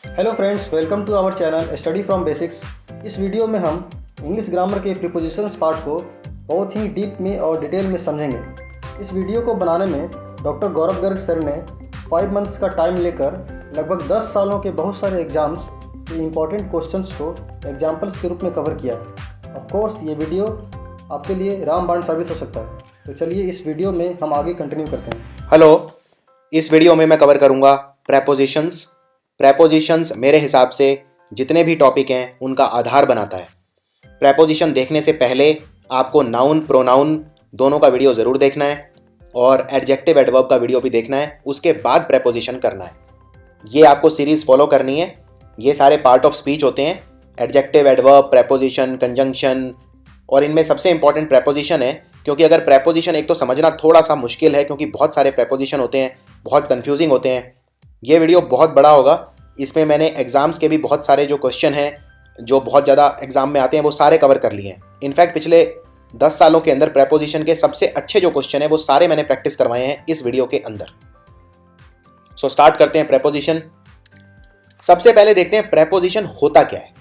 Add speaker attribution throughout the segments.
Speaker 1: Hello friends, welcome to our channel study from basics. इस video में हम English grammar के प्रीपोजिशंस पार्ट को बहुत ही डीप में और डिटेल में समझेंगे। इस वीडियो को बनाने में डॉक्टर गौरव गर्ग सर ने 5 मंथ्स का टाइम लेकर लगभग 10 सालों के बहुत सारे एग्जाम्स के इम्पॉर्टेंट क्वेश्चंस को एग्जाम्पल्स के रूप में कवर किया। ऑफ कोर्स ये वीडियो आपके लिए रामबाण साबित हो सकता है। तो चलिए इस वीडियो में हम आगे कंटिन्यू करते हैं।
Speaker 2: हेलो, इस वीडियो में मैं कवर करूंगा प्रेपोजिशंस। प्रेपोजिशंस मेरे हिसाब से जितने भी टॉपिक हैं उनका आधार बनाता है। प्रेपोजिशन देखने से पहले आपको नाउन प्रोनाउन दोनों का वीडियो ज़रूर देखना है और एडजेक्टिव एडवर्ब का वीडियो भी देखना है। उसके बाद प्रेपोजिशन करना है। ये आपको सीरीज़ फॉलो करनी है। ये सारे पार्ट ऑफ स्पीच होते हैं, एडजेक्टिव एडवर्ब, प्रेपोजिशन, कंजंक्शन, और इनमें सबसे इंपॉर्टेंट प्रेपोजिशन है। क्योंकि अगर प्रेपोजिशन एक तो समझना थोड़ा सा मुश्किल है, क्योंकि बहुत सारे प्रेपोजिशन होते हैं, बहुत कंफ्यूजिंग होते हैं। ये वीडियो बहुत बड़ा होगा। इसमें मैंने एग्जाम्स के भी बहुत सारे जो क्वेश्चन हैं जो बहुत ज़्यादा एग्जाम में आते हैं वो सारे कवर कर लिए हैं। इनफैक्ट पिछले 10 सालों के अंदर प्रेपोजिशन के सबसे अच्छे जो क्वेश्चन हैं वो सारे मैंने प्रैक्टिस करवाए हैं इस वीडियो के अंदर। सो स्टार्ट करते हैं प्रेपोजिशन। सबसे पहले देखते हैं प्रेपोजिशन होता क्या है।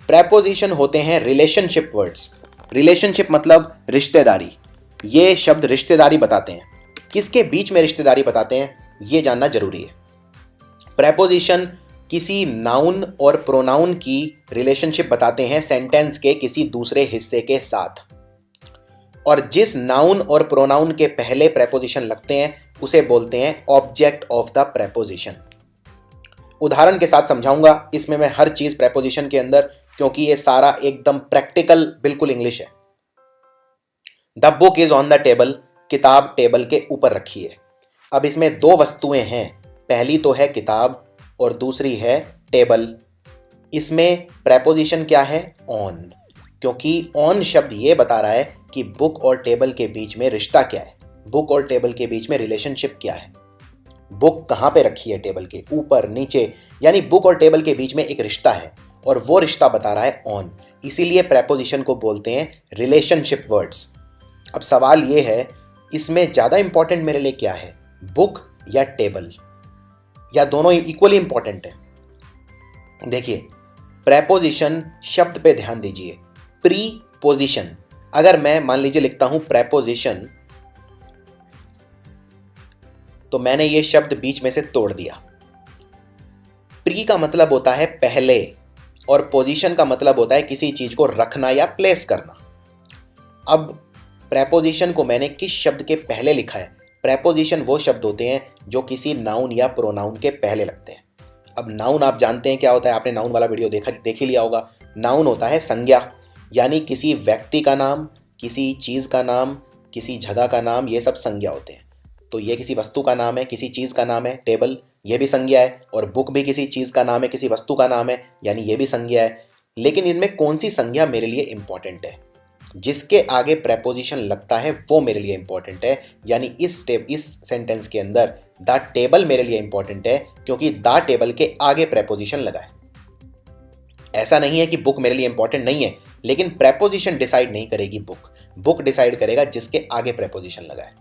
Speaker 2: प्रेपोजिशन होते हैं रिलेशनशिप वर्ड्स। रिलेशनशिप मतलब रिश्तेदारी। ये शब्द रिश्तेदारी बताते हैं। किसके बीच में रिश्तेदारी बताते हैं ये जानना जरूरी है। प्रेपोजिशन किसी नाउन और प्रोनाउन की रिलेशनशिप बताते हैं सेंटेंस के किसी दूसरे हिस्से के साथ। और जिस नाउन और प्रोनाउन के पहले प्रेपोजिशन लगते हैं उसे बोलते हैं ऑब्जेक्ट ऑफ द प्रेपोजिशन। उदाहरण के साथ समझाऊंगा इसमें मैं हर चीज प्रेपोजिशन के अंदर, क्योंकि ये सारा एकदम प्रैक्टिकल बिल्कुल इंग्लिश है। The book is on the table. किताब टेबल के ऊपर रखी है। अब इसमें दो वस्तुएं हैं, पहली तो है किताब और दूसरी है टेबल। इसमें प्रेपोजिशन क्या है? ऑन। क्योंकि ऑन शब्द ये बता रहा है कि बुक और टेबल के बीच में रिश्ता क्या है, बुक और टेबल के बीच में रिलेशनशिप क्या है। बुक कहाँ पे रखी है? टेबल के ऊपर, नीचे, यानी बुक और टेबल के बीच में एक रिश्ता है और वो रिश्ता बता रहा है ऑन। इसीलिए प्रेपोजिशन को बोलते हैं रिलेशनशिप वर्ड्स। अब सवाल ये है, इसमें ज़्यादा इंपॉर्टेंट मेरे लिए क्या है, बुक या टेबल, या दोनों इक्वली इंपॉर्टेंट है? देखिए, प्रेपोजिशन शब्द पे ध्यान दीजिए। प्रीपोजिशन, अगर मैं मान लीजिए लिखता हूं प्रेपोजिशन, तो मैंने ये शब्द बीच में से तोड़ दिया। प्री का मतलब होता है पहले और पोजीशन का मतलब होता है किसी चीज को रखना या प्लेस करना। अब प्रेपोजिशन को मैंने किस शब्द के पहले लिखा है? प्रेपोजिशन वो शब्द होते हैं जो किसी नाउन या प्रोनाउन के पहले लगते हैं। अब नाउन आप जानते हैं क्या होता है, आपने नाउन वाला वीडियो देख ही लिया होगा। नाउन होता है संज्ञा, यानी किसी व्यक्ति का नाम, किसी चीज़ का नाम, किसी जगह का नाम, ये सब संज्ञा होते हैं। तो ये किसी वस्तु का नाम है, किसी चीज़ का नाम है। टेबल ये भी संज्ञा है, और बुक भी किसी चीज़ का नाम है, किसी वस्तु का नाम है, यानी ये भी संज्ञा है। लेकिन इनमें कौन सी संज्ञा मेरे लिए इंपॉर्टेंट है? जिसके आगे प्रेपोजिशन लगता है वो मेरे लिए इंपॉर्टेंट है। यानी इस सेंटेंस के अंदर द टेबल मेरे लिए इंपॉर्टेंट है, क्योंकि द टेबल के आगे प्रेपोजिशन लगा है। ऐसा नहीं है कि बुक मेरे लिए इंपॉर्टेंट नहीं है, लेकिन प्रेपोजिशन डिसाइड नहीं करेगी बुक। बुक डिसाइड करेगा जिसके आगे प्रेपोजिशन लगा है।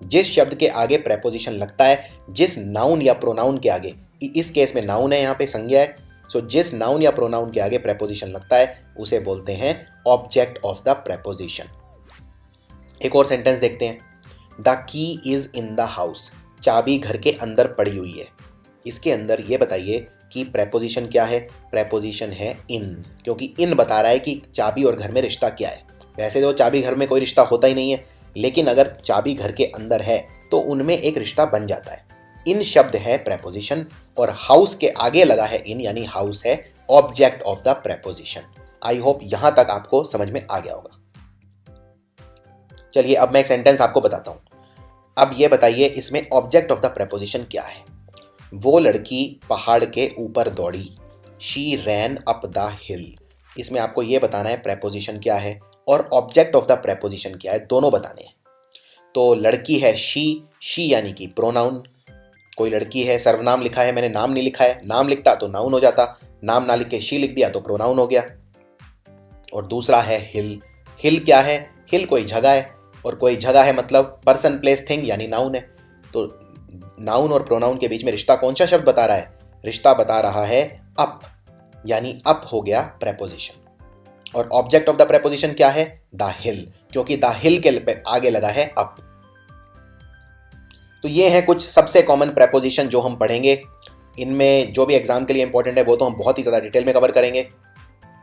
Speaker 2: जिस शब्द के आगे प्रेपोजिशन लगता है, जिस नाउन या प्रोनाउन के आगे, इस केस में नाउन है, यहाँ पे संज्ञा है, सो जिस नाउन या प्रोनाउन के आगे प्रेपोजिशन लगता है उसे बोलते हैं ऑब्जेक्ट ऑफ द प्रेपोजिशन। एक और सेंटेंस देखते हैं। The key is in the house. चाबी घर के अंदर पड़ी हुई है। इसके अंदर ये बताइए कि प्रेपोजिशन क्या है? प्रेपोजिशन है इन, क्योंकि इन बता रहा है कि चाबी और घर में रिश्ता क्या है। वैसे तो चाबी घर में कोई रिश्ता होता ही नहीं है, लेकिन अगर चाबी घर के अंदर है तो उनमें एक रिश्ता बन जाता है। इन शब्द है प्रेपोजिशन, और हाउस के आगे लगा है इन, यानी हाउस है object of the preposition. I hope यहां तक आपको समझ में आ गया होगा। चलिए अब मैं एक सेंटेंस आपको बताता हूं। अब ये बताइए इसमें ऑब्जेक्ट ऑफ द प्रेपोजिशन क्या है? वो लड़की पहाड़ के ऊपर दौड़ी। शी रैन अप द हिल। इसमें आपको ये बताना है प्रेपोजिशन क्या है और ऑब्जेक्ट ऑफ द प्रेपोजिशन क्या है, दोनों बताने हैं। तो लड़की है शी यानी कि प्रोनाउन। कोई लड़की है, सर्वनाम लिखा है, मैंने नाम नहीं लिखा है। नाम लिखता तो नाउन हो जाता, नाम ना लिख के शी लिख दिया तो प्रोनाउन हो गया। और दूसरा है हिल। हिल क्या है? हिल कोई जगह है, और कोई जगह है मतलब पर्सन प्लेस थिंग, यानी नाउन है। तो नाउन और प्रोनाउन के बीच में रिश्ता कौन सा शब्द बता रहा है? रिश्ता बता रहा है अप, यानी अप हो गया प्रेपोजिशन। और ऑब्जेक्ट ऑफ द प्रेपोजिशन क्या है? द हिल, क्योंकि द हिल के आगे लगा है अप। तो ये हैं कुछ सबसे कॉमन प्रेपोजिशन जो हम पढ़ेंगे। इनमें जो भी एग्जाम के लिए इंपॉर्टेंट है वो तो हम बहुत ही ज़्यादा डिटेल में कवर करेंगे,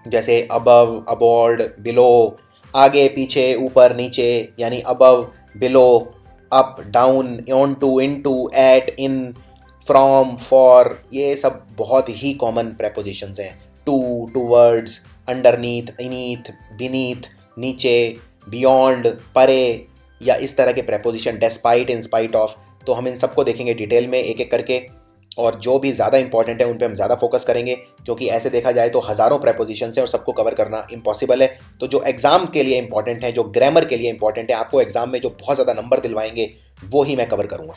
Speaker 2: जैसे अबव, अबॉर्ड, बिलो, आगे पीछे, ऊपर नीचे, यानी above, below, up, down, onto, into, at, in, from, for, ये सब बहुत ही कॉमन प्रेपोजिशंस हैं। टू, टूवर्ड्स, अंडरनीथ, इनीथ, बीनीथ, नीचे, बियॉन्ड, परे, या इस तरह के preposition, despite, in spite of. तो हम इन सबको देखेंगे डिटेल में एक एक करके, और जो भी ज़्यादा इंपॉर्टेंट है उन पे हम ज़्यादा फोकस करेंगे, क्योंकि ऐसे देखा जाए तो हज़ारों प्रेपोजिशन हैं और सबको कवर करना इम्पॉसिबल है। तो जो एग्ज़ाम के लिए इंपॉर्टेंट है, जो ग्रामर के लिए इंपॉर्टेंट है, आपको एग्जाम में जो बहुत ज़्यादा नंबर दिलवाएंगे, वो ही मैं कवर करूँगा।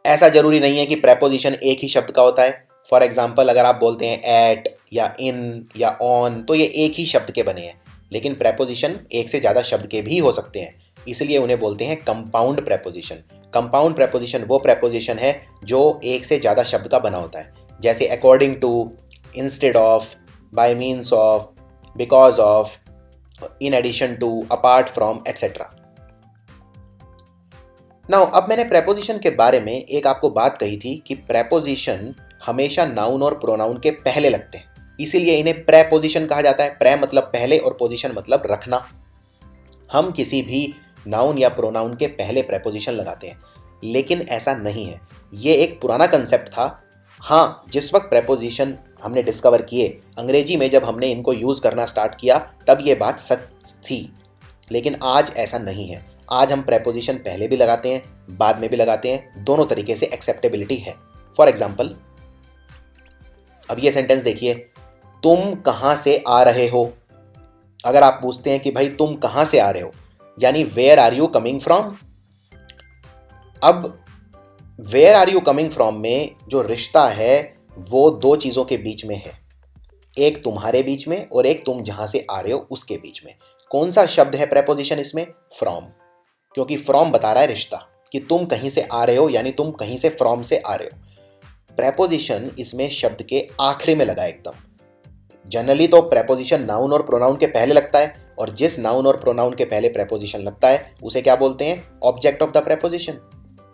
Speaker 2: ऐसा ज़रूरी नहीं है कि प्रेपोजिशन एक ही शब्द का होता है। फॉर एग्जाम्पल, अगर आप बोलते हैं एट या इन या ऑन, तो ये एक ही शब्द के बने हैं, लेकिन प्रेपोजिशन एक से ज़्यादा शब्द के भी हो सकते हैं, इसलिए उन्हें बोलते हैं कंपाउंड प्रेपोजिशन। कंपाउंड प्रेपोजिशन वो प्रेपोजिशन है जो एक से ज़्यादा शब्द का बना होता है, जैसे according to, instead of, by means of, because of, in addition to, apart from, etcetera. Now अब मैंने प्रेपोजिशन के बारे में एक आपको बात कही थी कि प्रेपोजिशन हमेशा नाउन और प्रोनाउन के पहले लगते हैं, इसीलिए इन्हें प्रेपोजिशन कहा जाता है। प्रे मतलब पहले और पोजिशन मतलब रखना। हम किसी भी नाउन या प्रोनाउन के पहले प्रेपोजिशन लगाते हैं, लेकिन ऐसा नहीं है, ये एक पुराना कंसेप्ट था। हाँ, जिस वक्त प्रेपोजिशन हमने डिस्कवर किए अंग्रेजी में, जब हमने इनको यूज़ करना स्टार्ट किया, तब ये बात सच थी, लेकिन आज ऐसा नहीं है। आज हम प्रेपोजिशन पहले भी लगाते हैं, बाद में भी लगाते हैं, दोनों तरीके से एक्सेप्टेबिलिटी है। फॉर एग्जाम्पल, अब ये सेंटेंस देखिए, तुम कहाँ से आ रहे हो। अगर आप पूछते हैं कि भाई तुम कहाँ से आ रहे हो, यानी where are you coming from. अब where are you coming from में जो रिश्ता है वो दो चीज़ों के बीच में है, एक तुम्हारे बीच में और एक तुम जहां से आ रहे हो उसके बीच में। कौन सा शब्द है प्रेपोजिशन इसमें? फ्रॉम, क्योंकि फ्रॉम बता रहा है रिश्ता कि तुम कहीं से आ रहे हो, यानी तुम कहीं से फ्रॉम से आ रहे हो। प्रेपोजिशन इसमें शब्द के आखिरी में लगा एकदम। जनरली तो प्रेपोजिशन नाउन और प्रोनाउन के पहले लगता है, और जिस नाउन और प्रोनाउन के पहले प्रेपोजिशन लगता है उसे क्या बोलते हैं? Object of the preposition.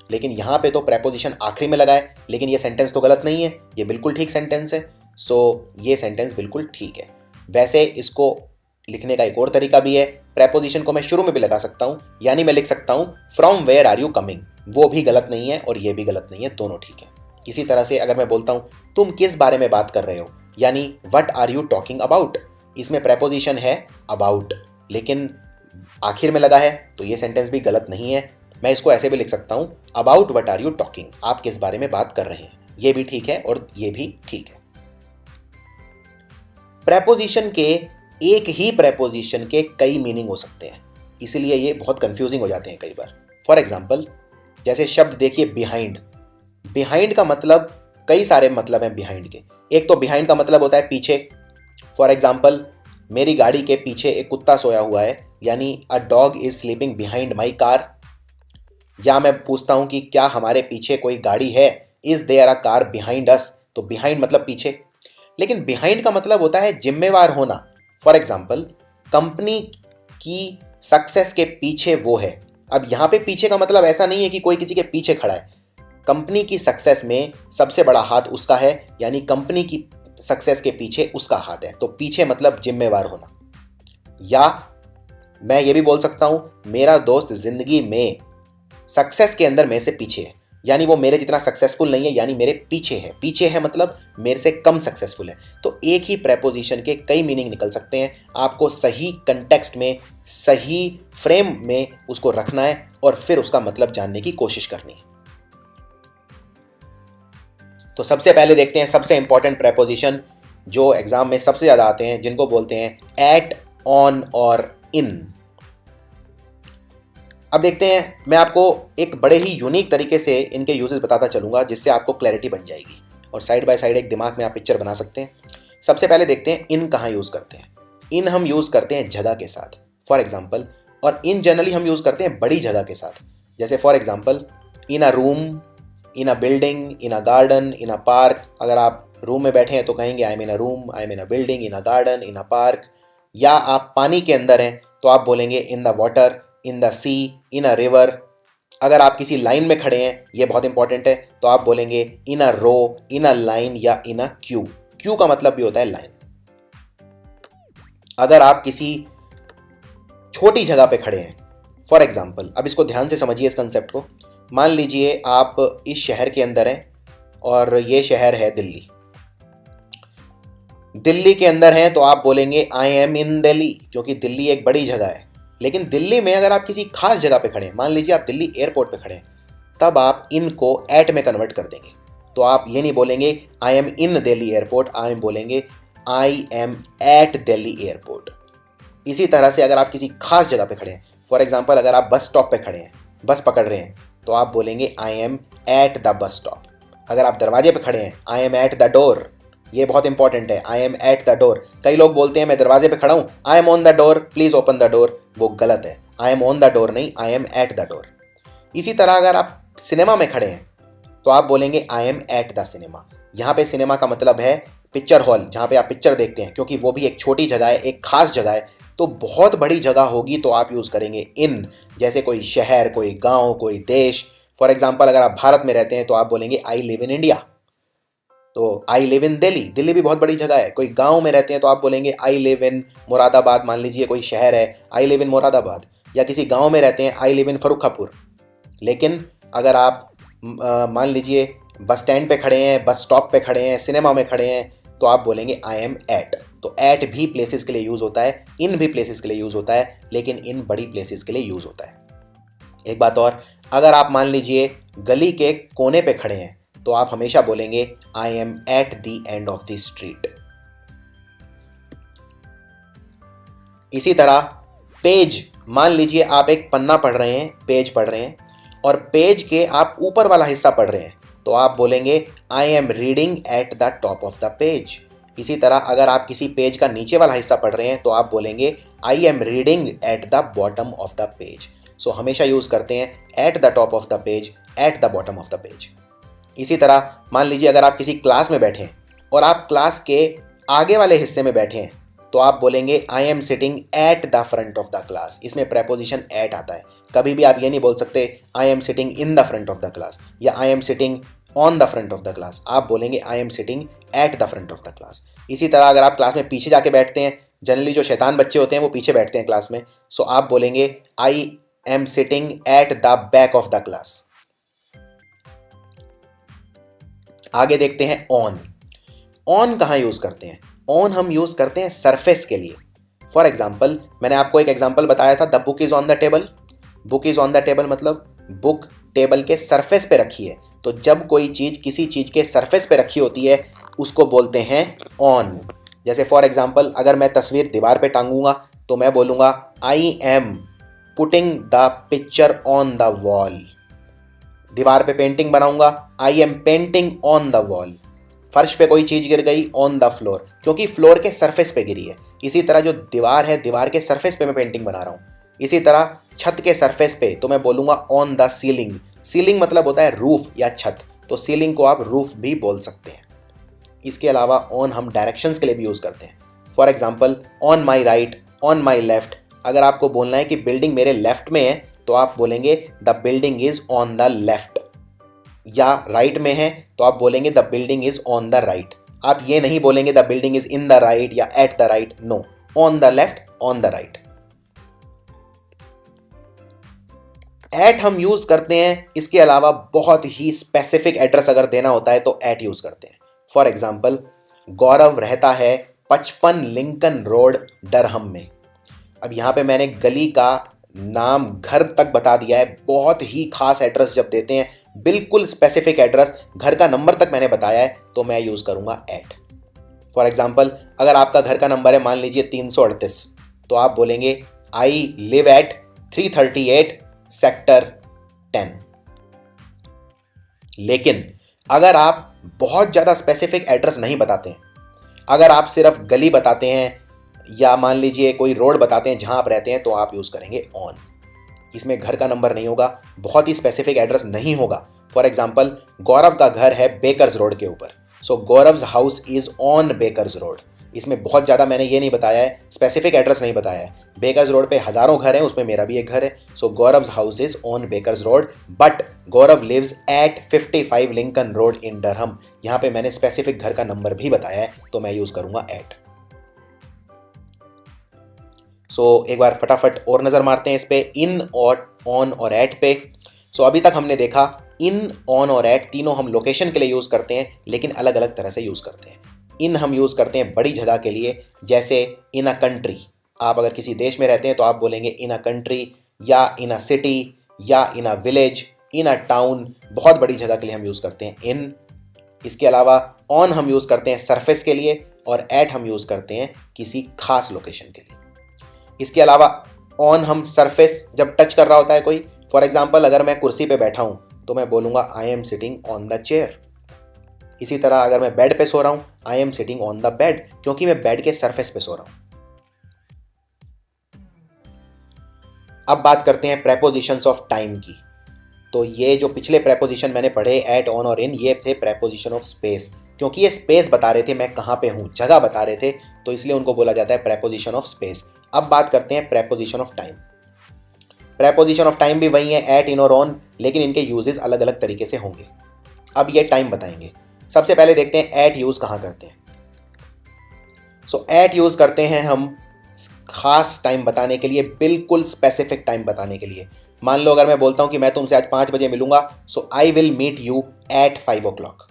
Speaker 2: लेकिन यहाँ पे तो प्रेपोजिशन आखिरी में लगा है, लेकिन ये सेंटेंस तो गलत नहीं है, ये बिल्कुल ठीक सेंटेंस है। सो ये सेंटेंस बिल्कुल ठीक है। वैसे इसको लिखने का एक और तरीका भी है, प्रेपोजिशन को मैं शुरू में भी लगा सकता हूँ, यानी मैं लिख सकता हूँ from where are you coming, वो भी गलत नहीं है और ये भी गलत नहीं है, दोनों ठीक है। इसी तरह से अगर मैं बोलता हूँ तुम किस बारे में बात कर रहे हो, यानी what are you talking about, इसमें प्रेपोजिशन है अबाउट, लेकिन आखिर में लगा है, तो ये सेंटेंस भी गलत नहीं है। मैं इसको ऐसे भी लिख सकता हूँ, about what are you talking, आप किस बारे में बात कर रहे हैं, ये भी ठीक है और ये भी ठीक है। प्रेपोजिशन के एक ही प्रेपोजिशन के कई मीनिंग हो सकते हैं, इसलिए ये बहुत कंफ्यूजिंग हो जाते हैं कई बार। फॉर एग्जाम्पल, जैसे शब्द देखिए बिहाइंड। बिहाइंड का मतलब, कई सारे मतलब हैं बिहाइंड के। एक तो बिहाइंड का मतलब होता है पीछे। फॉर एग्जाम्पल, मेरी गाड़ी के पीछे एक कुत्ता सोया हुआ है, यानी a dog is sleeping behind my car. या मैं पूछता हूं कि क्या हमारे पीछे कोई गाड़ी है, is there a car behind us, तो बिहाइंड मतलब पीछे। लेकिन बिहाइंड का मतलब होता है जिम्मेवार होना। फॉर एग्जाम्पल, कंपनी की सक्सेस के पीछे वो है। अब यहाँ पे पीछे का मतलब ऐसा नहीं है कि कोई किसी के पीछे खड़ा है, कंपनी की सक्सेस में सबसे बड़ा हाथ उसका है, यानी कंपनी की सक्सेस के पीछे उसका हाथ है, तो पीछे मतलब जिम्मेवार होना। या मैं ये भी बोल सकता हूं, मेरा दोस्त जिंदगी में सक्सेस के अंदर मेरे से पीछे है, यानी वो मेरे जितना सक्सेसफुल नहीं है, यानी मेरे पीछे है। पीछे है मतलब मेरे से कम सक्सेसफुल है। तो एक ही प्रेपोजिशन के कई मीनिंग निकल सकते हैं, आपको सही कंटेक्स्ट में, सही फ्रेम में उसको रखना है और फिर उसका मतलब जानने की कोशिश करनी है। तो सबसे पहले देखते हैं सबसे इंपॉर्टेंट प्रेपोजिशन जो एग्जाम में सबसे ज़्यादा आते हैं, जिनको बोलते हैं एट, ऑन और इन। अब देखते हैं, मैं आपको एक बड़े ही यूनिक तरीके से इनके यूजेस बताता चलूंगा, जिससे आपको क्लैरिटी बन जाएगी और साइड बाय साइड एक दिमाग में आप पिक्चर बना सकते हैं। सबसे पहले देखते हैं इन कहाँ यूज़ करते हैं। इन हम यूज़ करते हैं जगह के साथ, फॉर एग्जाम्पल, और इन जनरली हम यूज़ करते हैं बड़ी जगह के साथ। जैसे for example, in a room, in a building, in a garden, in a park. अगर आप रूम में बैठे हैं तो कहेंगे I am in a room, I am in a building, in a garden, in a park. या आप पानी के अंदर हैं तो आप बोलेंगे in the water, in the sea, in a river. अगर आप किसी लाइन में खड़े हैं, ये बहुत इंपॉर्टेंट है, तो आप बोलेंगे इन अ रो, इन अ लाइन या इन अ क्यू। क्यू का मतलब भी होता है लाइन। अगर आप किसी छोटी जगह पे खड़े हैं, फॉर एग्जाम्पल, अब इसको ध्यान से समझिए इस कंसेप्ट को। मान लीजिए आप इस शहर के अंदर हैं और ये शहर है दिल्ली। दिल्ली के अंदर हैं तो आप बोलेंगे आई एम इन दिल्ली, क्योंकि दिल्ली एक बड़ी जगह है। लेकिन दिल्ली में अगर आप किसी खास जगह पे खड़े हैं, मान लीजिए आप दिल्ली एयरपोर्ट पे खड़े हैं, तब आप इन को एट में कन्वर्ट कर देंगे। तो आप ये नहीं बोलेंगे I am in Delhi airport, I am बोलेंगे I am at Delhi airport. इसी तरह से अगर आप किसी खास जगह पे खड़े हैं, फॉर एग्जाम्पल अगर आप बस स्टॉप पे खड़े हैं, बस पकड़ रहे हैं, तो आप बोलेंगे I am at the bus stop. अगर आप दरवाजे पे खड़े हैं, I am at the door. ये बहुत इंपॉर्टेंट है, I am at the door. कई लोग बोलते हैं मैं दरवाजे पे खड़ा हूँ, I am on the door, please open the door. वो गलत है, I am on the door नहीं, I am at the door. इसी तरह अगर आप सिनेमा में खड़े हैं तो आप बोलेंगे I am at the cinema. यहाँ पे सिनेमा का मतलब है पिक्चर हॉल, जहाँ पे आप पिक्चर देखते हैं, क्योंकि वो भी एक छोटी जगह है, एक खास जगह है। तो बहुत बड़ी जगह होगी तो आप यूज़ करेंगे इन, जैसे कोई शहर, कोई गांव, कोई देश। फॉर एग्जांपल अगर आप भारत में रहते हैं तो आप बोलेंगे आई लिव इन इंडिया, तो I live in Delhi. Delhi भी बहुत बड़ी जगह है। कोई गांव में रहते हैं तो आप बोलेंगे आई लिव इन मुरादाबाद। मान लीजिए कोई शहर है, आई लिव इन मुरादाबाद। या किसी गांव में रहते हैं, आई लिव इन फरुखापुर। लेकिन अगर आप मान लीजिए बस स्टैंड पे खड़े हैं, बस स्टॉप पे खड़े हैं, सिनेमा में खड़े हैं, तो आप बोलेंगे आई एम एट। तो एट भी प्लेसेस के लिए यूज़ होता है, इन भी प्लेसेस के लिए यूज़ होता है, लेकिन इन बड़ी प्लेसेस के लिए यूज़ होता है। एक बात और, अगर आप मान लीजिए गली के कोने पे खड़े हैं तो आप हमेशा बोलेंगे I am at the end of the street. इसी तरह पेज, मान लीजिए आप एक पन्ना पढ़ रहे हैं, पेज पढ़ रहे हैं, और पेज के आप ऊपर वाला हिस्सा पढ़ रहे हैं, तो आप बोलेंगे I am reading at the top of the page. इसी तरह अगर आप किसी पेज का नीचे वाला हिस्सा पढ़ रहे हैं तो आप बोलेंगे I am reading at the bottom of the page. So हमेशा यूज़ करते हैं at the top of the page, at the bottom of the page. इसी तरह मान लीजिए अगर आप किसी क्लास में बैठे हैं और आप क्लास के आगे वाले हिस्से में बैठे हैं, तो आप बोलेंगे I am sitting at the front of the class. इसमें प्रेपोजिशन एट आता है। कभी भी आप ये नहीं बोल सकते I am sitting in the front of the class या I am sitting on the front of the class. आप बोलेंगे I am sitting at the front of the class. इसी तरह अगर आप क्लास में पीछे जाके बैठते हैं, जनरली जो शैतान बच्चे होते हैं वो पीछे बैठते हैं क्लास में, सो आप बोलेंगे I am sitting at the back of the class. आगे देखते हैं ऑन। ऑन कहाँ यूज़ करते हैं? ऑन हम यूज़ करते हैं सरफेस के लिए। फॉर एग्जाम्पल मैंने आपको एक एग्जाम्पल बताया था, the book is on the table. Book is on the table मतलब बुक टेबल के सरफेस पे रखी है। तो जब कोई चीज़ किसी चीज़ के सरफेस पे रखी होती है उसको बोलते हैं ऑन। जैसे फॉर एग्जाम्पल अगर मैं तस्वीर दीवार पे टांगूंगा तो मैं बोलूँगा I am putting the picture on the wall. दीवार पे पेंटिंग बनाऊंगा, I am painting on the wall. फर्श पे कोई चीज़ गिर गई, ऑन द फ्लोर, क्योंकि फ्लोर के सरफेस पे गिरी है। इसी तरह जो दीवार है, दीवार के सरफेस पे मैं पेंटिंग बना रहा हूँ। इसी तरह छत के सरफेस पे तो मैं बोलूँगा ऑन द सीलिंग। सीलिंग मतलब होता है रूफ या छत, तो सीलिंग को आप रूफ भी बोल सकते हैं। इसके अलावा ऑन हम डायरेक्शंस के लिए भी यूज़ करते हैं। For example on my right, on my left. अगर आपको बोलना है कि बिल्डिंग मेरे लेफ्ट में है तो आप बोलेंगे the building is on the left. या राइट में है तो आप बोलेंगे the building is on the right. आप ये नहीं बोलेंगे the building is in the right या at the right, no, on the left, on the right. At हम यूज करते हैं, इसके अलावा बहुत ही स्पेसिफिक एड्रेस अगर देना होता है तो एट यूज करते हैं। फॉर एग्जाम्पल गौरव रहता है 55 लिंकन रोड डरहम में। अब यहाँ पे मैंने गली का नाम घर तक बता दिया है। बहुत ही खास एड्रेस जब देते हैं, बिल्कुल स्पेसिफिक एड्रेस, घर का नंबर तक मैंने बताया है, तो मैं यूज़ करूँगा एट। फॉर एग्जाम्पल अगर आपका घर का नंबर है मान लीजिए 338, तो आप बोलेंगे आई लिव एट 338 सेक्टर 10। लेकिन अगर आप बहुत ज़्यादा स्पेसिफिक एड्रेस नहीं बताते हैं, अगर आप सिर्फ गली बताते हैं या मान लीजिए कोई रोड बताते हैं जहां आप रहते हैं, तो आप यूज़ करेंगे ऑन। इसमें घर का नंबर नहीं होगा, बहुत ही स्पेसिफिक एड्रेस नहीं होगा, फॉर एग्जाम्पल गौरव का घर है बेकर्स रोड के ऊपर, so Gaurav's house is on Bakers road. इसमें बहुत ज़्यादा मैंने ये नहीं बताया है, स्पेसिफिक एड्रेस नहीं बताया है। बेकर्स रोड पे हज़ारों घर हैं, उसमें मेरा भी एक घर है। So Gaurav's house is on Bakers road but Gaurav lives at 55 Lincoln road in Durham. यहाँ पे मैंने स्पेसिफिक घर का नंबर भी बताया है, तो मैं यूज़ करूँगा एट। सो एक बार फटाफट और नज़र मारते हैं इस पे, इन और ऑन और एट पे। सो अभी तक हमने देखा इन, ऑन और एट तीनों हम लोकेशन के लिए यूज़ करते हैं, लेकिन अलग अलग तरह से यूज़ करते हैं। इन हम यूज़ करते हैं बड़ी जगह के लिए, जैसे इन अ कंट्री। आप अगर किसी देश में रहते हैं तो आप बोलेंगे इन अ कंट्री, या इन अ सिटी, या इन a village, in a town. बहुत बड़ी जगह के लिए हम यूज़ करते हैं इन। इसके अलावा ऑन हम यूज़ करते हैं सरफेस के लिए, और एट हम यूज़ करते हैं किसी खास लोकेशन के लिए। इसके अलावा ऑन हम सरफेस जब टच कर रहा होता है कोई, फॉर एग्जाम्पल अगर मैं कुर्सी पे बैठा हूँ तो मैं बोलूँगा आई am sitting on the chair. इसी तरह अगर मैं बेड पे सो रहा हूँ, I am sitting on the bed, क्योंकि मैं बेड के सरफेस पे सो रहा हूँ। अब बात करते हैं प्रेपोजिशंस ऑफ टाइम की। तो ये जो पिछले प्रेपोजिशन मैंने पढ़े एट, ऑन और इन, ये थे प्रेपोजिशन ऑफ स्पेस, क्योंकि ये स्पेस बता रहे थे, मैं कहाँ पे हूँ, जगह बता रहे थे, तो इसलिए उनको बोला जाता है प्रेपोजिशन ऑफ स्पेस। अब बात करते हैं preposition of time. Preposition of time भी वही है, एट, इन और ऑन, लेकिन इनके यूजेस अलग अलग तरीके से होंगे। अब ये टाइम बताएंगे। सबसे पहले देखते हैं एट यूज कहाँ करते हैं। सो एट यूज करते हैं हम खास टाइम बताने के लिए, बिल्कुल स्पेसिफिक टाइम बताने के लिए। मान लो अगर मैं बोलता हूं कि मैं तुमसे आज 5 बजे मिलूंगा, so I will meet you at 5 o'clock।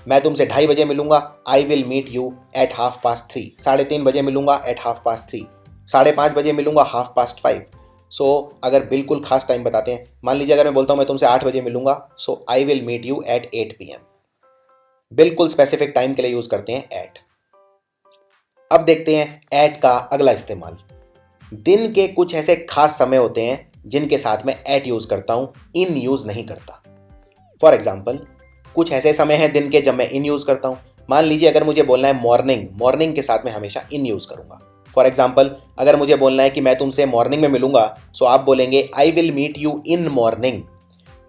Speaker 2: मैं तुमसे 2:30 बजे मिलूंगा, I will meet you at 3:30। 3:30 बजे मिलूंगा एट 3:30। 5:30 बजे मिलूंगा 5:30। सो अगर बिल्कुल खास टाइम बताते हैं, मान लीजिए अगर मैं बोलता हूं मैं तुमसे 8 बजे मिलूंगा, so I will meet you at 8 PM। बिल्कुल स्पेसिफिक टाइम के लिए यूज करते हैं एट। अब देखते हैं एट का अगला इस्तेमाल। दिन के कुछ ऐसे खास समय होते हैं जिनके साथ मैं एट यूज करता हूं, इन यूज नहीं करता। फॉर एग्जाम्पल कुछ ऐसे समय हैं दिन के जब मैं इन यूज करता हूं। मान लीजिए अगर मुझे बोलना है मॉर्निंग, मॉर्निंग के साथ मैं हमेशा इन यूज करूंगा। फॉर एग्जाम्पल अगर मुझे बोलना है कि मैं तुमसे मॉर्निंग में मिलूंगा, सो आप बोलेंगे I will meet you in morning.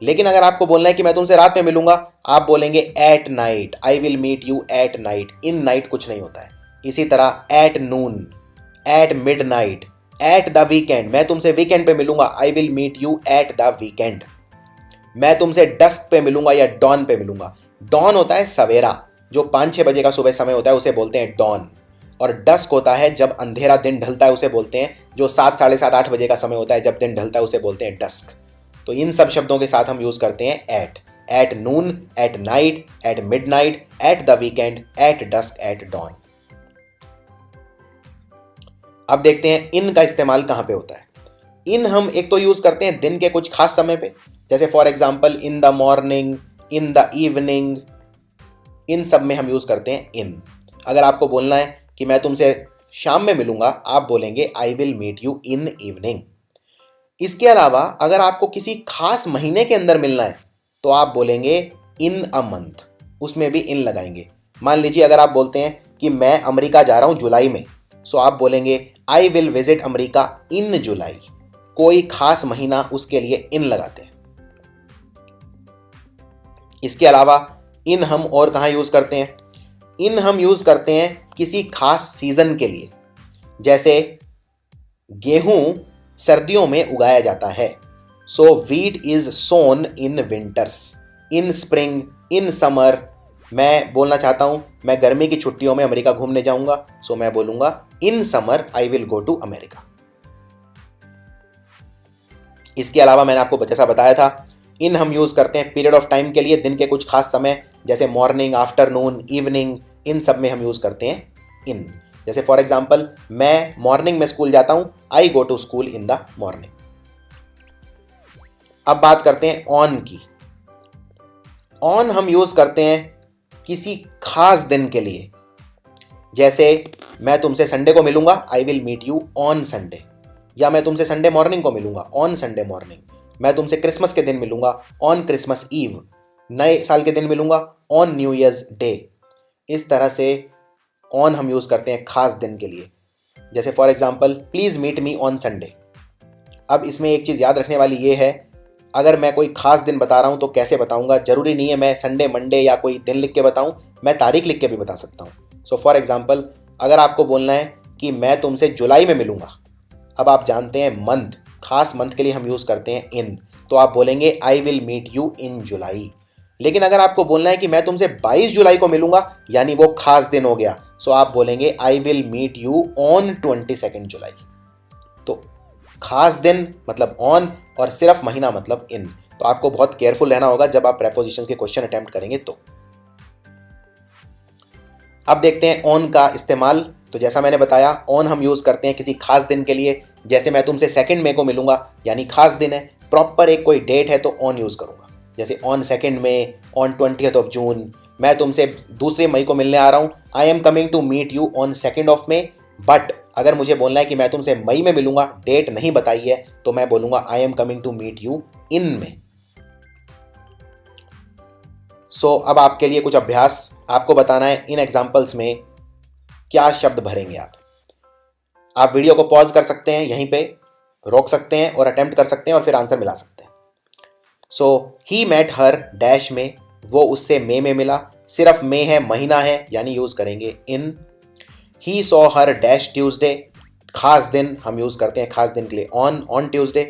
Speaker 2: लेकिन अगर आपको बोलना है कि मैं तुमसे रात में मिलूंगा, आप बोलेंगे at night, I will meet you at night. In night कुछ नहीं होता है। इसी तरह at noon, at midnight, at the weekend, मैं तुमसे वीकेंड पे मिलूंगा, I will meet you at the weekend. मैं तुमसे डस्क पे मिलूंगा या डॉन पे मिलूंगा। डॉन होता है सवेरा, जो 5-6 बजे का सुबह समय होता है, उसे बोलते हैं डॉन। और डस्क होता है जब अंधेरा दिन ढलता है, उसे बोलते हैं, जो 7, 7:30, 8 बजे का समय होता है जब दिन ढलता है, उसे बोलते हैं डस्क। तो इन सब शब्दों के साथ हम यूज करते हैं at. At noon, at night, at midnight, at the weekend, at dusk, at dawn. अब देखते हैं इन का इस्तेमाल कहां पे होता है। इन हम एक तो यूज करते हैं दिन के कुछ खास समय पे, जैसे for example in the morning, in the evening, इन सब में हम यूज करते हैं इन। अगर आपको बोलना है कि मैं तुमसे शाम में मिलूंगा, आप बोलेंगे I will meet you in evening. इसके अलावा अगर आपको किसी खास महीने के अंदर मिलना है, तो आप बोलेंगे इन अ मंथ, उसमें भी इन लगाएंगे। मान लीजिए अगर आप बोलते हैं कि मैं अमेरिका जा रहा हूं जुलाई में, सो आप बोलेंगे I will visit America in जुलाई। कोई खास महीना, उसके लिए इन लगाते हैं। इसके अलावा इन हम और कहां यूज करते हैं? इन हम यूज करते हैं किसी खास सीजन के लिए, जैसे गेहूं सर्दियों में उगाया जाता है, so wheat is sown in winters, in spring, in summer. मैं बोलना चाहता हूं मैं गर्मी की छुट्टियों में अमेरिका घूमने जाऊंगा, सो मैं बोलूंगा in summer I will go to America. इसके अलावा मैंने आपको जैसा बताया था, इन हम यूज करते हैं पीरियड ऑफ टाइम के लिए, दिन के कुछ खास समय, जैसे मॉर्निंग, आफ्टरनून, इवनिंग, इन सब में हम यूज करते हैं इन। जैसे फॉर एग्जाम्पल मैं मॉर्निंग में स्कूल जाता हूं, I go to school in the morning. अब बात करते हैं ऑन की। ऑन हम यूज करते हैं किसी खास दिन के लिए, जैसे मैं तुमसे संडे को मिलूंगा, I will meet you on Sunday. या मैं तुमसे संडे मॉर्निंग को मिलूंगा, ऑन संडे मॉर्निंग। मैं तुमसे क्रिसमस के दिन मिलूंगा, ऑन क्रिसमस ईव। नए साल के दिन मिलूंगा, ऑन न्यू ईयर्स डे। इस तरह से ऑन हम यूज करते हैं खास दिन के लिए, जैसे for example please meet me on Sunday. अब इसमें एक चीज याद रखने वाली ये है अगर मैं कोई खास दिन बता रहा हूँ तो कैसे बताऊँगा? ज़रूरी नहीं है मैं संडे मंडे या कोई दिन लिख के बताऊँ, मैं तारीख लिख के भी बता सकता हूँ। सो फॉर एग्जाम्पल, अगर आपको बोलना है कि मैं तुमसे जुलाई में मिलूँगा, अब आप जानते हैं मंथ, खास मंथ के लिए हम यूज़ करते हैं इन, तो आप बोलेंगे I will meet you in July. लेकिन अगर आपको बोलना है कि मैं तुमसे 22 जुलाई को मिलूंगा, यानी वो खास दिन हो गया, सो आप बोलेंगे I will meet you on 22 July. तो खास दिन मतलब ऑन और सिर्फ महीना मतलब इन। तो आपको बहुत केयरफुल रहना होगा जब आप प्रेपोजिशंस के क्वेश्चन अटेम्प्ट करेंगे। तो अब देखते हैं ऑन का इस्तेमाल। तो जैसा मैंने बताया, ऑन हम यूज़ करते हैं किसी खास दिन के लिए। जैसे मैं तुमसे 2 मई को मिलूंगा, यानी खास दिन है, प्रॉपर एक कोई डेट है, तो ऑन यूज़ करूंगा। जैसे ऑन 2 मई, ऑन 20 जून, मैं तुमसे 2 मई को मिलने आ रहा हूँ, I am coming to meet you on 2 May. But अगर मुझे बोलना है कि मैं तुमसे मई में मिलूंगा, डेट नहीं बताई है, तो मैं बोलूंगा I am coming to meet you in May. So अब आपके लिए कुछ अभ्यास आपको बताना है। इन एग्जाम्पल्स में क्या शब्द भरेंगे आप वीडियो को पॉज कर सकते हैं, यहीं पे रोक सकते हैं और अटेम्प्ट कर सकते हैं और फिर आंसर मिला सकते हैं। सो ही मेट हर डैश में, वो उससे मे में मिला, सिर्फ मे है, महीना है, यानी यूज करेंगे in. He saw her dash Tuesday, खास दिन हम यूज करते हैं खास दिन के लिए on Tuesday.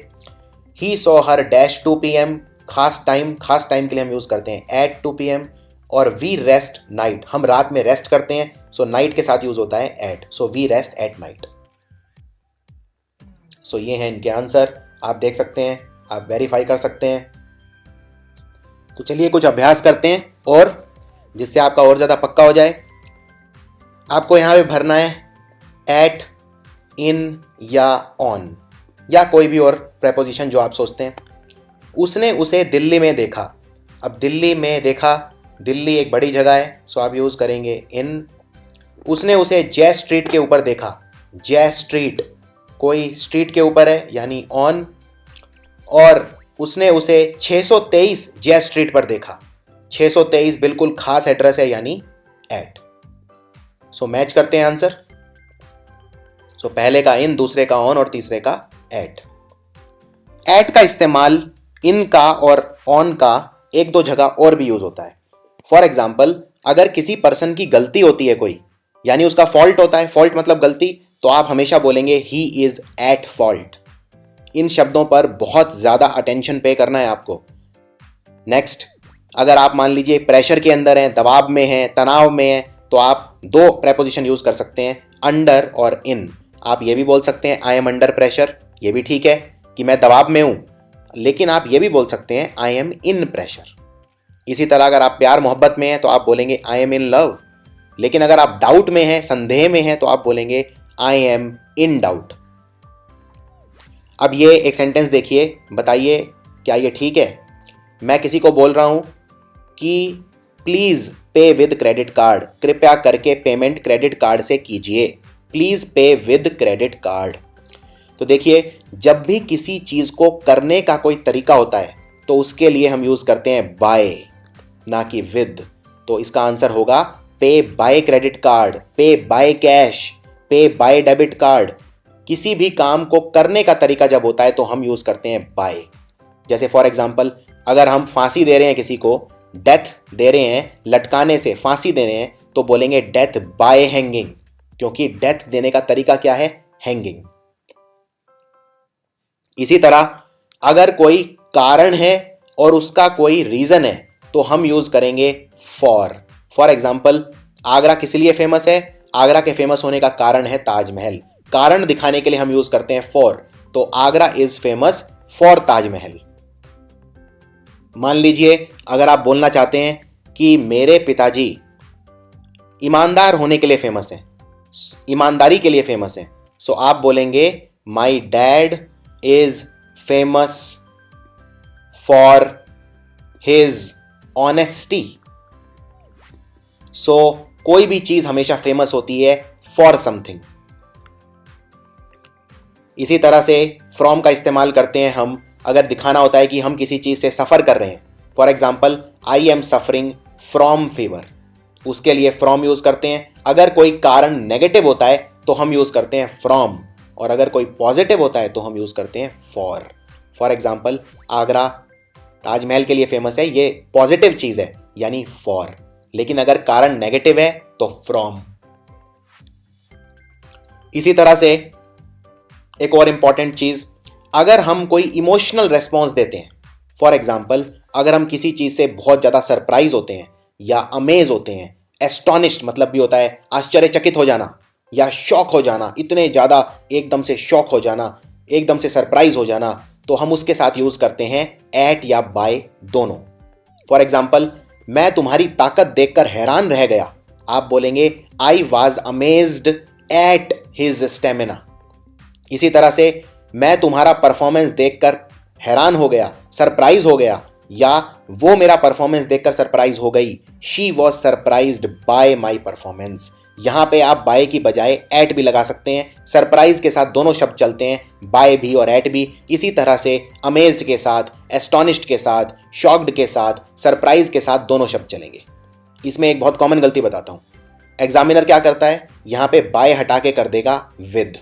Speaker 2: He saw her dash 2 PM, खास टाइम के लिए हम यूज करते हैं एट 2 PM। और वी रेस्ट नाइट, हम रात में रेस्ट करते हैं, सो नाइट के साथ यूज होता है at, so we rest at night. So ये हैं इनके आंसर, आप देख सकते हैं, आप वेरीफाई कर सकते हैं। तो चलिए कुछ अभ्यास करते हैं और जिससे आपका और ज़्यादा पक्का हो जाए। आपको यहाँ पे भरना है एट, इन या ऑन या कोई भी और प्रेपोजिशन जो आप सोचते हैं। उसने उसे दिल्ली में देखा, अब दिल्ली में देखा, दिल्ली एक बड़ी जगह है, सो आप यूज़ करेंगे इन। उसने उसे जय स्ट्रीट के ऊपर देखा, जय स्ट्रीट कोई स्ट्रीट के ऊपर है, यानी ऑन। और उसने उसे 623 जय स्ट्रीट पर देखा, 623 बिल्कुल खास एड्रेस है, यानी एट। सो मैच करते हैं आंसर। सो पहले का इन, दूसरे का ऑन और तीसरे का एट। एट का इस्तेमाल इन का और ऑन का एक दो जगह और भी यूज होता है। फॉर एग्जाम्पल, अगर किसी पर्सन की गलती होती है कोई, यानी उसका फॉल्ट होता है, फॉल्ट मतलब गलती, तो आप हमेशा बोलेंगे ही इज एट फॉल्ट। इन शब्दों पर बहुत ज्यादा अटेंशन पे करना है आपको। नेक्स्ट, अगर आप मान लीजिए प्रेशर के अंदर हैं, दबाव में हैं, तनाव में हैं, तो आप 2 प्रेपोजिशन यूज कर सकते हैं, अंडर और इन। आप ये भी बोल सकते हैं आई एम अंडर प्रेशर, ये भी ठीक है कि मैं दबाव में हूं, लेकिन आप ये भी बोल सकते हैं आई एम इन प्रेशर। इसी तरह अगर आप प्यार मोहब्बत में हैं तो आप बोलेंगे आई एम इन लव, लेकिन अगर आप डाउट में हैं, संदेह में हैं, तो आप बोलेंगे आई एम इन डाउट। अब ये एक सेंटेंस देखिए, बताइए क्या ये ठीक है? मैं किसी को बोल रहा हूं कि please pay with credit card, कृपया करके पेमेंट क्रेडिट कार्ड से कीजिए, please pay with credit card. तो देखिए, जब भी किसी चीज को करने का कोई तरीका होता है तो उसके लिए हम यूज करते हैं बाय, ना कि विद। तो इसका आंसर होगा पे बाय क्रेडिट कार्ड, पे बाय कैश, पे बाय डेबिट कार्ड। किसी भी काम को करने का तरीका जब होता है तो हम यूज करते हैं बाय। जैसे फॉर एग्जाम्पल, अगर हम फांसी दे रहे हैं किसी को, डेथ दे रहे हैं, लटकाने से फांसी दे रहे हैं, तो बोलेंगे डेथ बाय हैंगिंग, क्योंकि डेथ देने का तरीका क्या है? हैंगिंग। इसी तरह अगर कोई कारण है और उसका कोई रीजन है तो हम यूज करेंगे फॉर एग्जाम्पल, आगरा किस लिए फेमस है? आगरा के फेमस होने का कारण है ताजमहल। कारण दिखाने के लिए हम यूज करते हैं फॉर, तो Agra is famous for Taj Mahal. मान लीजिए अगर आप बोलना चाहते हैं कि मेरे पिताजी ईमानदार होने के लिए फेमस हैं, ईमानदारी के लिए फेमस हैं, सो आप बोलेंगे my dad is famous for his honesty. So कोई भी चीज हमेशा फेमस होती है फॉर समथिंग। इसी तरह से फ्रॉम का इस्तेमाल करते हैं हम अगर दिखाना होता है कि हम किसी चीज से सफर कर रहे हैं। For example, I am suffering from fever, उसके लिए फ्रॉम यूज करते हैं। अगर कोई कारण नेगेटिव होता है तो हम यूज करते हैं फ्रॉम, और अगर कोई पॉजिटिव होता है तो हम यूज करते हैं फॉर एग्जाम्पल, आगरा ताजमहल के लिए फेमस है, ये पॉजिटिव चीज है यानी फॉर, लेकिन अगर कारण नेगेटिव है तो फ्रॉम। इसी तरह से एक और इंपॉर्टेंट चीज, अगर हम कोई इमोशनल रेस्पॉन्स देते हैं, फॉर एग्जाम्पल अगर हम किसी चीज से बहुत ज्यादा सरप्राइज होते हैं या अमेज होते हैं, एस्टॉनिश्ड मतलब भी होता है आश्चर्यचकित हो जाना या शॉक हो जाना, इतने ज्यादा एकदम से शॉक हो जाना, एकदम से सरप्राइज हो जाना, तो हम उसके साथ यूज करते हैं एट या बाय दोनों। फॉर एग्जाम्पल मैं तुम्हारी ताकत देखकर हैरान रह गया, आप बोलेंगे I was amazed at his stamina. इसी तरह से मैं तुम्हारा परफॉर्मेंस देखकर हैरान हो गया, सरप्राइज हो गया, या वो मेरा परफॉर्मेंस देखकर सरप्राइज हो गई, she was surprised bye my performance. यहां पे आप बाय की बजाय एट भी लगा सकते हैं, सरप्राइज के साथ दोनों शब्द चलते हैं, बाय भी और एट भी। इसी तरह से अमेज्ड के साथ, एस्टॉनिश्ड के साथ, शॉक्ड के साथ, सरप्राइज के साथ दोनों शब्द चलेंगे। इसमें एक बहुत कॉमन गलती बताता हूं, एग्जामिनर क्या करता है, यहां पे बाय हटा के कर देगा विद,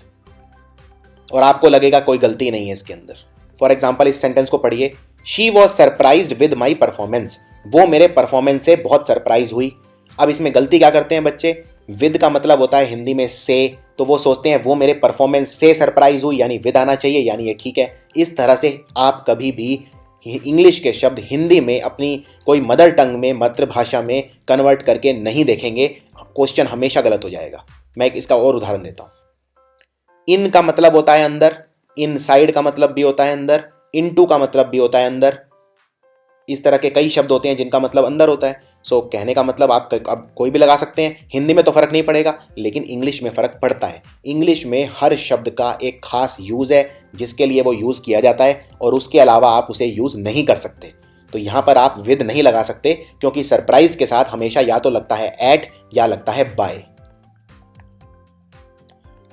Speaker 2: और आपको लगेगा कोई गलती नहीं है इसके अंदर। फॉर एग्जाम्पल इस सेंटेंस को पढ़िए, she was surprised with my performance, वो मेरे परफॉर्मेंस से बहुत सरप्राइज हुई। अब इसमें गलती क्या करते हैं बच्चे, विद का मतलब होता है हिंदी में से, तो वो सोचते हैं वो मेरे परफॉर्मेंस से सरप्राइज हुई यानी विद आना चाहिए, यानी ये ठीक है। इस तरह से आप कभी भी इंग्लिश के शब्द हिंदी में अपनी कोई मदर टंग में, मातृभाषा में कन्वर्ट करके नहीं देखेंगे, क्वेश्चन हमेशा गलत हो जाएगा। मैं इसका और उदाहरण देता हूं, इन का मतलब होता है अंदर, इन साइड का मतलब भी होता है अंदर, इनटू का मतलब भी होता है अंदर। इस तरह के कई शब्द होते हैं जिनका मतलब अंदर होता है। सो कहने का मतलब आप कोई भी लगा सकते हैं, हिंदी में तो फर्क नहीं पड़ेगा, लेकिन इंग्लिश में फर्क पड़ता है। इंग्लिश में हर शब्द का एक खास यूज है जिसके लिए वो यूज किया जाता है, और उसके अलावा आप उसे यूज नहीं कर सकते। तो यहां पर आप विद नहीं लगा सकते, क्योंकि सरप्राइज के साथ हमेशा या तो लगता है एट या लगता है बाय।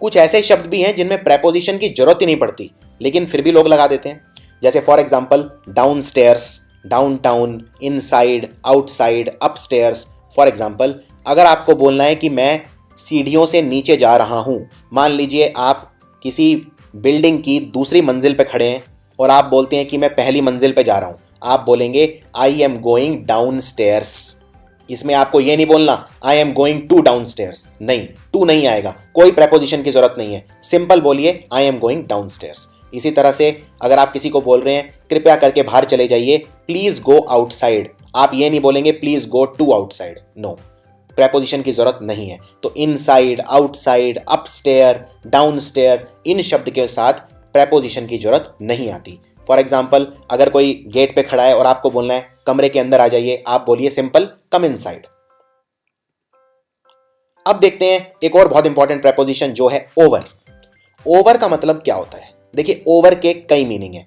Speaker 2: कुछ ऐसे शब्द भी हैं जिनमें प्रेपोजिशन की जरूरत ही नहीं पड़ती, लेकिन फिर भी लोग लगा देते हैं, जैसे for example down stairs, downtown, inside, outside, upstairs. For example अगर आपको बोलना है कि मैं सीढ़ियों से नीचे जा रहा हूं, मान लीजिए आप किसी बिल्डिंग की दूसरी मंजिल पे खड़े हैं और आप बोलते हैं कि मैं पहली मंजिल पे जा रहा हूं, आप बोलेंगे I am going downstairs. इसमें आपको ये नहीं बोलना I am going to downstairs, नहीं, टू नहीं आएगा, कोई प्रेपोजिशन की जरूरत नहीं है, सिंपल बोलिए I am going down stairs. इसी तरह से अगर आप किसी को बोल रहे हैं कृपया करके बाहर चले जाइए, प्लीज गो आउटसाइड, आप ये नहीं बोलेंगे please go to outside, no, preposition की जरूरत नहीं है। तो इनसाइड, आउटसाइड, अपस्टेयर, डाउनस्टेयर, इन शब्द के साथ प्रेपोजिशन की जरूरत नहीं आती। फॉर एग्जाम्पल अगर कोई गेट पे खड़ा है और आपको बोलना है कमरे के अंदर आ जाइए, आप बोलिए सिंपल कम इनसाइड। अब देखते हैं एक और बहुत इंपॉर्टेंट प्रेपोजिशन जो है ओवर। ओवर का मतलब क्या होता है? देखिए ओवर के कई मीनिंग है।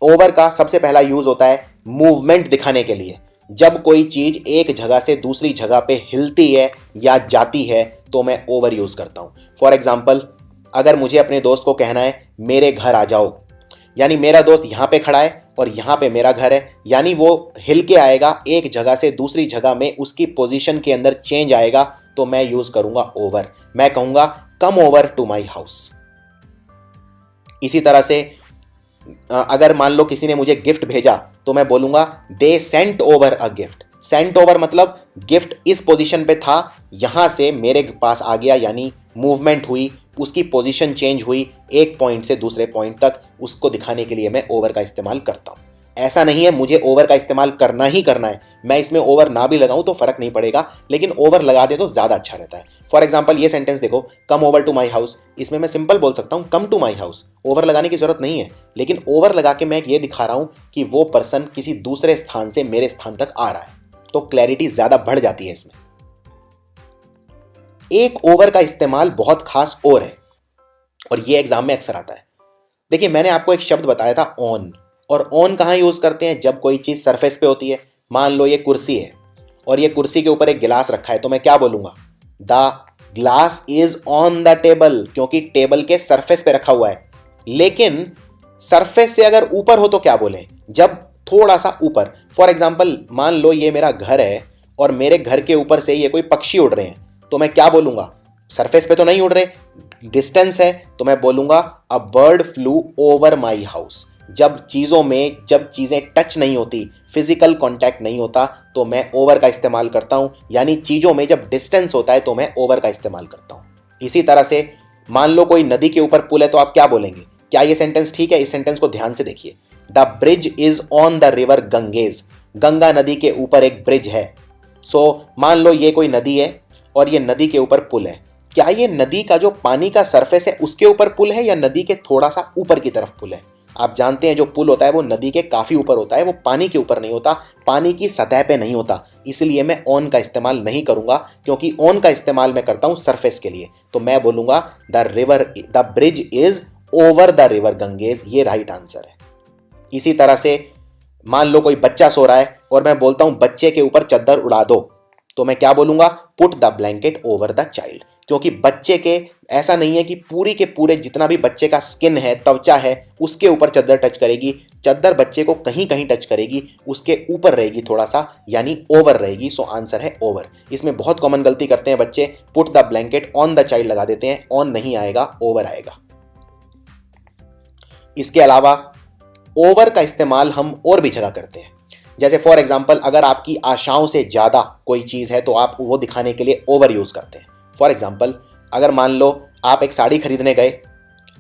Speaker 2: ओवर का सबसे पहला यूज होता है मूवमेंट दिखाने के लिए। जब कोई चीज एक जगह से दूसरी जगह पे हिलती है या जाती है तो मैं ओवर यूज करता हूं। फॉर एग्जाम्पल अगर मुझे अपने दोस्त को कहना है मेरे घर आ जाओ, यानी मेरा दोस्त यहां पे खड़ा है और यहां पे मेरा घर है, यानी वो हिल के आएगा, एक जगह से दूसरी जगह में उसकी पोजीशन के अंदर चेंज आएगा, तो मैं यूज करूंगा ओवर। मैं कहूंगा come over to my house. इसी तरह से अगर मान लो किसी ने मुझे गिफ्ट भेजा तो मैं बोलूंगा they sent over a gift. Sent over मतलब गिफ्ट इस पोजीशन पे था, यहां से मेरे पास आ गया, यानी मूवमेंट हुई, उसकी पोजीशन चेंज हुई एक पॉइंट से दूसरे पॉइंट तक, उसको दिखाने के लिए मैं ओवर का इस्तेमाल करता हूं। ऐसा नहीं है मुझे ओवर का इस्तेमाल करना ही करना है, मैं इसमें ओवर ना भी लगाऊं तो फर्क नहीं पड़ेगा, लेकिन ओवर लगा दे तो ज्यादा अच्छा रहता है। फॉर एग्जाम्पल ये सेंटेंस देखो, come over to my house, इसमें मैं सिंपल बोल सकता हूं come to my house, over लगाने की जरूरत नहीं है, लेकिन ओवर लगा के मैं ये दिखा रहा हूं कि वो पर्सन किसी दूसरे स्थान से मेरे स्थान तक आ रहा है, तो क्लैरिटी ज्यादा बढ़ जाती है इसमें। एक ओवर का इस्तेमाल बहुत खास और है, और ये एग्जाम में अक्सर आता है। देखिए मैंने आपको एक शब्द बताया था ऑन, और ऑन कहां यूज करते हैं? जब कोई चीज सरफेस पे होती है। मान लो ये कुर्सी है और ये कुर्सी के ऊपर एक गिलास रखा है, तो मैं क्या बोलूंगा? The glass is on the table, क्योंकि टेबल के सरफेस पे रखा हुआ है। लेकिन सरफेस से अगर ऊपर हो तो क्या बोलें? जब थोड़ा सा ऊपर, फॉर एग्जाम्पल मान लो ये मेरा घर है और मेरे घर के ऊपर से ये कोई पक्षी उड़ रहे हैं, तो मैं क्या बोलूंगा? सरफेस पे तो नहीं उड़ रहे, डिस्टेंस है, तो मैं बोलूंगा a bird flu over my house. जब चीज़ें टच नहीं होती, फिजिकल कांटेक्ट नहीं होता, तो मैं ओवर का इस्तेमाल करता हूँ। यानी चीज़ों में जब डिस्टेंस होता है तो मैं ओवर का इस्तेमाल करता हूँ। इसी तरह से मान लो कोई नदी के ऊपर पुल है, तो आप क्या बोलेंगे? क्या ये सेंटेंस ठीक है? इस सेंटेंस को ध्यान से देखिए। The bridge is on the river Ganges. Ganga नदी के ऊपर एक ब्रिज है। मान लो ये कोई नदी है और ये नदी के ऊपर पुल है। क्या ये नदी का जो पानी का सरफेस है उसके ऊपर पुल है या नदी के थोड़ा सा ऊपर की तरफ पुल है? आप जानते हैं जो पुल होता है वो नदी के काफ़ी ऊपर होता है, वो पानी के ऊपर नहीं होता, पानी की सतह पे नहीं होता। इसलिए मैं ऑन का इस्तेमाल नहीं करूंगा, क्योंकि ऑन का इस्तेमाल मैं करता हूं सरफेस के लिए। तो मैं बोलूंगा the bridge is over the river Ganges. ये राइट आंसर है। इसी तरह से मान लो कोई बच्चा सो रहा है और मैं बोलता हूं बच्चे के ऊपर चद्दर उड़ा दो, तो मैं क्या बोलूंगा? Put the blanket over the child. क्योंकि बच्चे के ऐसा नहीं है कि पूरी के पूरे जितना भी बच्चे का स्किन है, त्वचा है, उसके ऊपर चद्दर टच करेगी। चद्दर बच्चे को कहीं कहीं टच करेगी, उसके ऊपर रहेगी थोड़ा सा, यानी ओवर रहेगी। सो आंसर है ओवर। इसमें बहुत कॉमन गलती करते हैं बच्चे, put the blanket on the child लगा देते हैं। ऑन नहीं आएगा, ओवर आएगा। इसके अलावा ओवर का इस्तेमाल हम और भी जगह करते हैं। जैसे फॉर एग्जाम्पल, अगर आपकी आशाओं से ज़्यादा कोई चीज़ है तो आप वो दिखाने के लिए ओवर यूज़ करते हैं। फॉर एग्जाम्पल, अगर मान लो आप एक साड़ी खरीदने गए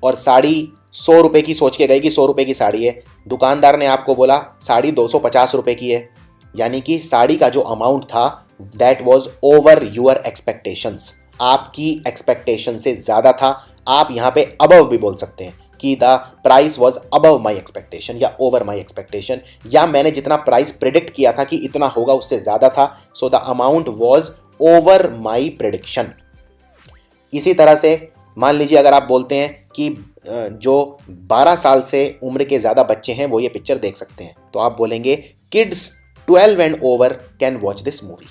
Speaker 2: और साड़ी 100 रुपये की सोच के गए कि 100 रुपये की साड़ी है, दुकानदार ने आपको बोला साड़ी 250 रुपये की है। यानी कि साड़ी का जो अमाउंट था that was over your expectations. आपकी एक्सपेक्टेशन से ज़्यादा था। आप यहाँ पे अबव भी बोल सकते हैं कि the price was above my expectation या ओवर माई एक्सपेक्टेशन, या मैंने जितना प्राइस प्रिडिक्ट किया था कि इतना होगा उससे ज़्यादा था। So the amount was over my prediction. इसी तरह से मान लीजिए अगर आप बोलते हैं कि जो 12 साल से उम्र के ज़्यादा बच्चे हैं वो ये पिक्चर देख सकते हैं, तो आप बोलेंगे kids 12 and over can watch this movie.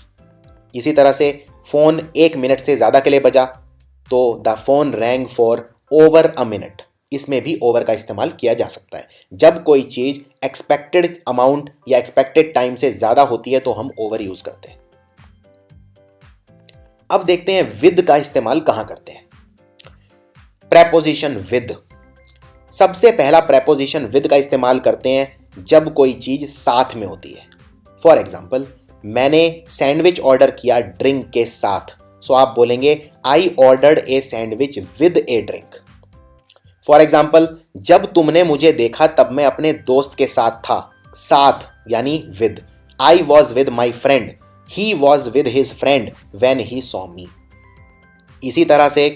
Speaker 2: इसी तरह से फ़ोन 1 मिनट से ज़्यादा के लिए बजा तो the phone wrong for over a minute. इसमें भी ओवर का इस्तेमाल किया जा सकता है। जब कोई चीज़ एक्सपेक्टेड अमाउंट या एक्सपेक्टेड टाइम से ज़्यादा होती है तो हम ओवर यूज़ करते हैं। अब देखते हैं विद का इस्तेमाल कहां करते हैं। Preposition with. सबसे पहला प्रेपोजिशन विद का इस्तेमाल करते हैं जब कोई चीज साथ में होती है। फॉर एग्जाम्पल, मैंने सैंडविच ऑर्डर किया ड्रिंक के साथ, सो आप बोलेंगे I ordered a sandwich with A drink. For example, जब तुमने मुझे देखा तब मैं अपने दोस्त के साथ था। साथ यानी with. I was with my friend, he was with his friend when he saw me. इसी तरह से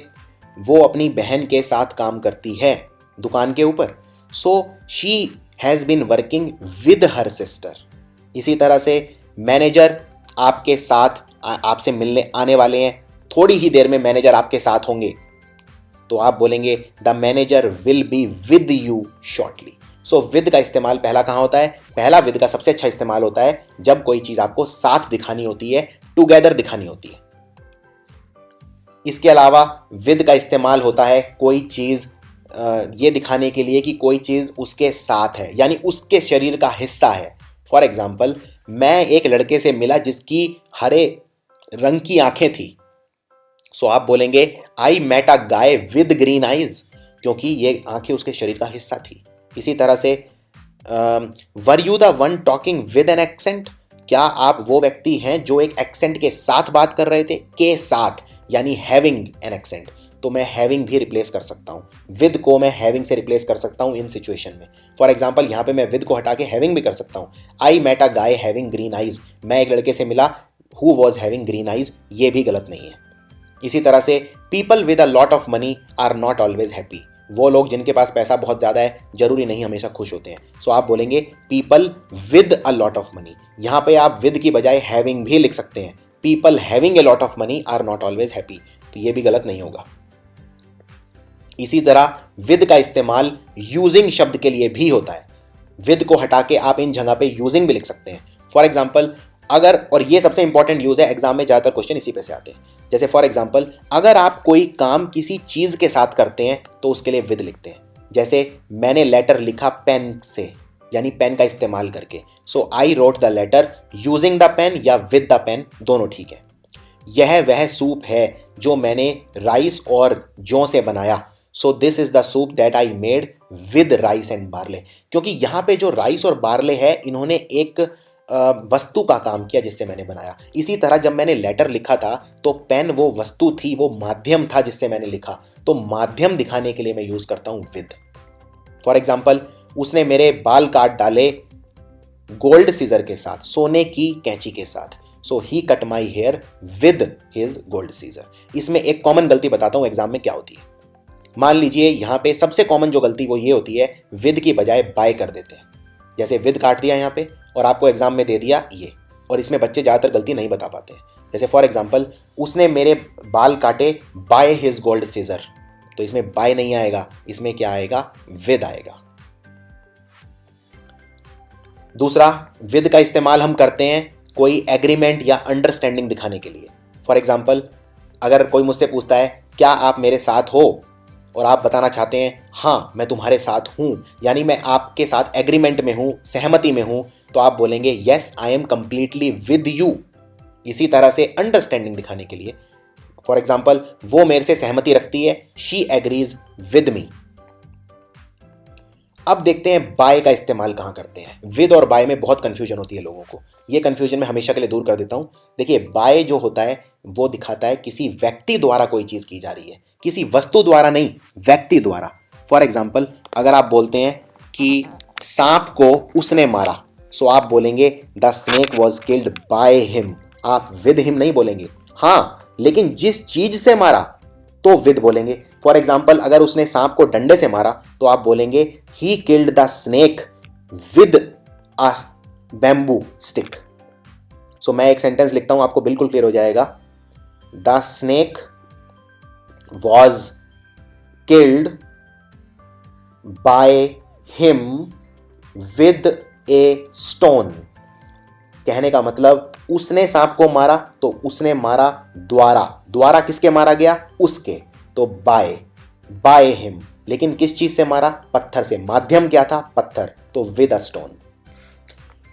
Speaker 2: वो अपनी बहन के साथ काम करती है दुकान के ऊपर, so she has been working with her sister. इसी तरह से मैनेजर आपके साथ आपसे मिलने आने वाले हैं, थोड़ी ही देर में मैनेजर आपके साथ होंगे, तो आप बोलेंगे the manager will be with you shortly. So with का इस्तेमाल पहला कहाँ होता है? पहला विद का सबसे अच्छा इस्तेमाल होता है जब कोई चीज़ आपको साथ दिखानी होती है, टुगेदर दिखानी होती है। इसके अलावा विद का इस्तेमाल होता है कोई चीज़ ये दिखाने के लिए कि कोई चीज़ उसके साथ है, यानी उसके शरीर का हिस्सा है। फॉर एग्जाम्पल, मैं एक लड़के से मिला जिसकी हरे रंग की आंखें थी, सो आप बोलेंगे I met a guy with green eyes, क्योंकि ये आंखें उसके शरीर का हिस्सा थी। इसी तरह से were you the one talking with an accent, क्या आप वो व्यक्ति हैं जो एक एक्सेंट के साथ बात कर रहे थे? के साथ यानी हैविंग एन एक्सेंट, तो मैं हैविंग भी रिप्लेस कर सकता हूँ। विद को मैं हैविंग से रिप्लेस कर सकता हूँ इन सिचुएशन में। फॉर एग्जाम्पल, यहाँ पे मैं विद को हटा के हैविंग भी कर सकता हूँ। I met a guy having green eyes, मैं एक लड़के से मिला who was having green eyes, ये भी गलत नहीं है। इसी तरह से people with a lot of money are not always happy, वो लोग जिनके पास पैसा बहुत ज़्यादा है जरूरी नहीं हमेशा खुश होते हैं। सो आप बोलेंगे people with a lot of money. यहाँ पे आप विद की बजाय हैविंग भी लिख सकते हैं। People having a lot of money are not always happy, तो ये भी गलत नहीं होगा। इसी तरह विद का इस्तेमाल यूजिंग शब्द के लिए भी होता है। विद को हटा के आप इन जगह पे यूजिंग भी लिख सकते हैं। फॉर एग्जाम्पल, अगर, और ये सबसे इंपॉर्टेंट यूज है, एग्जाम में ज़्यादातर क्वेश्चन इसी पे से आते हैं। जैसे फॉर एग्जाम्पल, अगर आप कोई काम किसी चीज़ के साथ करते हैं तो उसके लिए विद लिखते हैं। जैसे मैंने लेटर लिखा पेन से, यानी पेन का इस्तेमाल करके, so I wrote the letter using the pen या विद द पेन, दोनों ठीक है। यह वह सूप है जो मैंने राइस और जौ से बनाया, so this is the soup that I made with rice and barley. क्योंकि यहाँ पे जो राइस और बार्ले है, इन्होंने एक वस्तु का काम किया जिससे मैंने बनाया। इसी तरह जब मैंने लेटर लिखा था तो पेन वो वस्तु थी, वो माध्यम था जिससे मैंने लिखा, तो माध्यम दिखाने के लिए मैं यूज करता हूं विद। फॉर एग्जाम्पल, उसने मेरे बाल काट डाले गोल्ड सीजर के साथ, सोने की कैंची के साथ। So he cut my hair with his gold scissor. इसमें एक कॉमन गलती बताता हूं एग्जाम में क्या होती है। मान लीजिए यहां पे सबसे कॉमन जो गलती वो ये होती है, विद की बजाय बाय कर देते हैं। जैसे विद काट दिया यहां पे और आपको एग्जाम में दे दिया ये, और इसमें बच्चे ज़्यादातर गलती नहीं बता पाते हैं। जैसे फॉर एग्जाम्पल, उसने मेरे बाल काटे बाय हिज गोल्ड सीजर, तो इसमें बाय नहीं आएगा, इसमें क्या आएगा, विद आएगा। दूसरा, विद का इस्तेमाल हम करते हैं कोई एग्रीमेंट या अंडरस्टैंडिंग दिखाने के लिए। फॉर एग्जाम्पल, अगर कोई मुझसे पूछता है क्या आप मेरे साथ हो, और आप बताना चाहते हैं हाँ मैं तुम्हारे साथ हूं, यानी मैं आपके साथ एग्रीमेंट में हूं, सहमति में हूं, तो आप बोलेंगे yes I am completely with you. इसी तरह से अंडरस्टैंडिंग दिखाने के लिए, फॉर एग्जाम्पल, वो मेरे से सहमति रखती है, शी एग्रीज विद मी। अब देखते हैं बाय का इस्तेमाल कहां करते हैं। विद और बाय में बहुत कंफ्यूजन होती है लोगों को, ये कंफ्यूजन मैं हमेशा के लिए दूर कर देता हूं। देखिए, बाय जो होता है वो दिखाता है किसी व्यक्ति द्वारा कोई चीज की जा रही है, किसी वस्तु द्वारा नहीं, व्यक्ति द्वारा। फॉर एग्जाम्पल, अगर आप बोलते हैं कि सांप को उसने मारा, सो आप बोलेंगे the snake was killed by him. आप विद हिम नहीं बोलेंगे, हाँ लेकिन जिस चीज से मारा तो विद बोलेंगे। फॉर एग्जाम्पल, अगर उसने सांप को डंडे से मारा तो आप बोलेंगे he killed the snake with a bamboo stick. So मैं एक सेंटेंस लिखता हूं, आपको बिल्कुल क्लियर हो जाएगा। The snake was killed by him with a stone. कहने का मतलब, उसने सांप को मारा तो उसने मारा द्वारा, द्वारा किसके मारा गया, उसके, तो बाय हिम। लेकिन किस चीज से मारा, पत्थर से। माध्यम क्या था, पत्थर, तो विद अ स्टोन।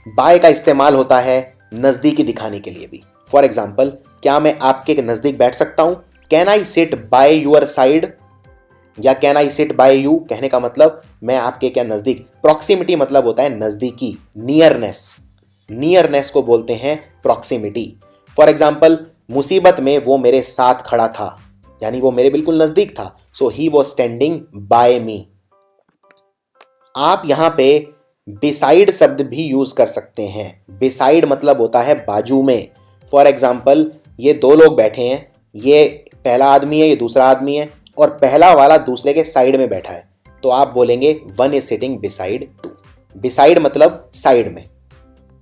Speaker 2: बाय का इस्तेमाल होता है नजदीकी दिखाने के लिए भी। फॉर एग्जाम्पल, क्या मैं आपके नजदीक बैठ सकता हूं, can I sit by your side, या can I sit by you. कहने का मतलब मैं आपके क्या नजदीक, प्रॉक्सिमिटी मतलब होता है नजदीकी, नियरनेस। नियरनेस को बोलते हैं प्रॉक्सिमिटी। फॉर एग्जाम्पल, मुसीबत में वो मेरे साथ खड़ा था, यानी वो मेरे बिल्कुल नजदीक था, सो ही वॉज स्टैंडिंग बाय मी। आप यहां पे बिसाइड शब्द भी यूज कर सकते हैं। बिसाइड मतलब होता है बाजू में। फॉर एग्जाम्पल, ये दो लोग बैठे हैं, ये पहला आदमी है, ये दूसरा आदमी है, और पहला वाला दूसरे के साइड में बैठा है, तो आप बोलेंगे one is sitting beside two. Beside मतलब साइड में।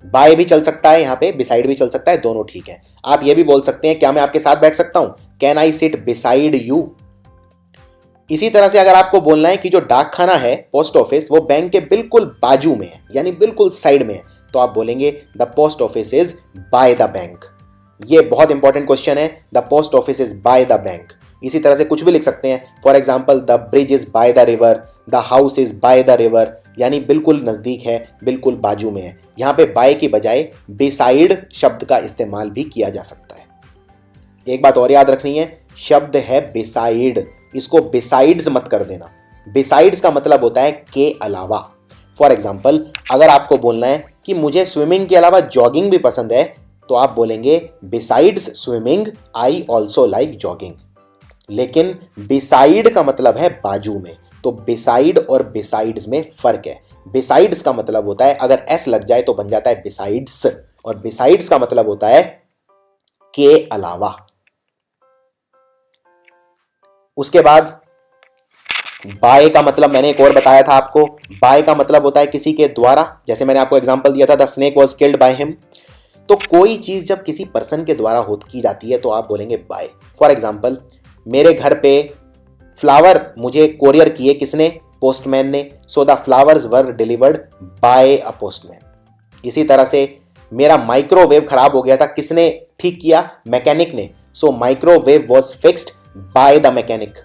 Speaker 2: बाय भी चल सकता है यहाँ पे, बिसाइड भी चल सकता है, दोनों ठीक है। आप ये भी बोल सकते हैं क्या मैं आपके साथ बैठ सकता हूं, can I seat beside you. इसी तरह से अगर आपको बोलना है कि जो डाक खाना है, पोस्ट ऑफिस, वो बैंक के बिल्कुल बाजू में है, यानी बिल्कुल साइड में है, तो आप बोलेंगे the post office is by the bank. ये बहुत इंपॉर्टेंट क्वेश्चन है, the post office is by the bank. इसी तरह से कुछ भी लिख सकते हैं। For example, the bridge is by the river, the house is by the river, यानी बिल्कुल नजदीक है, बिल्कुल बाजू में है। यहां पे बाय की बजाय बिसाइड शब्द का इस्तेमाल भी किया जा सकता है। एक बात और याद रखनी है, शब्द है बिसाइड, इसको बिसाइड्स मत कर देना। बिसाइड्स का मतलब होता है के अलावा। फॉर एग्जाम्पल, अगर आपको बोलना है कि मुझे स्विमिंग के अलावा जॉगिंग भी पसंद है, तो आप बोलेंगे besides swimming I also like jogging. लेकिन बिसाइड का मतलब है बाजू में, तो बिसाइड और बिसाइड्स में फर्क है। बिसाइड्स का मतलब होता है अगर एस लग जाए तो बन जाता है बिसाइड्स, और बिसाइड्स का मतलब होता है के अलावा। उसके बाद बाय का मतलब मैंने एक और बताया था आपको। बाय का मतलब होता है किसी के द्वारा, जैसे मैंने आपको एग्जांपल दिया था, the snake was killed by him. तो कोई चीज जब किसी पर्सन के द्वारा की जाती है तो आप बोलेंगे बाय। फॉर एग्जाम्पल, मेरे घर पे फ्लावर मुझे कोरियर किए किसने, पोस्टमैन ने, so the flowers were delivered by a postman. इसी तरह से मेरा माइक्रोवेव खराब हो गया था, किसने ठीक किया, मैकेनिक ने, so microwave was fixed by the mechanic.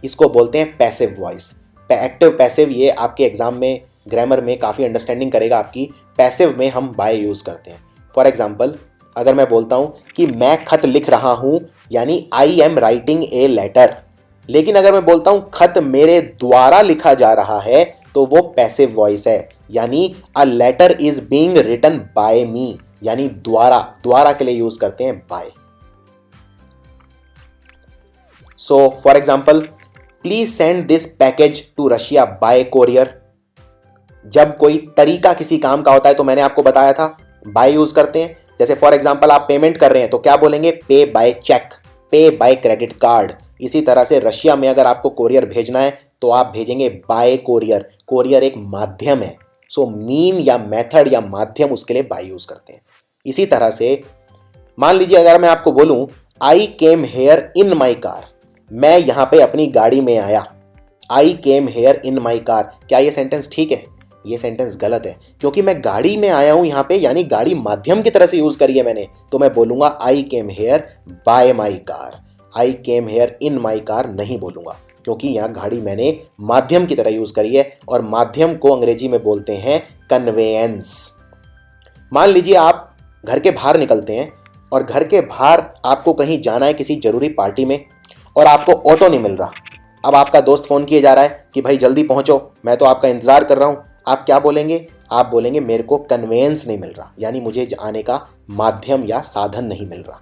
Speaker 2: इसको बोलते हैं पैसिव वॉइस। एक्टिव पैसिव, ये आपके एग्जाम में ग्रामर में काफ़ी अंडरस्टैंडिंग करेगा आपकी। पैसिव में हम बाय यूज करते हैं। फॉर एग्जाम्पल, अगर मैं बोलता हूं कि मैं खत लिख रहा हूं, यानी I am writing a letter, लेकिन अगर मैं बोलता हूं खत मेरे द्वारा लिखा जा रहा है तो वो पैसिव वॉइस है, यानी a letter is being written by me, यानी द्वारा, द्वारा के लिए यूज करते हैं by. So for example, please send this package to Russia by courier. जब कोई तरीका किसी काम का होता है तो मैंने आपको बताया था बाय यूज करते हैं। जैसे फॉर एग्जाम्पल आप पेमेंट कर रहे हैं तो क्या बोलेंगे, पे बाय चेक, पे बाय क्रेडिट कार्ड। इसी तरह से रशिया में अगर आपको कोरियर भेजना है तो आप भेजेंगे बाय कोरियर। कोरियर एक माध्यम है, सो मीन या मेथड या माध्यम, उसके लिए बाय यूज करते हैं। इसी तरह से मान लीजिए अगर मैं आपको बोलूं आई came here in my car, मैं यहां पे अपनी गाड़ी में आया, आई came here in my car, क्या ये सेंटेंस ठीक है? ये सेंटेंस गलत है, क्योंकि मैं गाड़ी में आया हूं यहां पे, यानी गाड़ी माध्यम की तरह से यूज करी है मैंने, तो मैं बोलूंगा I came here by my car, I came here in my car नहीं बोलूंगा, क्योंकि यहां गाड़ी मैंने माध्यम की तरह यूज करी है, और माध्यम को अंग्रेजी में बोलते हैं कन्वेयंस। मान लीजिए आप घर के बाहर निकलते हैं और घर के बाहर आपको कहीं जाना है किसी जरूरी पार्टी में, और आपको ऑटो नहीं मिल रहा। अब आपका दोस्त फोन किए जा रहा है कि भाई जल्दी पहुंचो, मैं तो आपका इंतजार कर रहा हूं। आप क्या बोलेंगे? आप बोलेंगे मेरे को कन्वेंस नहीं मिल रहा, यानी मुझे आने का माध्यम या साधन नहीं मिल रहा।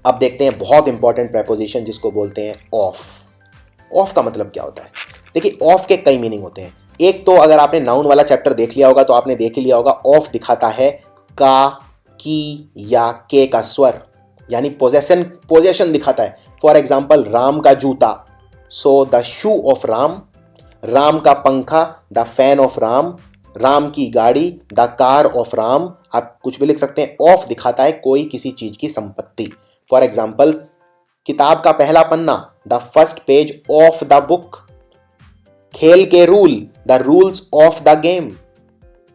Speaker 2: अब देखते हैं बहुत इंपॉर्टेंट प्रेपोजिशन जिसको बोलते हैं ऑफ। ऑफ का मतलब क्या होता है? देखिए, ऑफ के कई मीनिंग होते हैं। एक तो अगर आपने नाउन वाला चैप्टर देख लिया होगा तो आपने देख ही लिया होगा, ऑफ दिखाता है का, की या के का स्वर, यानी पोजेशन दिखाता है। फॉर एग्जाम्पल, राम का जूता, so the shoe of Ram, Ram का पंखा, the fan of Ram, Ram की गाड़ी, द कार ऑफ राम। आप कुछ भी लिख सकते हैं। ऑफ दिखाता है कोई किसी चीज की संपत्ति। फॉर एग्जाम्पल, किताब का पहला पन्ना, the first page of the book. खेल के rule, the rules of the game.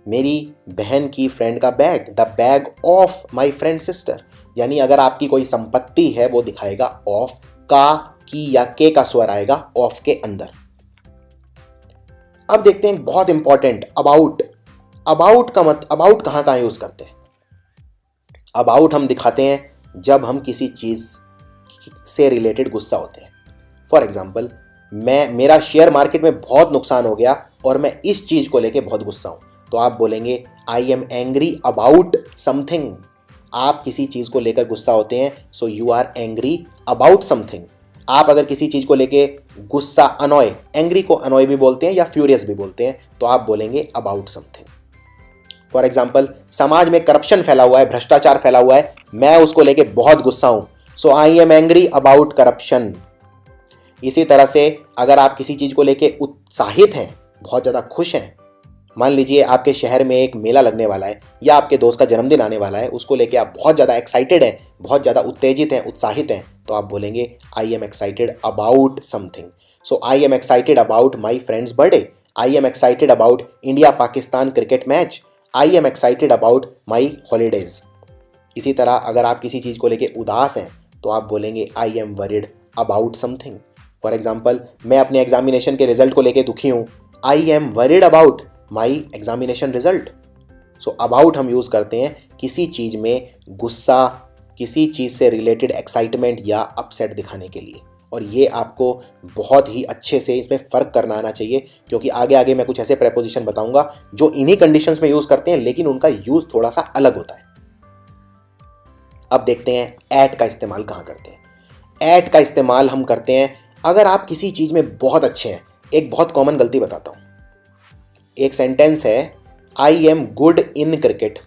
Speaker 2: मेरी बहन की फ्रेंड का bag, the bag of my friend sister. यानी अगर आपकी कोई संपत्ति है वो दिखाएगा ऑफ, का, की या के का स्वर आएगा ऑफ के अंदर। अब देखते हैं बहुत इंपॉर्टेंट, अबाउट। अबाउट कहां कहां यूज करते हैं? अबाउट हम दिखाते हैं जब हम किसी चीज से रिलेटेड गुस्सा होते हैं। फॉर एग्जाम्पल, मेरा शेयर मार्केट में बहुत नुकसान हो गया और मैं इस चीज को लेके बहुत गुस्सा हूं, तो आप बोलेंगे I am angry about something. आप किसी चीज को लेकर गुस्सा होते हैं, so you are angry about something. आप अगर किसी चीज को लेके गुस्सा, अनॉय, एंग्री को अनॉय भी बोलते हैं या फ्यूरियस भी बोलते हैं, तो आप बोलेंगे अबाउट समथिंग। फॉर एग्जाम्पल, समाज में करप्शन फैला हुआ है, भ्रष्टाचार फैला हुआ है, मैं उसको लेके बहुत गुस्सा हूं, so I am angry about corruption. इसी तरह से अगर आप किसी चीज को लेके उत्साहित हैं, बहुत ज्यादा खुश हैं, मान लीजिए आपके शहर में एक मेला लगने वाला है या आपके दोस्त का जन्मदिन आने वाला है, उसको लेके आप बहुत ज्यादा एक्साइटेड हैं, बहुत ज्यादा उत्तेजित हैं, उत्साहित हैं, तो आप बोलेंगे I am excited about something. So I am excited about my friends birthday, I am excited about India Pakistan cricket match, I am excited about my holidays. इसी तरह अगर आप किसी चीज को लेके उदास हैं तो आप बोलेंगे I am worried about something. For example, मैं अपने एग्जामिनेशन के रिजल्ट को लेके दुखी हूं, I am worried about my examination result. So about हम यूज करते हैं किसी चीज में गुस्सा, किसी चीज से रिलेटेड एक्साइटमेंट या अपसेट दिखाने के लिए। और ये आपको बहुत ही अच्छे से इसमें फर्क करना आना चाहिए, क्योंकि आगे आगे मैं कुछ ऐसे प्रेपोजिशन बताऊंगा जो इन्हीं कंडीशंस में यूज करते हैं, लेकिन उनका यूज थोड़ा सा अलग होता है। अब देखते हैं एट का इस्तेमाल कहां करते हैं। एट का इस्तेमाल हम करते हैं अगर आप किसी चीज में बहुत अच्छे हैं। एक बहुत कॉमन गलती बताता हूं। एक सेंटेंस है, I am good in cricket.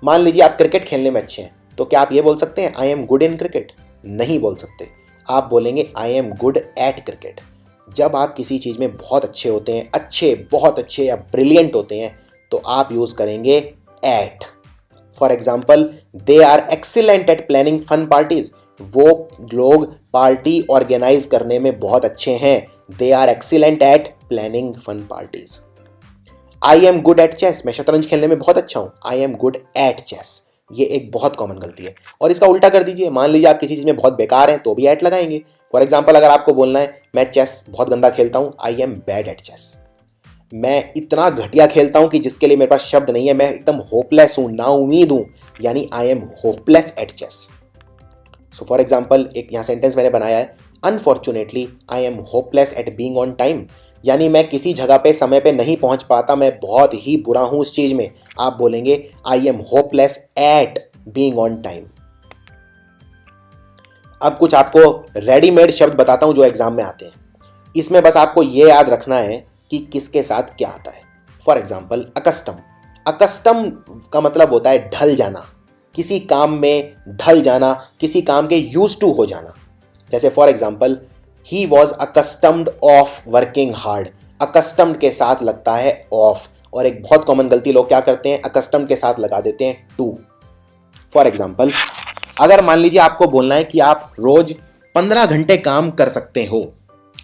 Speaker 2: मान लीजिए आप क्रिकेट खेलने में अच्छे हैं, तो क्या आप ये बोल सकते हैं I am good in cricket? नहीं बोल सकते। आप बोलेंगे I am good eight cricket. जब आप किसी चीज में बहुत अच्छे होते हैं, अच्छे, बहुत अच्छे या ब्रिलियंट होते हैं, तो आप यूज करेंगे at. For example, they are excellent at planning fun parties. वो लोग पार्टी ऑर्गेनाइज करने में बहुत अच्छे हैं। They are excellent at planning fun parties. I am good at chess. मैं शतरंज खेलने में बहुत अच्छा हूं, I am good at chess. ये एक बहुत कॉमन गलती है। और इसका उल्टा कर दीजिए, मान लीजिए आप किसी चीज में बहुत बेकार हैं तो भी एट लगाएंगे। फॉर एग्जाम्पल, अगर आपको बोलना है मैं चेस बहुत गंदा खेलता हूं, I am bad at chess. मैं इतना घटिया खेलता हूं कि जिसके लिए मेरे पास शब्द नहीं है, मैं एकदम होपलेस हूं, ना उम्मीद हूं, यानी I am hopeless at chess. So for example एक यहाँ सेंटेंस मैंने बनाया है, unfortunately I am hopeless at being on time, यानी मैं किसी जगह पे समय पे नहीं पहुंच पाता, मैं बहुत ही बुरा हूं उस चीज में। आप बोलेंगे I am hopeless at being on time. अब कुछ आपको रेडीमेड शब्द बताता हूं जो एग्जाम में आते हैं। इसमें बस आपको यह याद रखना है कि किसके साथ क्या आता है। For example accustom. अकस्टम का मतलब होता है ढल जाना, किसी काम में ढल जाना, किसी काम के यूज टू हो जाना। जैसे for example he was accustomed of working hard. Accustomed के साथ लगता है ऑफ, और एक बहुत कॉमन गलती लोग क्या करते हैं, अकस्टम्ड के साथ लगा देते हैं टू। फॉर एग्जाम्पल अगर मान लीजिए आपको बोलना है कि आप रोज 15 घंटे काम कर सकते हो,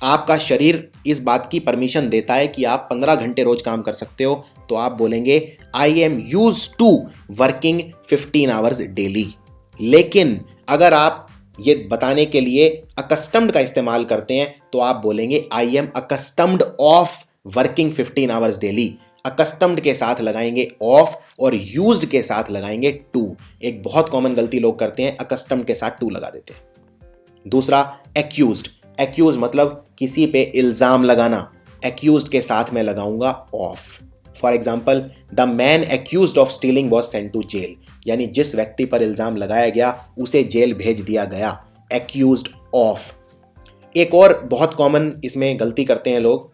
Speaker 2: आपका शरीर इस बात की परमिशन देता है कि आप 15 घंटे रोज काम कर सकते हो, तो आप बोलेंगे I am use to working 15 hours daily. लेकिन अगर आप ये बताने के लिए अकस्टम्ड का इस्तेमाल करते हैं तो आप बोलेंगे I M accustomed of working 15 hours daily. Accustomed के साथ लगाएंगे ऑफ और यूज्ड के साथ लगाएंगे टू। एक बहुत कॉमन गलती लोग करते हैं, अकस्टम्ड के साथ टू लगा देते हैं। दूसरा एक्यूज्ड। एक्यूज मतलब किसी पे इल्जाम लगाना, एक्यूज्ड के साथ मैं लगाऊंगा of. For example the man accused of stealing was sent to jail, यानी जिस व्यक्ति पर इल्जाम लगाया गया उसे जेल भेज दिया गया, एक्यूज्ड ऑफ। एक और बहुत कॉमन इसमें गलती करते हैं लोग,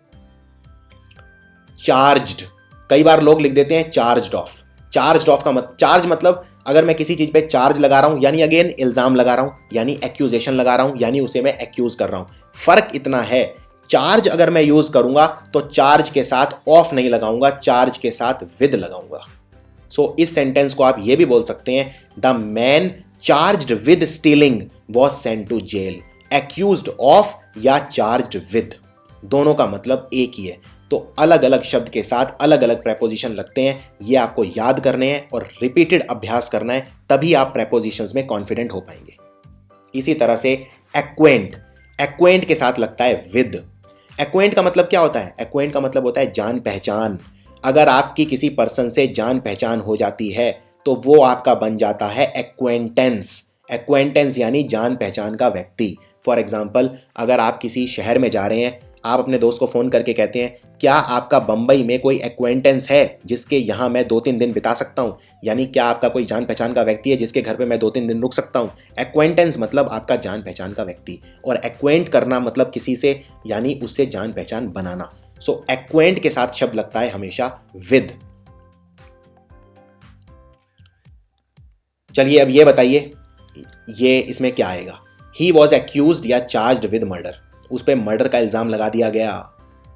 Speaker 2: चार्ज्ड। कई बार लोग लिख देते हैं चार्ज्ड ऑफ। चार्ज्ड ऑफ का चार्ज मतलब अगर मैं किसी चीज पे चार्ज लगा रहा हूं यानी अगेन इल्जाम लगा रहा हूं, यानी एक्यूजेशन लगा रहा हूं, यानी उसे मैं एक्यूज कर रहा हूं। फर्क इतना है, चार्ज अगर मैं यूज करूंगा तो चार्ज के साथ ऑफ नहीं लगाऊंगा, चार्ज के साथ विद लगाऊंगा। सो इस सेंटेंस को आप ये भी बोल सकते हैं, the man charged with stealing was sent to jail. Accused of या चार्ज्ड विद, दोनों का मतलब एक ही है। तो अलग अलग शब्द के साथ अलग अलग प्रेपोजिशन लगते हैं, ये आपको याद करने हैं और रिपीटेड अभ्यास करना है, तभी आप प्रेपोजिशंस में कॉन्फिडेंट हो पाएंगे। इसी तरह से एक्वेंट। एक्वेंट के साथ लगता है विद। एक्वेंट का मतलब क्या होता है? एक्वेंट का मतलब होता है जान पहचान। अगर आपकी किसी पर्सन से जान पहचान हो जाती है तो वो आपका बन जाता है एक्वेंटेंस। एक्वेंटेंस यानी जान पहचान का व्यक्ति। फॉर एग्जाम्पल अगर आप किसी शहर में जा रहे हैं, आप अपने दोस्त को फ़ोन करके कहते हैं क्या आपका बम्बई में कोई एक्वेंटेंस है जिसके यहाँ मैं 2-3 दिन बिता सकता हूँ, यानी क्या आपका कोई जान पहचान का व्यक्ति है जिसके घर पे मैं 2-3 दिन रुक सकता हूँ। एक्वेंटेंस मतलब आपका जान पहचान का व्यक्ति, और एक्वेंट करना मतलब किसी से यानी उससे जान पहचान बनाना। सो एक्वेंट के साथ शब्द लगता है हमेशा विद। चलिए अब ये बताइए ये इसमें क्या आएगा। ही वॉज एक्यूज्ड या चार्ज्ड विद मर्डर, उस पर मर्डर का इल्जाम लगा दिया गया,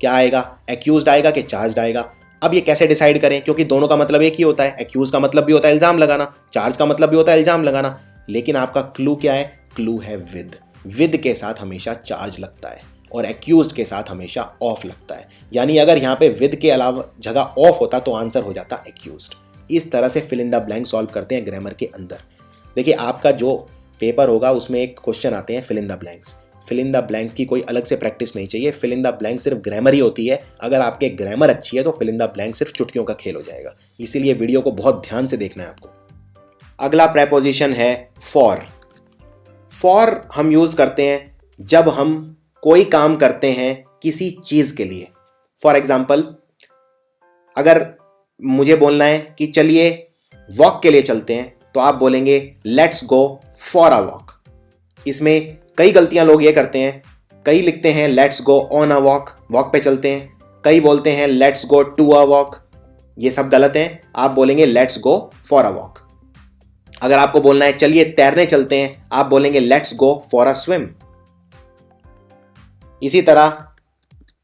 Speaker 2: क्या आएगा? एक्यूज्ड आएगा कि चार्ज्ड आएगा? अब ये कैसे डिसाइड करें, क्योंकि दोनों का मतलब एक ही होता है। एक्यूज का मतलब भी होता है इल्जाम लगाना, चार्ज का मतलब भी होता है इल्जाम लगाना, लेकिन आपका क्लू क्या है? क्लू है विद। विद के साथ हमेशा चार्ज लगता है और एक्यूज के साथ हमेशा ऑफ लगता है, यानी अगर यहाँ पे विद के अलावा जगह ऑफ होता तो आंसर हो जाता एक्यूज्ड। इस तरह से fill in the blank solve करते हैं ग्रामर के अंदर। देखिए आपका जो पेपर होगा उसमें एक क्वेश्चन आते हैं fill in the blanks. Fill in the blanks की कोई अलग से प्रैक्टिस नहीं चाहिए, फिल इन द ब्लैंक सिर्फ ग्रामर ही होती है। अगर आपके ग्रामर अच्छी है तो फिल इन द ब्लैंक सिर्फ चुटकियों का खेल हो जाएगा, इसीलिए वीडियो को बहुत ध्यान से देखना है आपको। अगला प्रेपोजिशन है फॉर। फॉर हम यूज करते हैं जब हम कोई काम करते हैं किसी चीज के लिए। फॉर एग्जाम्पल अगर मुझे बोलना है कि चलिए वॉक के लिए चलते हैं तो आप बोलेंगे let's go for a walk. इसमें कई गलतियां लोग ये करते हैं, कई लिखते हैं let's go on a walk, walk पे चलते हैं, कई बोलते हैं let's go to a walk, ये सब गलत है। आप बोलेंगे let's go for a walk. अगर आपको बोलना है चलिए तैरने चलते हैं, आप बोलेंगे let's go for a swim. इसी तरह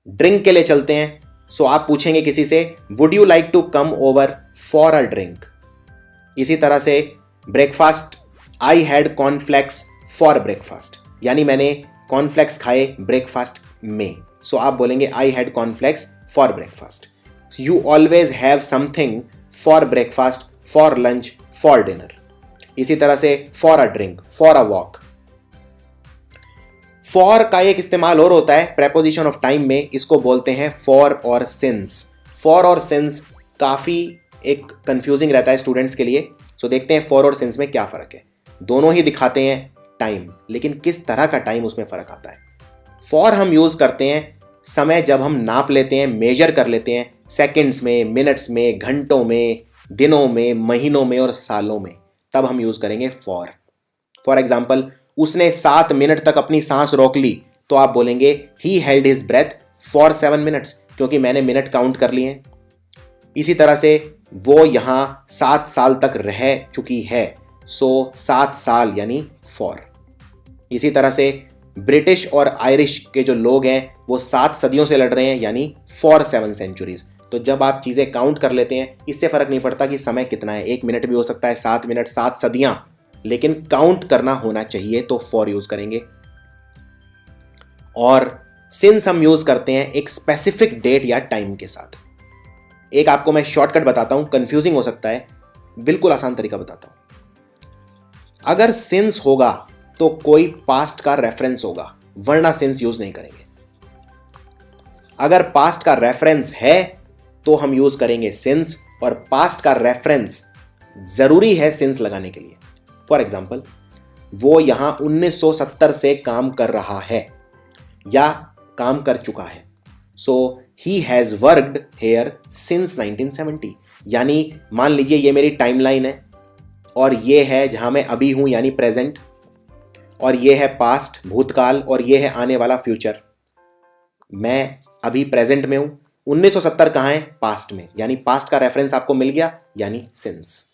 Speaker 2: ड्रिंक के लिए चलते हैं, सो आप पूछेंगे किसी से would you like to come over for a drink. इसी तरह से breakfast, I had cornflakes for breakfast, यानी मैंने कॉर्नफ्लेक्स खाए ब्रेकफास्ट में, सो आप बोलेंगे I had cornflakes for breakfast. You always have something for breakfast, for lunch, for dinner. इसी तरह से for a drink, for a walk. For का एक इस्तेमाल और होता है प्रेपोजिशन ऑफ टाइम में, इसको बोलते हैं फॉर और सिंस। फॉर और सिंस काफी एक कंफ्यूजिंग रहता है स्टूडेंट्स के लिए, सो देखते हैं फॉर और सिंस में क्या फर्क है। दोनों ही दिखाते हैं टाइम, लेकिन किस तरह का टाइम उसमें फ़र्क आता है। फॉर हम यूज़ करते हैं समय जब हम नाप लेते हैं, मेजर कर लेते हैं सेकंड्स में, मिनट्स में, घंटों में, दिनों में, महीनों में और सालों में, तब हम यूज़ करेंगे फॉर। फॉर एग्जाम्पल, उसने 7 मिनट तक अपनी सांस रोक ली, तो आप बोलेंगे he held his breath for 7 minutes, क्योंकि मैंने मिनट काउंट कर लिए हैं। इसी तरह से वो यहाँ 7 साल तक रह चुकी है, सो 7 साल यानी फॉर। इसी तरह से ब्रिटिश और आयरिश के जो लोग हैं वो 7 सदियों से लड़ रहे हैं, यानी फॉर 7 सेंचुरीज। तो जब आप चीज़ें काउंट कर लेते हैं, इससे फ़र्क नहीं पड़ता कि समय कितना है, 1 मिनट भी हो सकता है, 7 मिनट, 7 सदियां, लेकिन काउंट करना होना चाहिए, तो फॉर यूज़ करेंगे। और सिंस हम यूज़ करते हैं एक स्पेसिफिक डेट या टाइम के साथ। एक आपको मैं शॉर्टकट बताता हूं, कंफ्यूजिंग हो सकता है, बिल्कुल आसान तरीका बताता हूं। अगर सिंस होगा तो कोई पास्ट का रेफरेंस होगा, वरना सिंस यूज नहीं करेंगे। अगर पास्ट का रेफरेंस है तो हम यूज करेंगे सिंस, और पास्ट का रेफरेंस जरूरी है सिंस लगाने के लिए। फॉर एग्जाम्पल, वो यहां 1970 से काम कर रहा है या काम कर चुका है, so he has worked here since 1970। यानी मान लीजिए ये मेरी टाइमलाइन है, और ये है जहां मैं अभी हूं यानी प्रेजेंट, और ये है पास्ट भूतकाल, और ये है आने वाला फ्यूचर। मैं अभी प्रेजेंट में हूं, 1970 कहाँ है, पास्ट में, यानी पास्ट का रेफरेंस आपको मिल गया, यानी सिंस।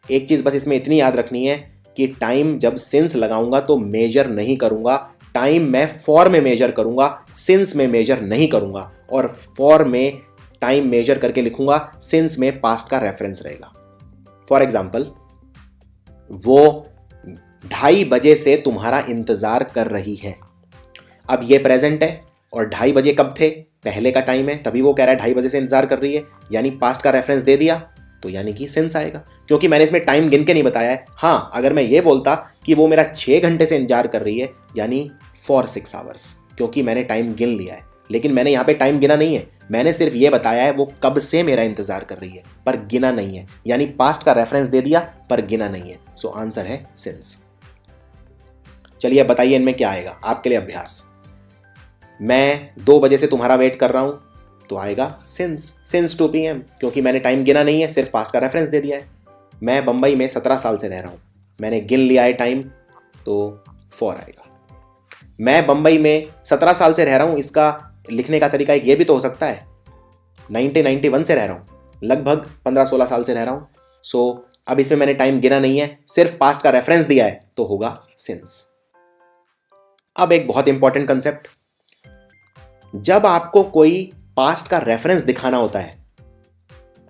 Speaker 2: एक चीज बस इसमें इतनी याद रखनी है कि टाइम जब सिंस लगाऊंगा तो मेजर नहीं करूंगा, टाइम मैं फॉर में मेजर करूंगा, सिंस में मेजर नहीं करूंगा, और फॉर में टाइम मेजर करके लिखूंगा, सिंस में पास्ट का रेफरेंस रहेगा। फॉर एग्जाम्पल, वो 2:30 बजे से तुम्हारा इंतजार कर रही है। अब ये प्रेजेंट है, और 2:30 बजे कब थे, पहले का टाइम है, तभी वो कह रहा है 2:30 बजे से इंतजार कर रही है, यानी पास्ट का रेफरेंस दे दिया, तो यानी कि सिंस आएगा, क्योंकि मैंने इसमें टाइम गिन के नहीं बताया है। हाँ, अगर मैं ये बोलता कि वो मेरा 6 घंटे से इंतजार कर रही है, यानी फॉर 6 आवर्स, क्योंकि मैंने टाइम गिन लिया है। लेकिन मैंने यहाँ पे टाइम गिना नहीं है, मैंने सिर्फ ये बताया है वो कब से मेरा इंतजार कर रही है, पर गिना नहीं है, यानी पास्ट का रेफरेंस दे दिया पर गिना नहीं है, सो आंसर है सिंस। चलिए अब बताइए इनमें क्या आएगा, आपके लिए अभ्यास। मैं 2 बजे से तुम्हारा वेट कर रहा हूं, तो आएगा सिंस 2 PM, क्योंकि मैंने टाइम गिना नहीं है, सिर्फ पास्ट का रेफरेंस दे दिया है। मैं बंबई में 17 साल से रह रहा हूं, मैंने गिन लिया है टाइम, तो फॉर आएगा। मैं बंबई में 17 साल से रह रहा हूं, इसका लिखने का तरीका एक ये भी तो हो सकता है, 1991 से रह रहा हूं, लगभग 15-16 साल से रह रहा हूं, सो अब इसमें मैंने टाइम गिना नहीं है, सिर्फ पास्ट का रेफरेंस दिया है, तो होगा सिंस। अब एक बहुत इंपॉर्टेंट कंसेप्ट, जब आपको कोई पास्ट का रेफरेंस दिखाना होता है,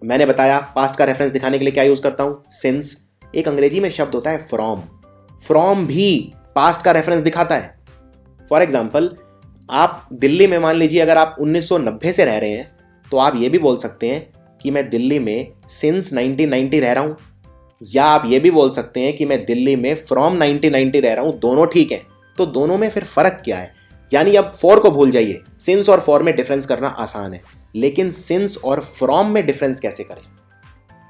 Speaker 2: मैंने बताया पास्ट का रेफरेंस दिखाने के लिए क्या यूज करता हूं, सिंस। एक अंग्रेजी में शब्द होता है फ्रॉम, फ्रॉम भी पास्ट का रेफरेंस दिखाता है। फॉर एग्जाम्पल, आप दिल्ली में मान लीजिए अगर आप 1990 से रह रहे हैं, तो आप ये भी बोल सकते हैं कि मैं दिल्ली में सिंस 1990 रह रहा हूं, या आप ये भी बोल सकते हैं कि मैं दिल्ली में फ्रॉम 1990 रह रहा हूं, दोनों ठीक है। तो दोनों में फिर फर्क क्या है, यानी अब फॉर को भूल जाइए, सिंस और फॉर में डिफरेंस करना आसान है, लेकिन सिंस और फ्रॉम में डिफरेंस कैसे करें,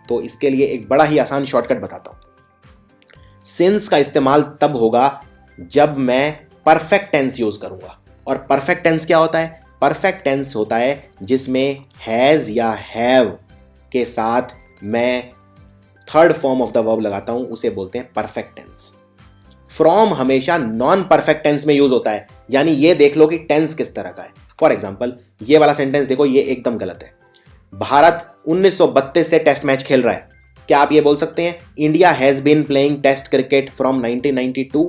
Speaker 2: तो इसके लिए एक बड़ा ही आसान शॉर्टकट बताता हूं। सिंस का इस्तेमाल तब होगा जब मैं परफेक्ट टेंस यूज करूंगा, और परफेक्ट टेंस क्या होता है, परफेक्ट टेंस होता है जिसमें हैज या हैव के साथ मैं third form of the verb लगाता हूं, उसे बोलते हैं परफेक्ट टेंस। फ्रॉम हमेशा नॉन परफेक्ट टेंस में यूज होता है, यानी ये देख लो कि टेंस किस तरह का है। फॉर एग्जाम्पल, ये वाला सेंटेंस देखो, ये एकदम गलत है। भारत 1932 से टेस्ट मैच खेल रहा है, क्या आप ये बोल सकते हैं India has been playing test cricket from 1992?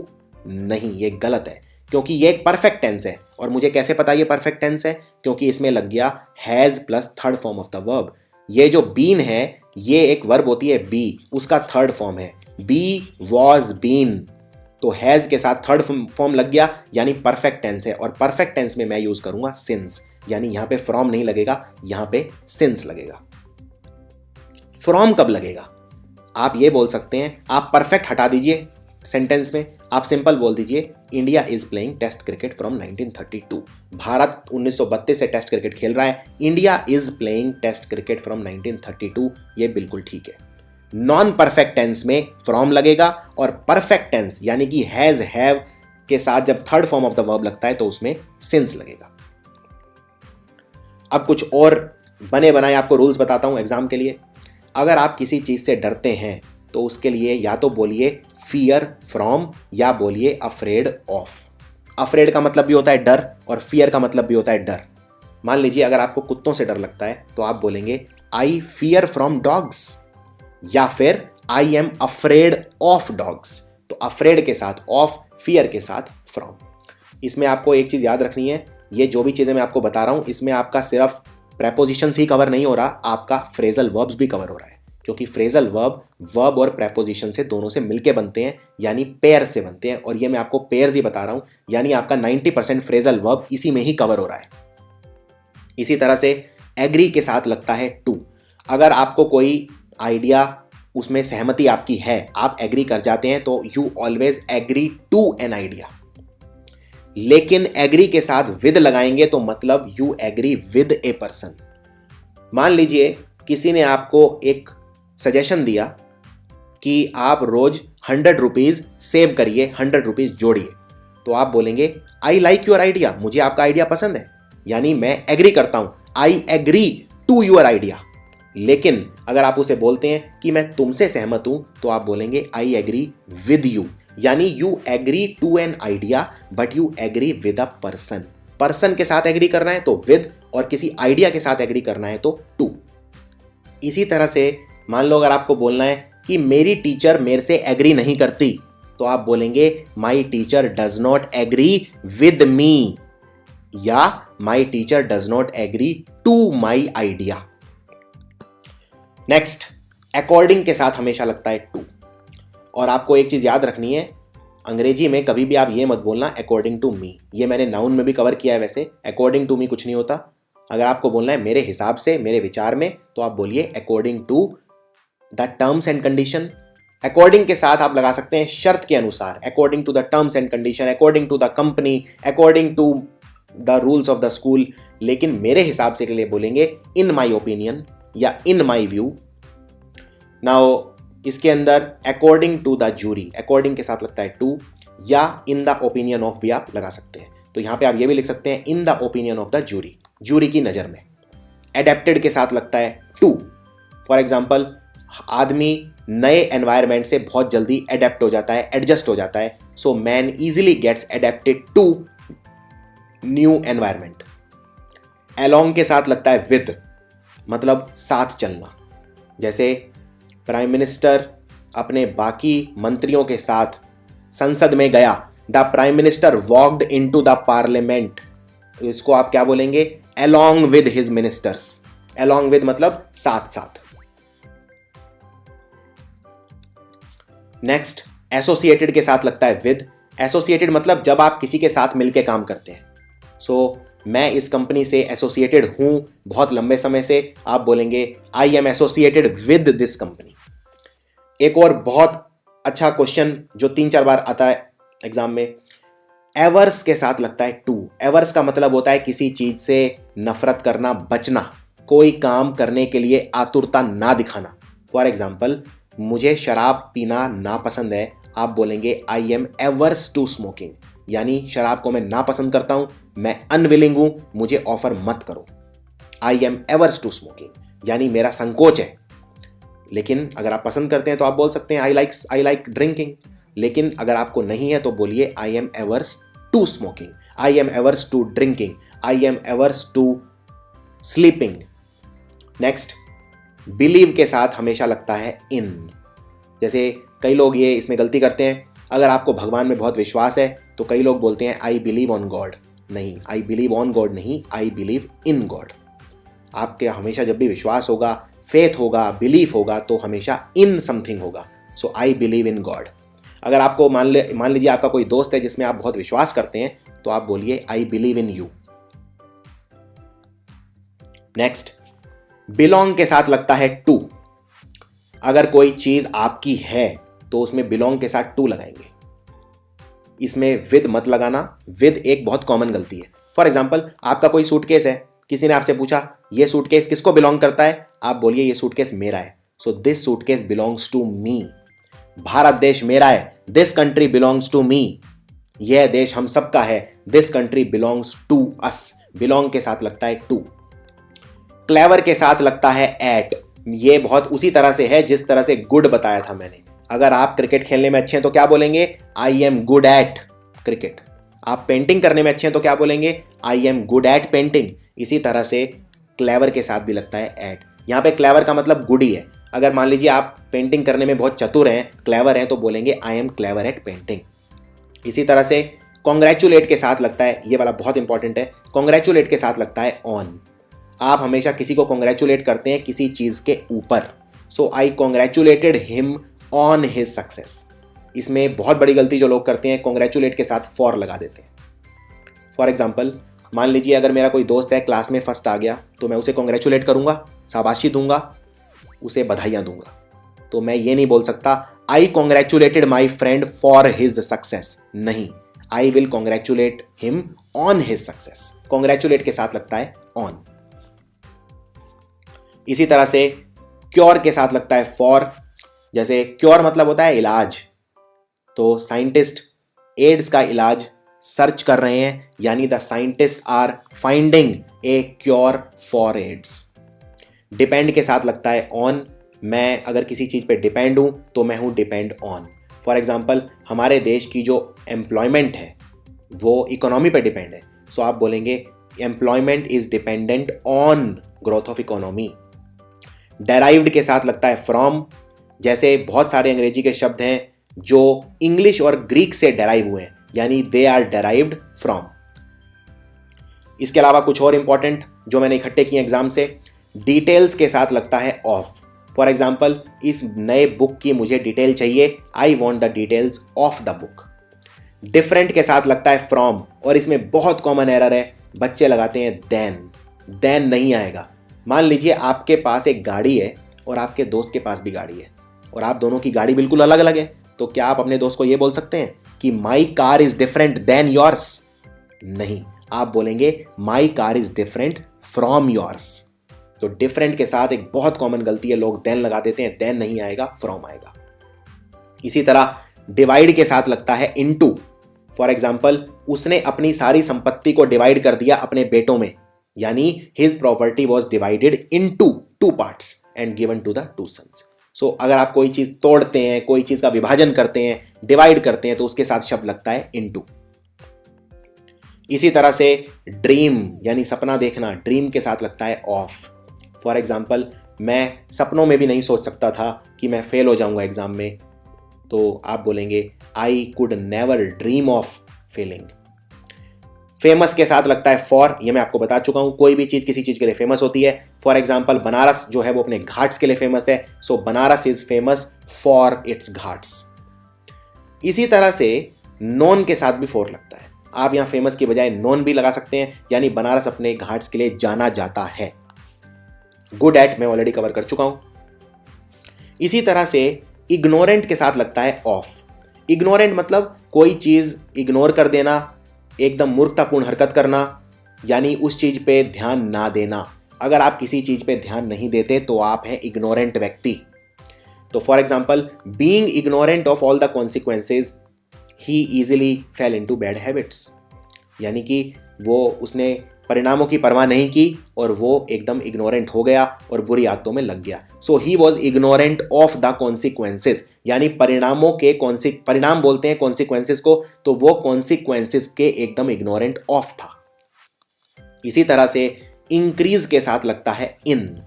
Speaker 2: नहीं, ये गलत है, क्योंकि ये एक परफेक्ट टेंस है। और मुझे कैसे पता ये परफेक्ट टेंस है, क्योंकि इसमें लग गया has plus third form of the verb. ये जो बीन है, ये एक वर्ब होती है बी, उसका थर्ड फॉर्म है, बी वॉज बीन, तो हैज के साथ थर्ड फॉर्म लग गया, यानी परफेक्ट टेंस है। और परफेक्ट टेंस में मैं यूज करूंगा सिंस, यानी यहां पे फ्रॉम नहीं लगेगा, यहां पे सिंस लगेगा। फ्रॉम कब लगेगा, आप ये बोल सकते हैं, आप परफेक्ट हटा दीजिए सेंटेंस में, आप सिंपल बोल दीजिए India is playing test cricket from 1932। भारत 1932 से टेस्ट क्रिकेट खेल रहा है, India is playing test cricket from 1932, ये बिल्कुल ठीक है। नॉन परफेक्ट टेंस में फ्रॉम लगेगा और परफेक्ट टेंस यानी कि हैज हैव के साथ जब third form of the verb लगता है तो उसमें सिंस लगेगा। अब कुछ और बने बनाए आपको रूल्स बताता हूं एग्जाम के लिए। अगर आप किसी चीज से डरते हैं तो उसके लिए या तो बोलिए फियर फ्रॉम या बोलिए अफ्रेड ऑफ। अफ्रेड का मतलब भी होता है डर और फियर का मतलब भी होता है डर। मान लीजिए अगर आपको कुत्तों से डर लगता है तो आप बोलेंगे आई फियर फ्रॉम डॉग्स या फिर I am afraid of dogs. तो अफ्रेड के साथ ऑफ, फियर के साथ फ्रॉम। इसमें आपको एक चीज याद रखनी है, ये जो भी चीजें मैं आपको बता रहा हूं इसमें आपका सिर्फ प्रेपोजिशंस ही कवर नहीं हो रहा, आपका फ्रेजल वर्ब्स भी कवर हो रहा है, क्योंकि फ्रेजल वर्ब और प्रेपोजिशन से दोनों से मिलके बनते हैं, यानी पेयर से बनते हैं। और ये मैं आपको पेयर्स ही बता रहा हूं, यानी आपका 90% फ्रेजल वर्ब इसी में ही कवर हो रहा है। इसी तरह से एग्री के साथ लगता है टू। अगर आपको कोई आइडिया उसमें सहमति आपकी है, आप एग्री कर जाते हैं तो you always agree to an idea. लेकिन एग्री के साथ विद लगाएंगे तो मतलब you agree with a person. मान लीजिए किसी ने आपको एक सजेशन दिया कि आप रोज 100 रुपीज सेव करिए, 100 रुपीज जोड़िए, तो आप बोलेंगे आई लाइक योर आइडिया, मुझे आपका आइडिया पसंद है, यानी मैं एग्री करता हूं, I agree to your idea. लेकिन अगर आप उसे बोलते हैं कि मैं तुमसे सहमत हूं तो आप बोलेंगे आई एग्री विद यू, यानी you agree to an idea but you agree with a person. Person के साथ एग्री करना है तो विद, और किसी आइडिया के साथ एग्री करना है तो टू। इसी तरह से मान लो अगर आपको बोलना है कि मेरी टीचर मेरे से एग्री नहीं करती तो आप बोलेंगे my teacher does not agree with me या my teacher does not agree to my idea. Next, according के साथ हमेशा लगता है टू। और आपको एक चीज याद रखनी है, अंग्रेजी में कभी भी आप ये मत बोलना अकॉर्डिंग टू मी। ये मैंने नाउन में भी कवर किया है, वैसे अकॉर्डिंग टू मी कुछ नहीं होता। अगर आपको बोलना है मेरे हिसाब से, मेरे विचार में, तो आप बोलिए according to the terms and condition. According के साथ आप लगा सकते हैं शर्त के अनुसार, according to the terms and condition, according to the company, according to the rules of the school. लेकिन मेरे हिसाब से के लिए बोलेंगे इन माई ओपिनियन या इन माई व्यू। नाउ इसके अंदर according to the jury, according के साथ लगता है टू, या इन द ओपिनियन ऑफ भी आप लगा सकते हैं। तो यहां पे आप ये भी लिख सकते हैं in the opinion of the jury, jury की नज़र में। एडेप्टेड के साथ लगता है टू। फॉर एग्जाम्पल, आदमी नए एनवायरमेंट से बहुत जल्दी एडेप्ट हो जाता है, एडजस्ट हो जाता है। So man easily gets adapted to new environment. Along के साथ लगता है विद, मतलब साथ चलना। जैसे प्राइम मिनिस्टर अपने बाकी मंत्रियों के साथ संसद में गया, the prime minister walked into the parliament. इसको आप क्या बोलेंगे? Along with his ministers. Along with मतलब साथ साथ। नेक्स्ट, एसोसिएटेड के साथ लगता है विद। एसोसिएटेड मतलब जब आप किसी के साथ मिलकर काम करते हैं। सो मैं इस कंपनी से एसोसिएटेड हूं बहुत लंबे समय से, आप बोलेंगे I am associated with this company. एक और बहुत अच्छा क्वेश्चन जो 3-4 बार आता है एग्जाम में, एवर्स के साथ लगता है टू। एवर्स का मतलब होता है किसी चीज से नफरत करना, बचना, कोई काम करने के लिए आतुरता ना दिखाना। फॉर एग्जाम्पल, मुझे शराब पीना नापसंद है, आप बोलेंगे I am averse to smoking, यानी शराब को मैं नापसंद करता हूं, मैं अनविलिंग हूं, मुझे ऑफर मत करो। I am averse to smoking, यानी मेरा संकोच है। लेकिन अगर आप पसंद करते हैं तो आप बोल सकते हैं आई लाइक ड्रिंकिंग। लेकिन अगर आपको नहीं है तो बोलिए I am averse to smoking, I am averse to drinking, I am averse to sleeping. Next, believe के साथ हमेशा लगता है इन। जैसे कई लोग ये इसमें गलती करते हैं, अगर आपको भगवान में बहुत विश्वास है तो कई लोग बोलते हैं आई बिलीव ऑन गॉड। नहीं, आई बिलीव ऑन गॉड नहीं, आई बिलीव इन गॉड। आपके हमेशा जब भी विश्वास होगा, फेथ होगा, बिलीफ होगा, तो हमेशा इन समथिंग होगा। सो आई बिलीव इन गॉड। अगर आपको मान लीजिए आपका कोई दोस्त है जिसमें आप बहुत विश्वास करते हैं, तो आप बोलिए I believe in you. Next, belong के साथ लगता है टू। अगर कोई चीज आपकी है तो उसमें बिलोंग के साथ टू लगाएंगे। इसमें विद मत लगाना, विद एक बहुत कॉमन गलती है। फॉर एग्जाम्पल, आपका कोई सूटकेस है, किसी ने आपसे पूछा ये सूटकेस किसको बिलोंग करता है, आप बोलिए ये सूटकेस मेरा है। So this suitcase belongs to me. Bharat देश मेरा है, this country belongs to me. यह देश हम सबका है, this country belongs to us. Belong के साथ लगता है टू। क्लेवर के साथ लगता है एट। ये बहुत उसी तरह से है जिस तरह से गुड बताया था मैंने। अगर आप क्रिकेट खेलने में अच्छे हैं तो क्या बोलेंगे? I am good eight cricket. आप पेंटिंग करने में अच्छे हैं तो क्या बोलेंगे? I am good eight painting. इसी तरह से क्लेवर के साथ भी लगता है एट। यहाँ पे क्लेवर का मतलब गुड ही है। अगर मान लीजिए आप पेंटिंग करने में बहुत चतुर हैं, क्लेवर हैं, तो बोलेंगे I am clever at painting. इसी तरह से कॉन्ग्रेचुलेट के साथ लगता है, ये वाला बहुत इंपॉर्टेंट है, कॉन्ग्रेचुलेट के साथ लगता है ऑन। आप हमेशा किसी को कॉन्ग्रेचुलेट करते हैं किसी चीज़ के ऊपर। So I congratulated him on his success. इसमें बहुत बड़ी गलती जो लोग करते हैं, कॉन्ग्रेचुलेट के साथ फॉर लगा देते हैं। फॉर एग्जाम्पल, मान लीजिए अगर मेरा कोई दोस्त है क्लास में फर्स्ट आ गया, तो मैं उसे कॉन्ग्रेचुलेट करूंगा, शाबाशी दूंगा, उसे बधाइयाँ दूंगा। तो मैं ये नहीं बोल सकता I congratulated my friend for his success. नहीं, I will congratulate him on his success. Congratulate के साथ लगता है ऑन। इसी तरह से क्योर के साथ लगता है फॉर। जैसे क्योर मतलब होता है इलाज, तो साइंटिस्ट एड्स का इलाज सर्च कर रहे हैं, यानी the scientist are finding a cure for AIDS. Depend के साथ लगता है ऑन। मैं अगर किसी चीज़ पे डिपेंड हूं तो मैं हूं डिपेंड ऑन। फॉर एग्जाम्पल, हमारे देश की जो एम्प्लॉयमेंट है वो इकोनॉमी पे डिपेंड है, सो आप बोलेंगे employment is dependent on growth of economy. Derived के साथ लगता है फ्रॉम। जैसे बहुत सारे अंग्रेजी के शब्द हैं जो इंग्लिश और ग्रीक से डेराइव हुए हैं, यानी दे आर डेराइव्ड फ्रॉम। इसके अलावा कुछ और इंपॉर्टेंट जो मैंने इकट्ठे किए एग्जाम से, डिटेल्स के साथ लगता है ऑफ। फॉर एग्जाम्पल, इस नए बुक की मुझे डिटेल चाहिए, I want the details of the book. Different के साथ लगता है फ्रॉम, और इसमें बहुत कॉमन एरर है, बच्चे लगाते हैं देन। देन नहीं आएगा। मान लीजिए आपके पास एक गाड़ी है और आपके दोस्त के पास भी गाड़ी है, और आप दोनों की गाड़ी बिल्कुल अलग अलग है, तो क्या आप अपने दोस्त को यह बोल सकते हैं कि my car is different than yours? नहीं, आप बोलेंगे my car is different from yours. तो डिफरेंट के साथ एक बहुत कॉमन गलती है, लोग देन लगा देते हैं, देन नहीं आएगा, फ्रॉम आएगा। इसी तरह डिवाइड के साथ लगता है इनटू। फॉर एग्जाम्पल, उसने अपनी सारी संपत्ति को डिवाइड कर दिया अपने बेटों में, यानी his property was divided into two parts and given to the two sons. सो अगर आप कोई चीज तोड़ते हैं, कोई चीज का विभाजन करते हैं, डिवाइड करते हैं, तो उसके साथ शब्द लगता है इनटू। इसी तरह से ड्रीम यानी सपना देखना, ड्रीम के साथ लगता है ऑफ। फॉर एग्जाम्पल, मैं सपनों में भी नहीं सोच सकता था कि मैं फेल हो जाऊंगा एग्जाम में, तो आप बोलेंगे I could never dream of Fehling. Famous के साथ लगता है फॉर। ये मैं आपको बता चुका हूं, कोई भी चीज किसी चीज के लिए फेमस होती है। फॉर एग्जाम्पल, बनारस जो है वो अपने घाट्स के लिए फेमस है, so Banaras is famous for its ghats. इसी तरह से नोन के साथ भी फॉर लगता है। आप यहां फेमस की बजाय नोन भी लगा सकते हैं, यानी बनारस अपने घाट्स के लिए जाना जाता है। गुड एट मैं ऑलरेडी कवर कर चुका हूं। इसी तरह से इग्नोरेंट के साथ लगता है ऑफ। इग्नोरेंट मतलब कोई चीज इग्नोर कर देना, एकदम मूर्खतापूर्ण हरकत करना, यानी उस चीज पे ध्यान ना देना। अगर आप किसी चीज पे ध्यान नहीं देते तो आप हैं इग्नोरेंट व्यक्ति। तो for example, being ignorant of all the consequences he easily fail into bad habits, यानी कि उसने परिणामों की परवाह नहीं की और वो एकदम इग्नोरेंट हो गया और बुरी आदतों में लग गया। So he was ignorant of the consequences, यानी परिणामों के परिणाम बोलते हैं कॉन्सिक्वेंसेज को, तो वो कॉन्सिक्वेंसेज के एकदम इग्नोरेंट ऑफ था। इसी तरह से इंक्रीज के साथ लगता है इन।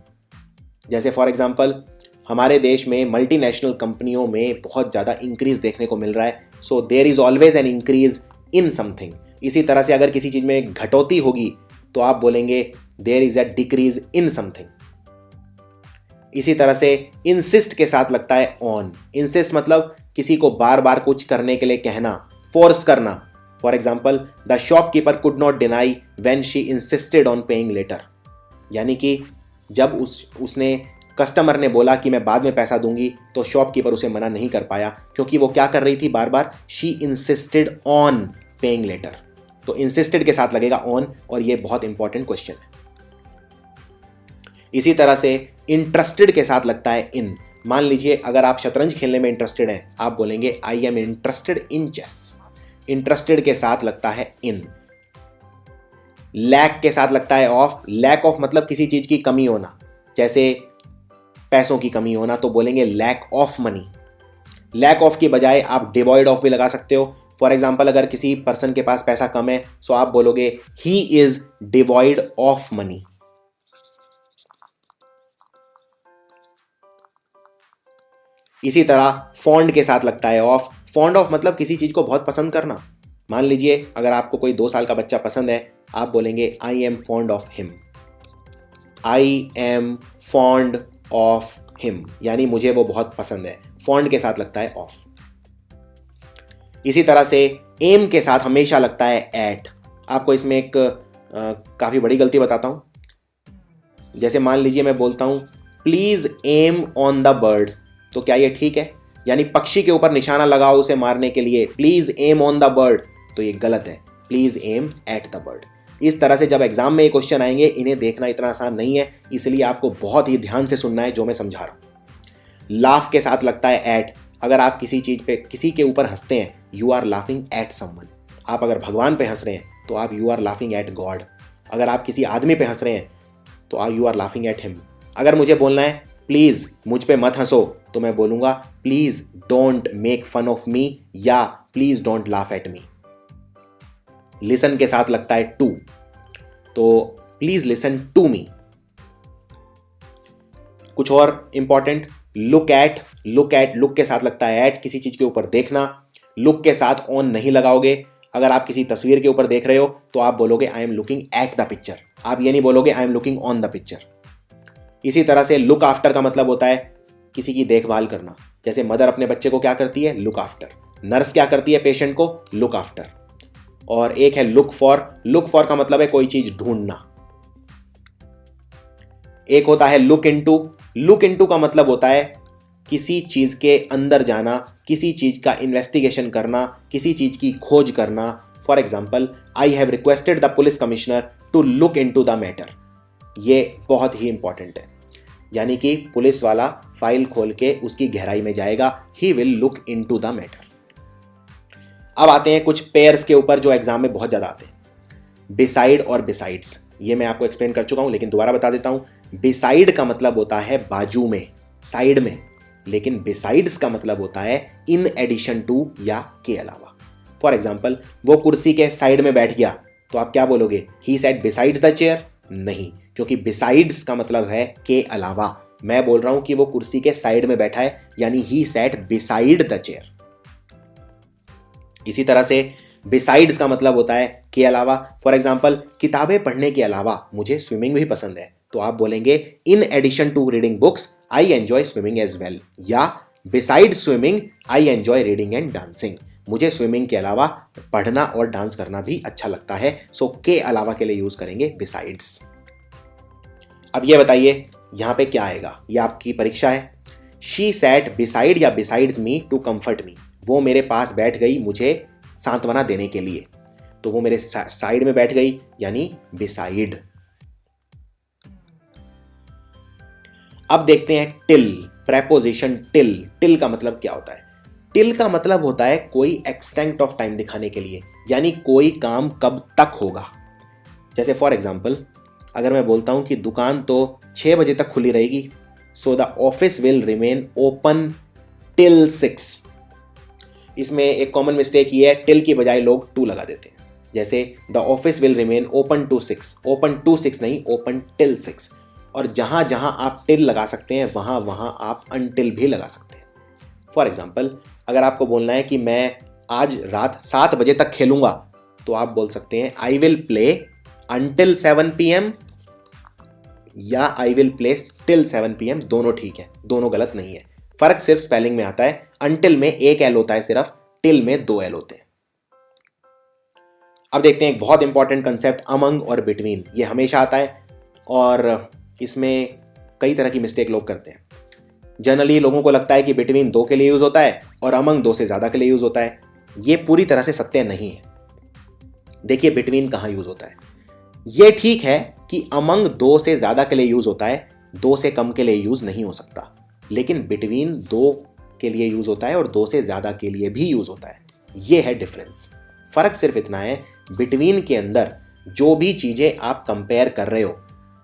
Speaker 2: जैसे फॉर एग्जाम्पल, हमारे देश में मल्टीनेशनल कंपनियों में बहुत ज़्यादा इंक्रीज देखने को मिल रहा है, so there is always an increase in something. इसी तरह से अगर किसी चीज़ में घटोती होगी तो आप बोलेंगे there is a decrease in something. इसी तरह से इंसिस्ट के साथ लगता है ऑन। इंसिस्ट मतलब किसी को बार बार कुछ करने के लिए कहना, फोर्स करना। For example, the shopkeeper could not deny when she insisted on paying later, यानी कि जब उसने कस्टमर ने बोला कि मैं बाद में पैसा दूंगी, तो शॉपकीपर उसे मना नहीं कर पाया, क्योंकि वो क्या कर रही थी, बार बार she insisted on paying later. तो इंसिस्टेड के साथ लगेगा ऑन, और ये बहुत इंपॉर्टेंट क्वेश्चन है। इसी तरह से इंटरेस्टेड के साथ लगता है इन। मान लीजिए अगर आप शतरंज खेलने में इंटरेस्टेड हैं, आप बोलेंगे I am interested in chess. Interested के साथ लगता है इन। लैक के साथ लगता है ऑफ। लैक ऑफ मतलब किसी चीज की कमी होना, जैसे पैसों की कमी होना, तो बोलेंगे lack of money. Lack of की बजाय आप डिवॉइड ऑफ भी लगा सकते हो। फॉर एग्जाम्पल अगर किसी पर्सन के पास पैसा कम है, सो आप बोलोगे he is devoid of money. इसी तरह फॉन्ड के साथ लगता है ऑफ। फॉन्ड ऑफ मतलब किसी चीज को बहुत पसंद करना। मान लीजिए अगर आपको कोई 2 साल का बच्चा पसंद है, आप बोलेंगे I am fond of him. I am fond of him यानी मुझे वो बहुत पसंद है। फॉन्ड के साथ लगता है ऑफ। इसी तरह से एम के साथ हमेशा लगता है एट। आपको इसमें एक काफी बड़ी गलती बताता हूं। जैसे मान लीजिए मैं बोलता हूं please aim on the bird, तो क्या ये ठीक है? यानी पक्षी के ऊपर निशाना लगाओ उसे मारने के लिए, please aim on the bird, तो ये गलत है। Please aim at the bird. इस तरह से जब एग्जाम में ये क्वेश्चन आएंगे, इन्हें देखना इतना आसान नहीं है, इसलिए आपको बहुत ही ध्यान से सुनना है जो मैं समझा रहा हूं। लाफ के साथ लगता है एट। अगर आप किसी चीज पे, किसी के ऊपर हंसते हैं, you are laughing at someone. आप अगर भगवान पे हंस रहे हैं तो आप you are laughing at God. अगर आप किसी आदमी पे हंस रहे हैं तो you are laughing at him. अगर मुझे बोलना है प्लीज मुझ पे मत हंसो, तो मैं बोलूंगा please don't make fun of me या please don't laugh at me. Listen के साथ लगता है टू, तो प्लीज लिसन टू मी। कुछ और इंपॉर्टेंट, लुक एट। लुक के साथ लगता है एट, किसी चीज के ऊपर देखना। लुक के साथ ऑन नहीं लगाओगे। अगर आप किसी तस्वीर के ऊपर देख रहे हो तो आप बोलोगे आई am looking at the picture. आप ये नहीं बोलोगे आई am looking on the picture. इसी तरह से लुक आफ्टर का मतलब होता है किसी की देखभाल करना। जैसे मदर अपने बच्चे को क्या करती है? Look after. नर्स क्या करती है? पेशेंट को लुक आफ्टर। और एक है लुक फॉर। लुक फॉर का मतलब है कोई चीज ढूंढना। एक होता है लुक इनटू। लुक इनटू का मतलब होता है किसी चीज के अंदर जाना, किसी चीज का इन्वेस्टिगेशन करना, किसी चीज की खोज करना। For example I have requested the police commissioner to look into the matter. ये बहुत ही इंपॉर्टेंट है, यानी कि पुलिस वाला फाइल खोल के उसकी गहराई में जाएगा। He will look into the matter. अब आते हैं कुछ पेयर्स के ऊपर जो एग्जाम में बहुत ज्यादा आते हैं, बिसाइड और बिसाइड्स। ये मैं आपको एक्सप्लेन कर चुका हूं, लेकिन दोबारा बता देता हूं। बिसाइड का मतलब होता है बाजू में, साइड में, लेकिन बिसाइड्स का मतलब होता है इन एडिशन टू या के अलावा। फॉर एग्जाम्पल वो कुर्सी के साइड में बैठ गया, तो आप क्या बोलोगे? He sat besides the chair? नहीं, क्योंकि बिसाइड्स का मतलब है के अलावा। मैं बोल रहा हूं कि वो कुर्सी के साइड में बैठा है, यानी he sat beside the chair. इसी तरह से बिसाइड्स का मतलब होता है के अलावा। फॉर एग्जाम्पल किताबें पढ़ने के अलावा मुझे स्विमिंग भी पसंद है, तो आप बोलेंगे in addition to reading books I enjoy swimming as well, या beside swimming I enjoy reading and dancing. मुझे स्विमिंग के अलावा पढ़ना और डांस करना भी अच्छा लगता है। सो के अलावा के लिए यूज करेंगे बिसाइड्स। अब ये बताइए यहां पे क्या आएगा? ये आपकी परीक्षा है। शी सैट बिसाइड या बिसाइड्स मी टू कंफर्ट मी। वो मेरे पास बैठ गई मुझे सांत्वना देने के लिए, तो वो मेरे साइड में बैठ गई, यानी बिसाइड। अब देखते हैं टिल, प्रेपोजिशन टिल। टिल का मतलब क्या होता है? टिल का मतलब होता है कोई एक्सटेंट ऑफ टाइम दिखाने के लिए, यानी कोई काम कब तक होगा। जैसे फॉर एग्जाम्पल अगर मैं बोलता हूं कि दुकान तो 6 बजे तक खुली रहेगी, so the office will remain open till 6। इसमें एक कॉमन मिस्टेक ये है, टिल की बजाय लोग टू लगा देते हैं। जैसे the office will remain open to 6, open to 6 नहीं, ओपन टिल 6। और जहां जहां आप टिल लगा सकते हैं वहां वहां आप अनटिल भी लगा सकते हैं। फॉर एग्जाम्पल अगर आपको बोलना है कि मैं आज रात 7 बजे तक खेलूंगा, तो आप बोल सकते हैं I will play until 7 PM या I will play till 7 PM। दोनों ठीक है, दोनों गलत नहीं है। फर्क सिर्फ स्पेलिंग में आता है। अनटिल में एक एल होता है सिर्फ, टिल में 2 एल होते हैं। अब देखते हैं एक बहुत इंपॉर्टेंट कंसेप्ट, अमंग और बिटवीन। ये हमेशा आता है और इसमें कई तरह की मिस्टेक लोग करते हैं। जनरली लोगों को लगता है कि बिटवीन 2 के लिए यूज होता है और अमंग 2 से ज्यादा के लिए यूज होता है। ये पूरी तरह से सत्य नहीं है। देखिए बिटवीन कहां यूज होता है। ये ठीक है कि अमंग 2 से ज्यादा के लिए यूज होता है 2 से कम के लिए यूज़ नहीं हो सकता, लेकिन बिटवीन 2 के लिए यूज़ होता है और 2 से ज़्यादा के लिए भी यूज़ होता है। ये है डिफरेंस। फ़र्क सिर्फ इतना है, बिटवीन के अंदर जो भी चीज़ें आप कंपेयर कर रहे हो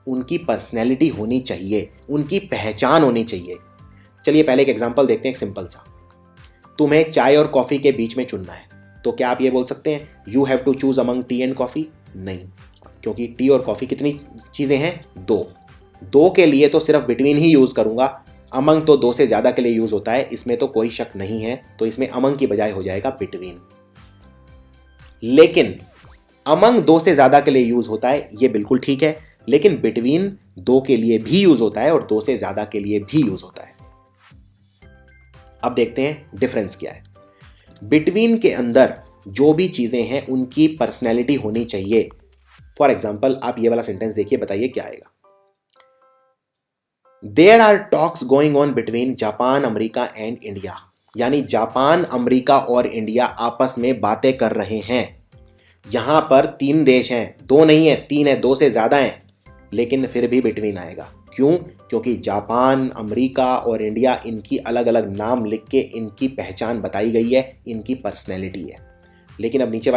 Speaker 2: उनकी पर्सनैलिटी होनी चाहिए, उनकी पहचान होनी चाहिए। चलिए पहले एक एग्जांपल देखते हैं, एक सिंपल सा। तुम्हें चाय और कॉफ़ी के बीच में चुनना है, तो क्या आप ये बोल सकते हैं you have to choose among tea and coffee? नहीं, क्योंकि टी और कॉफ़ी कितनी चीज़ें हैं? 2 के लिए तो सिर्फ बिटवीन ही यूज़ करूँगा। अमंग तो 2 से ज़्यादा के लिए यूज़ होता है, इसमें तो कोई शक नहीं है, तो इसमें अमंग की बजाय हो जाएगा बिटवीन। लेकिन अमंग 2 से ज़्यादा के लिए यूज़ होता है, ये बिल्कुल ठीक है, लेकिन बिटवीन 2 के लिए भी यूज़ होता है और 2 से ज़्यादा के लिए भी यूज़ होता है। अब देखते हैं डिफरेंस क्या है। बिटवीन के अंदर जो भी चीज़ें हैं उनकी पर्सनैलिटी होनी चाहिए। फॉर एग्जाम्पल आप ये वाला सेंटेंस देखिए, बताइए क्या आएगा। There are talks going on between Japan, America and India, यानी जापान, अमेरिका और इंडिया आपस में बातें कर रहे हैं। यहां पर 3 देश हैं, 2 नहीं है, 3 है, 2 से ज्यादा हैं, लेकिन फिर भी बिटवीन आएगा। क्यों? क्योंकि जापान, अमेरिका और इंडिया, इनकी अलग अलग नाम लिख के इनकी पहचान बताई गई है, इनकी पर्सनैलिटी है। लेकिन अब नीचे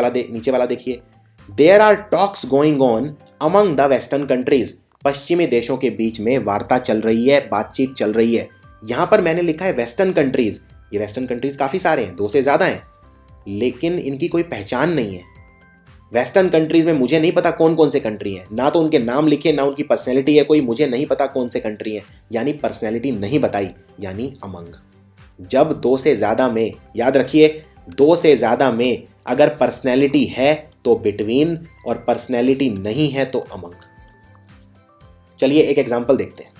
Speaker 2: वाला देखिए, there are talks going on among the western countries, पश्चिमी देशों के बीच में वार्ता चल रही है, बातचीत चल रही है। यहां पर मैंने लिखा है वेस्टर्न कंट्रीज। ये वेस्टर्न कंट्रीज काफी सारे हैं, 2 से ज्यादा हैं, लेकिन इनकी कोई पहचान नहीं है। वेस्टर्न कंट्रीज में मुझे नहीं पता कौन कौन से कंट्री हैं, ना तो उनके नाम लिखे, ना उनकी पर्सनैलिटी है कोई, मुझे नहीं पता कौन से कंट्री हैं, यानी पर्सनैलिटी नहीं बताई, यानी अमंग। जब 2 से ज़्यादा में, याद रखिए 2 से ज़्यादा में अगर पर्सनैलिटी है तो बिटवीन, और पर्सनैलिटी नहीं है तो अमंग। चलिए एक एग्जाम्पल देखते हैं।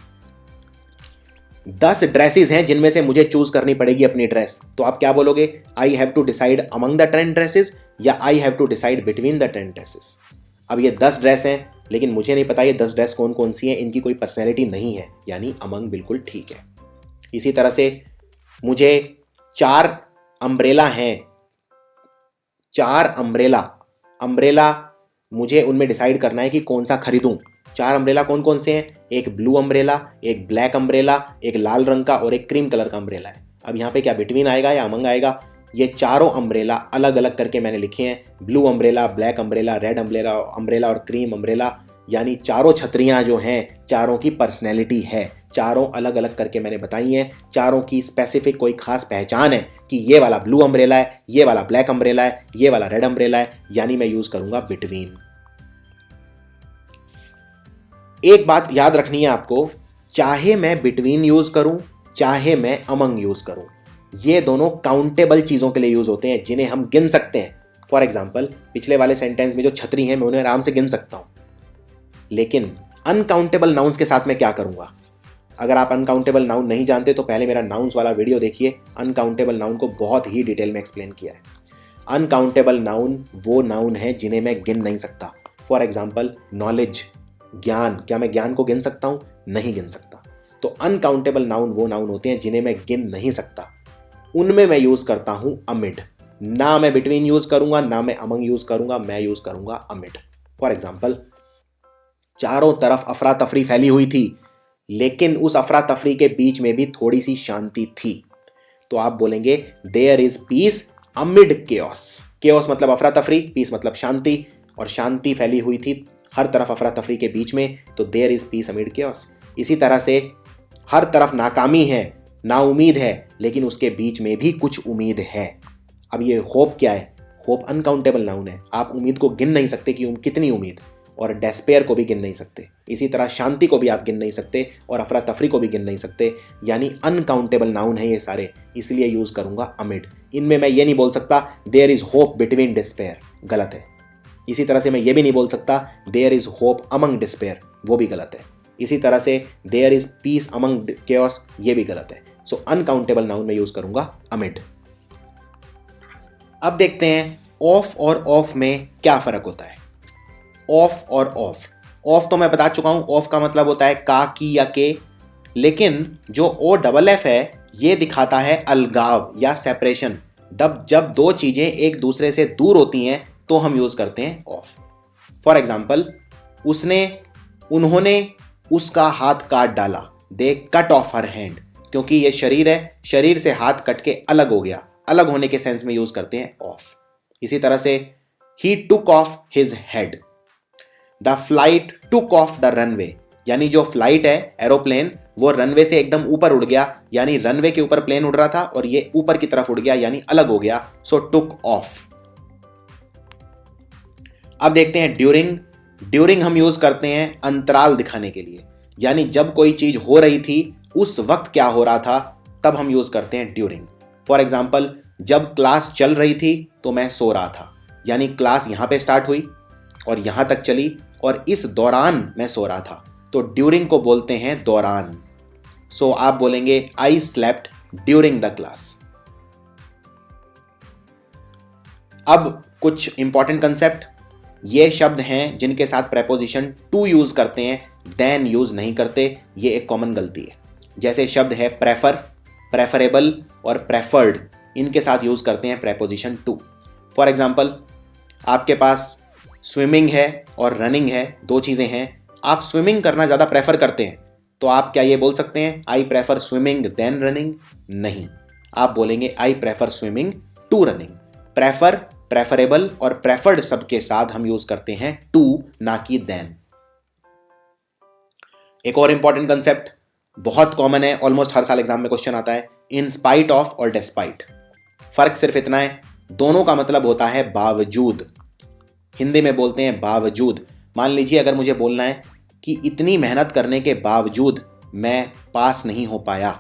Speaker 2: 10 ड्रेसेस हैं जिनमें से मुझे चूज करनी पड़ेगी अपनी ड्रेस, तो आप क्या बोलोगे? I have to decide among the 10 dresses या I have to decide between the 10 dresses. अब ये 10 ड्रेस हैं, लेकिन मुझे नहीं पता ये 10 ड्रेस कौन कौन सी हैं, इनकी कोई पर्सनैलिटी नहीं है, यानी अमंग बिल्कुल ठीक है। इसी तरह से मुझे 4 अम्ब्रेला हैं, 4 अम्ब्रेला मुझे उनमें डिसाइड करना है कि कौन सा खरीदूं। 4 अम्ब्रेला कौन कौन से हैं? एक ब्लू अम्ब्रेला, एक ब्लैक अम्ब्रेला, एक लाल रंग का और एक क्रीम कलर का अम्ब्रेला है। अब यहाँ पे क्या बिटवीन आएगा या अमंग आएगा? ये चारों अम्ब्रेला अलग अलग करके मैंने लिखे हैं, blue umbrella, black umbrella, red umbrella और क्रीम अम्ब्रेला, यानी चारों छतरियाँ जो हैं, चारों की पर्सनैलिटी है, चारों अलग अलग करके मैंने बताई हैं। चारों की स्पेसिफिक कोई खास पहचान है कि ये वाला ब्लू अम्ब्रेला है, ये वाला ब्लैक अम्ब्रेला है, ये वाला रेड अम्ब्रेला है, यानी मैं यूज करूंगा बिटवीन। एक बात याद रखनी है आपको, चाहे मैं बिटवीन यूज करूं, चाहे मैं अमंग यूज करूं, ये दोनों काउंटेबल चीजों के लिए यूज होते हैं, जिन्हें हम गिन सकते हैं। फॉर एग्जाम्पल पिछले वाले सेंटेंस में जो छतरी है मैं उन्हें आराम से गिन सकता हूं, लेकिन अनकाउंटेबल नाउन्स के साथ मैं क्या करूंगा? अगर आप अनकाउंटेबल नाउन नहीं जानते तो पहले मेरा नाउन्स वाला वीडियो देखिए, अनकाउंटेबल नाउन को बहुत ही डिटेल में एक्सप्लेन किया है। अनकाउंटेबल नाउन वो नाउन है जिन्हें मैं गिन नहीं सकता। फॉर एग्जाम्पल नॉलेज, ज्ञान, क्या मैं ज्ञान को गिन सकता हूं? नहीं गिन सकता। तो अनकाउंटेबल नाउन वो नाउन होते हैं जिन्हें मैं गिन नहीं सकता, उनमें मैं यूज करता हूं अमिड। ना मैं बिटवीन यूज करूंगा, ना मैं अमंग यूज करूंगा, मैं यूज करूंगा अमिड। फॉर एग्जाम्पल चारों तरफ अफरा तफरी फैली हुई थी, लेकिन उस अफरा तफरी के बीच में भी थोड़ी सी शांति थी, तो आप बोलेंगे there is peace amid chaos. Chaos मतलब अफरा तफरी, पीस मतलब शांति, और शांति फैली हुई थी हर तरफ अफरा तफरी के बीच में, तो there is peace amid chaos. इसी तरह से हर तरफ नाकामी है, ना उम्मीद है, लेकिन उसके बीच में भी कुछ उम्मीद है। अब ये होप क्या है? होप अनकाउंटेबल नाउन है, आप उम्मीद को गिन नहीं सकते कि कितनी उम्मीद, और डेस्पेयर को भी गिन नहीं सकते। इसी तरह शांति को भी आप गिन नहीं सकते और अफरा तफरी को भी गिन नहीं सकते, यानी अनकाउंटेबल नाउन है ये सारे, इसलिए यूज करूंगा अमिड। इनमें मैं ये नहीं बोल सकता there is hope between despair, गलत है। इसी तरह से मैं ये भी नहीं बोल सकता there is hope among despair, वो भी गलत है। इसी तरह से there is peace among chaos, ये भी गलत है। सो अनकाउंटेबल नाउन में यूज करूंगा अमिड। अब देखते हैं ऑफ और ऑफ में क्या फर्क होता है। ऑफ और ऑफ, ऑफ तो मैं बता चुका हूं, ऑफ का मतलब होता है का, की या के, लेकिन जो ओ डबल एफ है ये दिखाता है अलगाव या सेपरेशन। जब 2 चीजें एक दूसरे से दूर होती हैं तो हम यूज करते हैं ऑफ। फॉर एग्जाम्पल उसने, उन्होंने, उसका हाथ काट डाला, दे कट ऑफ हर हैंड, क्योंकि ये शरीर है, शरीर से हाथ कट के अलग हो गया, अलग होने के सेंस में यूज करते हैं ऑफ। इसी तरह से he took off his head, the flight took off the runway, यानी जो फ्लाइट है एरोप्लेन वो रनवे से एकदम ऊपर उड़ गया, यानी रनवे के ऊपर प्लेन उड़ रहा था और ये ऊपर की तरफ उड़ गया यानी अलग हो गया, सो टुक ऑफ। अब देखते हैं ड्यूरिंग। ड्यूरिंग हम यूज करते हैं अंतराल दिखाने के लिए, यानी जब कोई चीज हो रही थी उस वक्त क्या हो रहा था तब हम यूज करते हैं ड्यूरिंग। फॉर एग्जाम्पल, जब क्लास चल रही थी तो मैं सो रहा था, यानी क्लास यहां पे स्टार्ट हुई और यहां तक चली और इस दौरान मैं सो रहा था, तो ड्यूरिंग को बोलते हैं दौरान। सो आप बोलेंगे I slept during the class. अब कुछ इंपॉर्टेंट कंसेप्ट, ये शब्द हैं जिनके साथ प्रेपोजिशन टू यूज करते हैं, देन यूज नहीं करते, ये एक कॉमन गलती है। जैसे शब्द है प्रेफर, प्रेफरेबल और प्रेफर्ड, इनके साथ यूज करते हैं प्रेपोजिशन टू। फॉर एग्जाम्पल, आपके पास स्विमिंग है और रनिंग है, दो चीजें हैं, आप स्विमिंग करना ज्यादा प्रेफर करते हैं, तो आप क्या ये बोल सकते हैं I prefer swimming than running? नहीं, आप बोलेंगे I prefer swimming to running. Prefer, preferable और प्रेफर्ड शब्द के साथ हम यूज करते हैं टू, ना कि देन। एक और इंपॉर्टेंट कंसेप्ट बहुत कॉमन है, ऑलमोस्ट हर साल एग्जाम में क्वेश्चन आता है, इन स्पाइट ऑफ और डिस्पाइट। फर्क सिर्फ इतना है, दोनों का मतलब होता है बावजूद। हिंदी में बोलते हैं बावजूद। मान लीजिए अगर मुझे बोलना है कि इतनी मेहनत करने के बावजूद मैं पास नहीं हो पाया,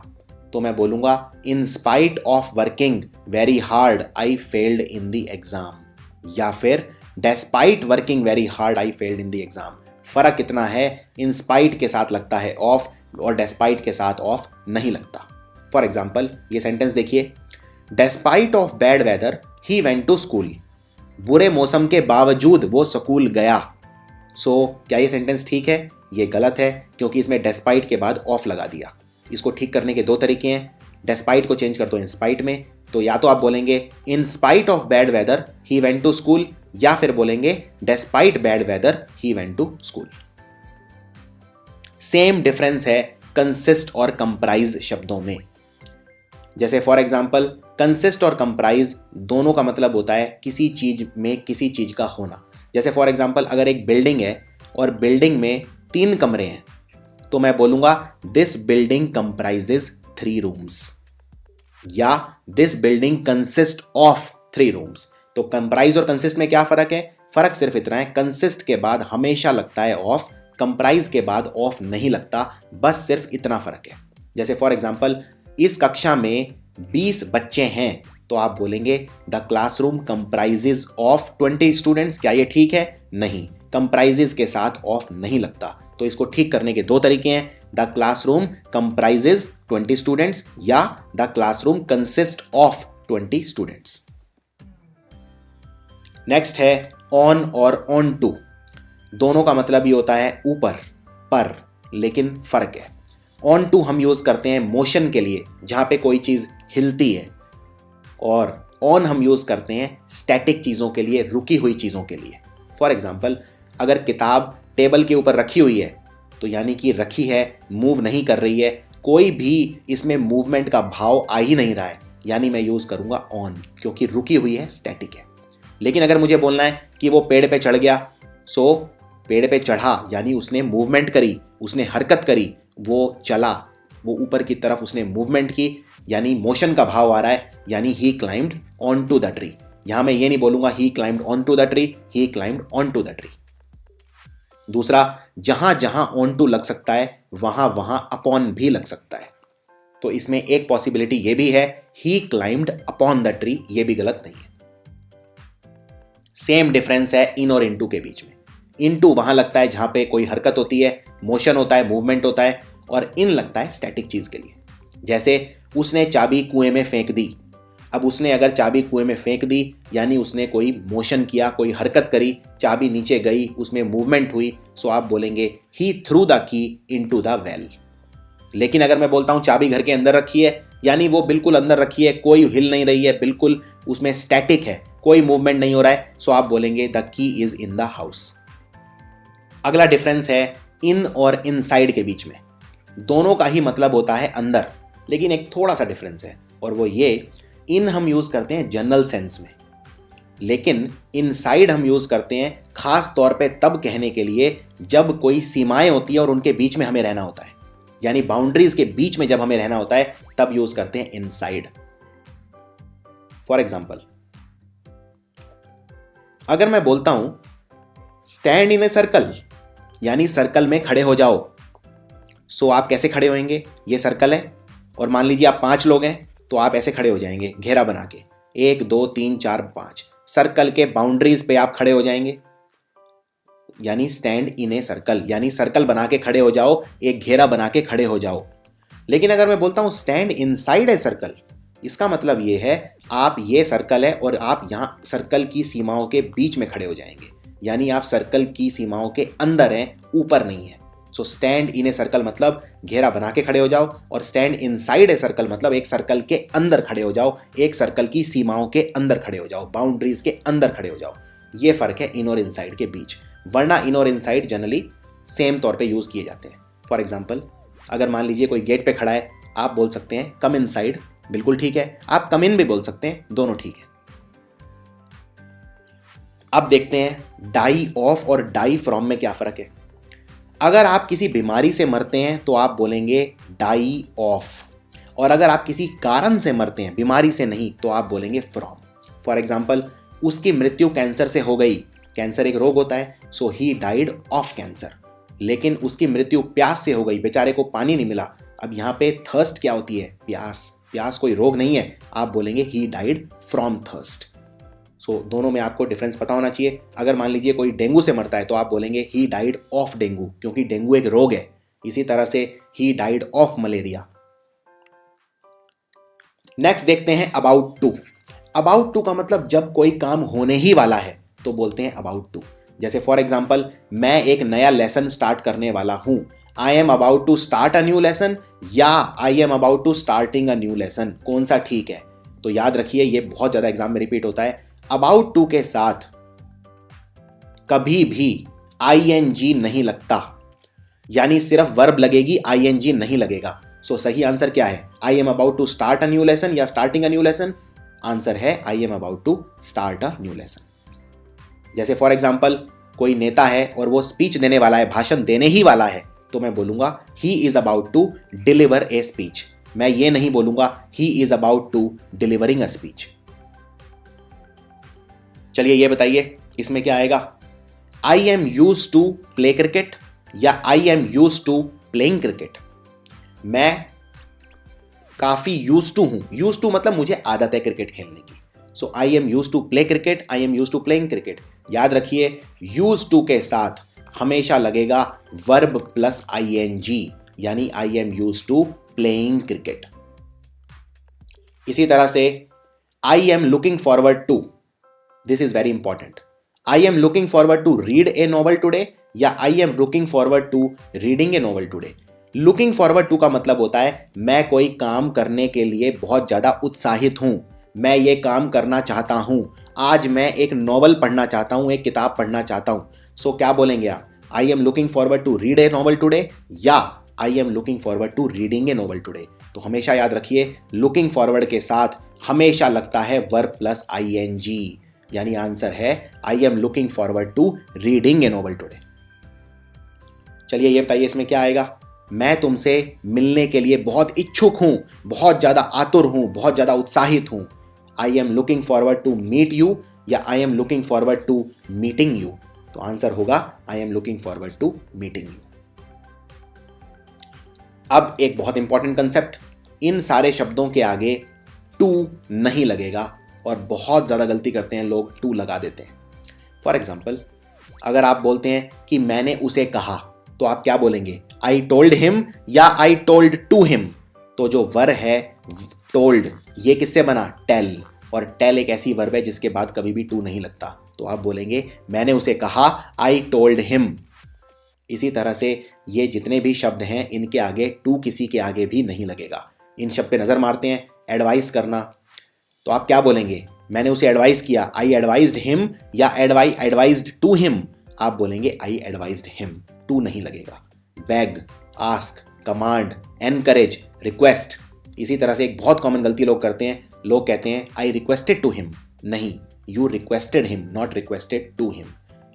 Speaker 2: तो मैं बोलूंगा इन spite of working very hard I failed in the exam, या फिर despite working very hard I failed in the exam. फर्क इतना है, इन स्पाइट के साथ लगता है ऑफ और डेस्पाइट के साथ ऑफ नहीं लगता। फॉर एग्जाम्पल, ये सेंटेंस देखिए, despite of bad weather he went to school, बुरे मौसम के बावजूद वो स्कूल गया। सो क्या ये सेंटेंस ठीक है? ये गलत है, क्योंकि इसमें डेस्पाइट के बाद ऑफ लगा दिया। इसको ठीक करने के दो तरीके हैं, डेस्पाइट को चेंज कर दो इन स्पाइट में, तो या तो आप बोलेंगे in spite of bad weather he went to school, या फिर बोलेंगे despite bad weather he went to school. Same difference है कंसिस्ट और कंप्राइज शब्दों में। जैसे फॉर एग्जाम्पल, कंसिस्ट और कंप्राइज दोनों का मतलब होता है किसी चीज में किसी चीज का होना। जैसे फॉर एग्जाम्पल, अगर एक बिल्डिंग है और बिल्डिंग में 3 कमरे हैं, तो मैं बोलूंगा दिस बिल्डिंग कंप्राइजेज 3 रूम्स, या this building consist of 3 rooms. तो कंप्राइज और कंसिस्ट में क्या फर्क है? फर्क सिर्फ इतना है, कंसिस्ट के बाद हमेशा लगता है ऑफ, कंप्राइज के बाद ऑफ नहीं लगता, बस सिर्फ इतना फर्क है। जैसे फॉर एग्जाम्पल, इस कक्षा में 20 बच्चे हैं, तो आप बोलेंगे the classroom comprises of 20 students. क्या ये ठीक है? नहीं, कंप्राइजेज के साथ ऑफ नहीं लगता। तो इसको ठीक करने के दो तरीके हैं, द क्लासरूम कंप्राइजेज 20 स्टूडेंट्स या the classroom consist of 20 students. Next है ऑन और ऑन टू। दोनों का मतलब ही होता है ऊपर, पर, लेकिन फर्क है। ऑन टू हम यूज करते हैं मोशन के लिए, जहां पे कोई चीज हिलती है, और ऑन हम यूज करते हैं स्टैटिक चीजों के लिए, रुकी हुई चीजों के लिए। फॉर एग्जाम्पल, अगर किताब टेबल के ऊपर रखी हुई है, तो यानी कि रखी है, मूव नहीं कर रही है, कोई भी इसमें मूवमेंट का भाव आ ही नहीं रहा है, यानी मैं यूज करूंगा ऑन, क्योंकि रुकी हुई है, स्टैटिक है। लेकिन अगर मुझे बोलना है कि वो पेड़ पे चढ़ गया, सो पेड़ पे चढ़ा यानी उसने मूवमेंट करी, उसने हरकत करी, वो चला, वो ऊपर की तरफ उसने मूवमेंट की, यानी मोशन का भाव आ रहा है, यानी he climbed on to the tree. यहां मैं ये नहीं बोलूंगा he climbed on to the tree, he climbed on to the tree. दूसरा, जहां जहां ऑन टू लग सकता है वहां वहां अपॉन भी लग सकता है, तो इसमें एक पॉसिबिलिटी ये भी है, ही क्लाइम्ड अपॉन द ट्री, ये भी गलत नहीं है। सेम डिफरेंस है इन और इनटू के बीच में। इनटू वहां लगता है जहां पे कोई हरकत होती है, मोशन होता है, मूवमेंट होता है, और इन लगता है स्टैटिक चीज के लिए। जैसे उसने चाबी कुएं में फेंक दी। अब उसने अगर चाबी कुएं में फेंक दी यानी उसने कोई मोशन किया, कोई हरकत करी, चाबी नीचे गई, उसमें मूवमेंट हुई, सो आप बोलेंगे he threw the key into the well. लेकिन अगर मैं बोलता हूं चाबी घर के अंदर रखी है, यानी वो बिल्कुल अंदर रखी है, कोई हिल नहीं रही है, बिल्कुल उसमें स्टैटिक है, कोई मूवमेंट नहीं हो रहा है, सो आप बोलेंगे the key is in the house. अगला डिफरेंस है इन और इनसाइड के बीच में। दोनों का ही मतलब होता है अंदर, लेकिन एक थोड़ा सा डिफरेंस है, और वो ये, इन हम यूज़ करते हैं जनरल सेंस में, लेकिन इनसाइड हम यूज़ करते हैं खास तौर पे तब कहने के लिए जब कोई सीमाएं होती है और उनके बीच में हमें रहना होता है, यानी बाउंड्रीज के बीच में जब हमें रहना होता है तब यूज़ करते हैं इनसाइड। फॉर एग्जाम्पल, अगर मैं बोलता हूं स्टैंड इन ए सर्कल, यानी सर्कल में खड़े हो जाओ, सो आप कैसे खड़े होंगे? ये सर्कल है और मान लीजिए आप 5 लोग हैं, तो आप ऐसे खड़े हो जाएंगे घेरा बना के, 1 2 3 4 5, सर्कल के बाउंड्रीज पे आप खड़े हो जाएंगे, यानी स्टैंड इन ए सर्कल, यानी सर्कल बना के खड़े हो जाओ, एक घेरा बना के खड़े हो जाओ। लेकिन अगर मैं बोलता हूं स्टैंड इनसाइड ए सर्कल, इसका मतलब ये है आप ये सर्कल है और आप यहां सर्कल की सीमाओं के बीच में खड़े हो जाएंगे, यानी आप सर्कल की सीमाओं के अंदर हैं, ऊपर नहीं है। So stand in a circle मतलब घेरा बना के खड़े हो जाओ, और स्टैंड इनसाइड ए सर्कल मतलब एक सर्कल के अंदर खड़े हो जाओ, एक सर्कल की सीमाओं के अंदर खड़े हो जाओ, बाउंड्रीज के अंदर खड़े हो जाओ। ये फर्क है इन और इनसाइड के बीच, वरना इन और इनसाइड जनरली सेम तौर पे यूज किए जाते हैं। फॉर एग्जाम्पल, अगर मान लीजिए कोई गेट पे खड़ा है, आप बोल सकते हैं कम इनसाइड, बिल्कुल ठीक है। आप कम इन भी बोल सकते हैं, दोनों ठीक है। अब देखते हैं डाई ऑफ और डाई फ्रॉम में क्या फर्क है। अगर आप किसी बीमारी से मरते हैं तो आप बोलेंगे डाई ऑफ, और अगर आप किसी कारण से मरते हैं, बीमारी से नहीं, तो आप बोलेंगे फ्रॉम। फॉर एग्जाम्पल, उसकी मृत्यु कैंसर से हो गई, कैंसर एक रोग होता है, so he died of cancer. लेकिन उसकी मृत्यु प्यास से हो गई, बेचारे को पानी नहीं मिला। अब यहाँ पे थर्स्ट क्या होती है? प्यास। प्यास कोई रोग नहीं है, आप बोलेंगे ही डाइड फ्रॉम थर्स्ट। सो दोनों में आपको डिफरेंस पता होना चाहिए। अगर मान लीजिए कोई डेंगू से मरता है तो आप बोलेंगे ही डाइड ऑफ डेंगू, क्योंकि डेंगू एक रोग है। इसी तरह से he died of malaria. Next देखते हैं अबाउट टू। अबाउट टू का मतलब जब कोई काम होने ही वाला है तो बोलते हैं अबाउट टू। जैसे फॉर एग्जाम्पल, मैं एक नया लेसन स्टार्ट करने वाला हूं, I am about to start a new lesson, या I am about to starting a new lesson, कौन सा ठीक है? तो याद रखिए, ये बहुत ज्यादा एग्जाम में रिपीट होता है। अबाउट टू के साथ कभी भी आईएनजी नहीं लगता, यानी सिर्फ वर्ब लगेगी, आईएनजी नहीं लगेगा। सो सही आंसर क्या है? I am about to start a new lesson या starting a new lesson? Answer है I am about to start a new lesson. जैसे फॉर एग्जाम्पल, कोई नेता है और वो स्पीच देने वाला है, भाषण देने ही वाला है, तो मैं बोलूंगा he is about to deliver a speech. मैं ये नहीं बोलूंगा he is about to delivering a speech. चलिए ये बताइए, इसमें क्या आएगा? I am use to play cricket या I am use to playing cricket? मैं काफी यूज टू हूं। यूज टू मतलब मुझे आदत है क्रिकेट खेलने की। So I am use to play cricket, I am use to playing cricket. याद रखिए, यूज टू के साथ हमेशा लगेगा वर्ब प्लस आईएनजी, यानी I am use to playing cricket. इसी तरह से I am looking forward to, this is very important. I am looking forward to read a novel today या I am looking forward to reading a novel today. Looking forward to का मतलब होता है मैं कोई काम करने के लिए बहुत ज्यादा उत्साहित हूं, मैं ये काम करना चाहता हूं, आज मैं एक नॉवल पढ़ना चाहता हूं, एक किताब पढ़ना चाहता हूं। सो क्या बोलेंगे आप? I am looking forward to read a novel today या I am looking forward to reading a novel today. तो हमेशा याद रखिए, लुकिंग फॉरवर्ड के साथ हमेशा लगता है वर्ब प्लस आईएनजी, यानी आंसर है I am looking forward to reading a novel today. चलिए ये बताइए, इसमें क्या आएगा? मैं तुमसे मिलने के लिए बहुत इच्छुक हूं, बहुत ज्यादा आतुर हूं, बहुत ज्यादा उत्साहित हूं। I am looking forward to meet you या I am looking forward to meeting you. तो आंसर होगा I am looking forward to meeting you. अब एक बहुत इंपॉर्टेंट कंसेप्ट, इन सारे शब्दों के आगे टू नहीं लगेगा, और बहुत ज्यादा गलती करते हैं लोग, टू लगा देते हैं। फॉर एग्जाम्पल, अगर आप बोलते हैं कि मैंने उसे कहा, तो आप क्या बोलेंगे? आई टोल्ड हिम या आई टोल्ड टू हिम? तो जो वर्ब है टोल्ड, ये किससे बना? टेल, और टेल एक ऐसी वर्ब है जिसके बाद कभी भी टू नहीं लगता। तो आप बोलेंगे मैंने उसे कहा, आई टोल्ड हिम। इसी तरह से ये जितने भी शब्द हैं, इनके आगे टू किसी के आगे भी नहीं लगेगा। इन शब्द पे नजर मारते हैं, एडवाइस करना, तो आप क्या बोलेंगे? मैंने उसे एडवाइस किया, आई एडवाइज्ड हिम या एडवाइज्ड टू हिम? आप बोलेंगे आई एडवाइज्ड हिम, टू नहीं लगेगा। Beg, ask, command, encourage, request. इसी तरह से एक बहुत कॉमन गलती लोग करते हैं, लोग कहते हैं आई रिक्वेस्टेड टू हिम। नहीं, you requested him, not requested to him.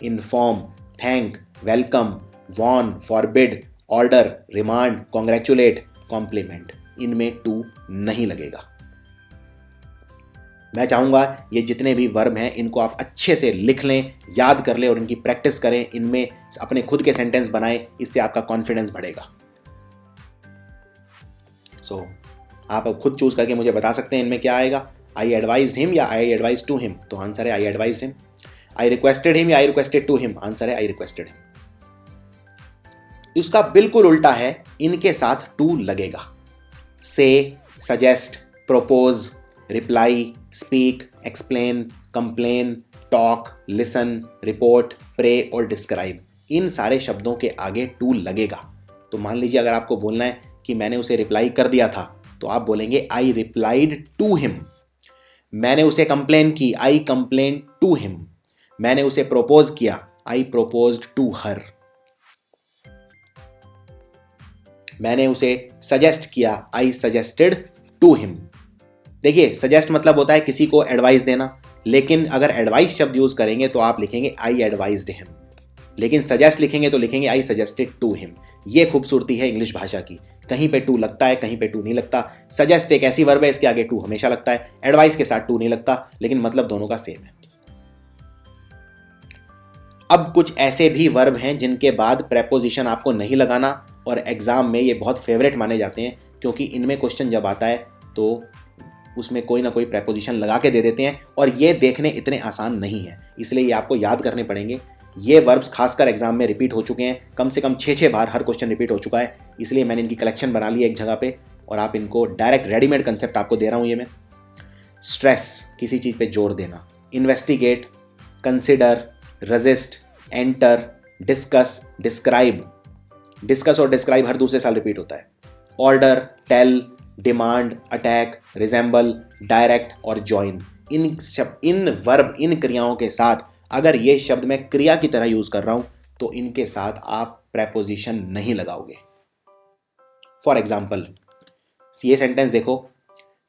Speaker 2: Inform, thank, welcome, warn, forbid, order, remind, congratulate, compliment, इनमें टू नहीं लगेगा। मैं चाहूंगा ये जितने भी वर्ब हैं इनको आप अच्छे से लिख लें, याद कर लें और इनकी प्रैक्टिस करें, इनमें अपने खुद के सेंटेंस बनाएं, इससे आपका कॉन्फिडेंस बढ़ेगा। सो आप अब खुद चूज करके मुझे बता सकते हैं इनमें क्या आएगा, आई एडवाइज्ड हिम या आई एडवाइज्ड टू हिम। तो आंसर है I advised him. I requested him या I requested to him. Answer है आई रिक्वेस्टेड हिम। उसका बिल्कुल उल्टा है, इनके साथ टू लगेगा। Say, suggest, propose, reply, speak, explain, complain, talk, listen, report, pray और डिस्क्राइब, इन सारे शब्दों के आगे टू लगेगा। तो मान लीजिए अगर आपको बोलना है कि मैंने उसे रिप्लाई कर दिया था, तो आप बोलेंगे आई रिप्लाइड टू हिम। मैंने उसे कंप्लेन की, आई कंप्लेन टू हिम। मैंने उसे प्रोपोज किया, आई प्रोपोज्ड टू हर। मैंने उसे सजेस्ट किया, आई सजेस्टेड टू हिम। देखिए, सजेस्ट मतलब होता है किसी को एडवाइस देना, लेकिन अगर एडवाइस शब्द यूज करेंगे तो आप लिखेंगे आई एडवाइज्ड हिम, लेकिन सजेस्ट लिखेंगे तो लिखेंगे आई सजेस्टेड टू हिम। ये खूबसूरती है इंग्लिश भाषा की, कहीं पे टू लगता है, कहीं पे टू नहीं लगता। सजेस्ट एक ऐसी वर्ब है, इसके आगे टू हमेशा लगता है, एडवाइस के साथ टू नहीं लगता, लेकिन मतलब दोनों का सेम है। अब कुछ ऐसे भी वर्ब हैं जिनके बाद प्रेपोजिशन आपको नहीं लगाना, और एग्जाम में ये बहुत फेवरेट माने जाते हैं, क्योंकि इनमें क्वेश्चन जब आता है तो उसमें कोई ना कोई प्रेपोजिशन लगा के दे देते हैं, और ये देखने इतने आसान नहीं है, इसलिए ये आपको याद करने पड़ेंगे। ये वर्ब्स खासकर एग्जाम में रिपीट हो चुके हैं, कम से कम 6 बार हर क्वेश्चन रिपीट हो चुका है, इसलिए मैंने इनकी कलेक्शन बना ली है एक जगह पे, और आप इनको डायरेक्ट रेडीमेड कंसेप्ट आपको दे रहा हूँ ये मैं। स्ट्रेस, किसी चीज़ पे जोर देना। Investigate, consider, resist, enter, discuss, describe. Discuss और डिस्क्राइब हर दूसरे साल रिपीट होता है। Order, tell, demand, attack, resemble, direct और ज्वाइन। इन वर्ब, इन क्रियाओं के साथ अगर ये शब्द मैं क्रिया की तरह यूज कर रहा हूं तो इनके साथ आप प्रेपोजिशन नहीं लगाओगे। फॉर एग्जाम्पल, ये सेंटेंस देखो,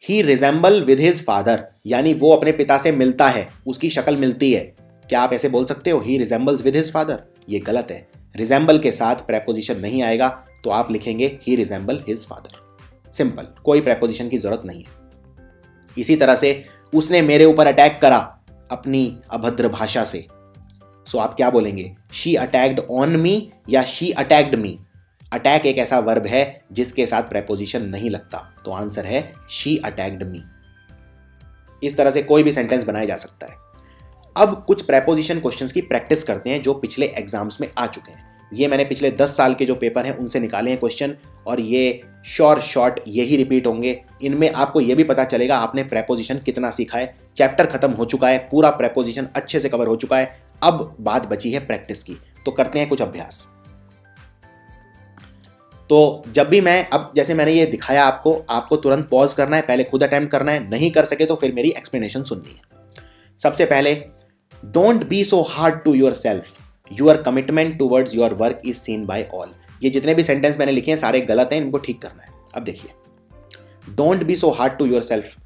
Speaker 2: ही रिजेंबल विद हिज फादर, यानी वो अपने पिता से मिलता है, उसकी शक्ल मिलती है। क्या आप ऐसे बोल सकते हो, ही रिजेंबल्स विद हिज फादर? ये गलत है। रिजेंबल के साथ प्रेपोजिशन नहीं आएगा, तो आप लिखेंगे ही रिजेंबल हिज फादर। सिंपल, कोई प्रेपोजिशन की जरूरत नहीं है। इसी तरह से उसने मेरे ऊपर अटैक करा अपनी अभद्र भाषा से, सो आप क्या बोलेंगे, शी अटैक्ड ऑन मी या शी अटैक्ड मी? अटैक एक ऐसा वर्ब है जिसके साथ प्रेपोजिशन नहीं लगता, तो आंसर है शी अटैक्ड मी। इस तरह से कोई भी सेंटेंस बनाया जा सकता है। अब कुछ प्रेपोजिशन क्वेश्चंस की प्रैक्टिस करते हैं जो पिछले एग्जाम्स में आ चुके हैं। ये मैंने पिछले 10 साल के जो पेपर हैं उनसे निकाले हैं क्वेश्चन, और ये शॉर्ट यही रिपीट होंगे। इनमें आपको ये भी पता चलेगा आपने प्रेपोजिशन कितना सीखा है। चैप्टर खत्म हो चुका है, पूरा प्रेपोजिशन अच्छे से कवर हो चुका है, अब बात बची है प्रैक्टिस की। तो करते हैं कुछ अभ्यास। तो जब भी मैं, अब जैसे मैंने ये दिखाया आपको तुरंत पॉज करना है, पहले खुद अटेम्प्ट करना है, नहीं कर सके तो फिर मेरी एक्सप्लेनेशन सुननी है। सबसे पहले, don't be so hard to your self, your commitment towards your work is seen by all. ये जितने भी सेंटेंस मैंने लिखे हैं सारे गलत हैं, इनको ठीक करना है। अब देखिए, don't be so hard to your self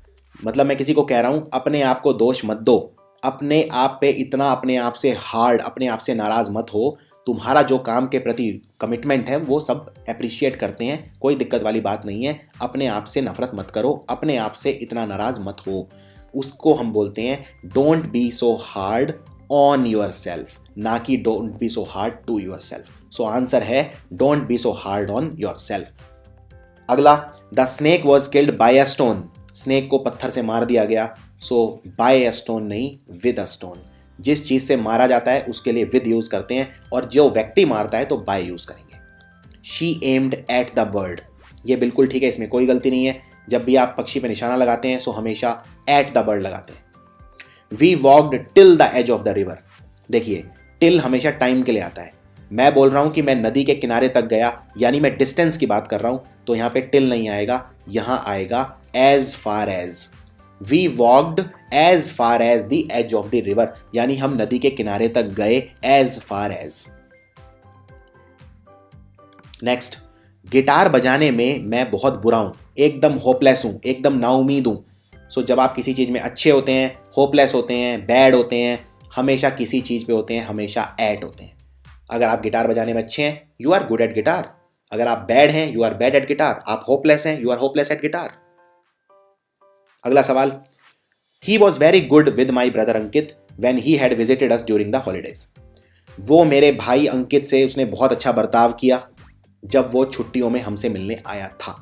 Speaker 2: मतलब मैं किसी को कह रहा हूं अपने आप को दोष मत दो, अपने आप पे इतना अपने आप से हार्ड, अपने आप से नाराज मत हो। तुम्हारा जो काम के प्रति कमिटमेंट है वो सब अप्रिशिएट करते हैं, कोई दिक्कत वाली बात नहीं है। अपने आप से नफरत मत करो, अपने आप से इतना नाराज मत हो। उसको हम बोलते हैं don't be so hard on yourself, ना कि don't be so hard to your self. So answer है don't be so hard on yourself. अगला, the snake was killed by a stone, snake को पत्थर से मार दिया गया। सो बाय अ स्टोन नहीं, विद अ स्टोन। जिस चीज से मारा जाता है उसके लिए विद यूज करते हैं, और जो व्यक्ति मारता है तो बाय यूज करेंगे। She aimed at the bird, ये बिल्कुल ठीक है, इसमें कोई गलती नहीं है। जब भी आप पक्षी पे निशाना लगाते हैं सो हमेशा एट द बर्ड लगाते हैं। We walked till the edge of the river, देखिए टिल हमेशा टाइम के लिए आता है। मैं बोल रहा हूं कि मैं नदी के किनारे तक गया, यानी मैं डिस्टेंस की बात कर रहा हूं, तो यहां पे टिल नहीं आएगा, यहां आएगा as far as. We walked as far as the edge of the river, यानी हम नदी के किनारे तक गए as far as. Next, guitar बजाने में मैं बहुत बुरा हूँ, एकदम होपलेस हूँ, एकदम नाउमीद हूँ। सो जब आप किसी चीज़ में अच्छे होते हैं, होपलेस होते हैं, बैड होते हैं, हमेशा किसी चीज़ पे होते हैं, हमेशा एट होते हैं। अगर आप गिटार बजाने में अच्छे हैं, you are good at guitar. अगर आप बैड हैं, you are bad at guitar. आप होपलेस हैं, you are hopeless at guitar. अगला सवाल, he was very good with my brother Ankit when he had visited us during the holidays. वो मेरे भाई अंकित से उसने बहुत अच्छा बर्ताव किया जब वो छुट्टियों में हमसे मिलने आया था।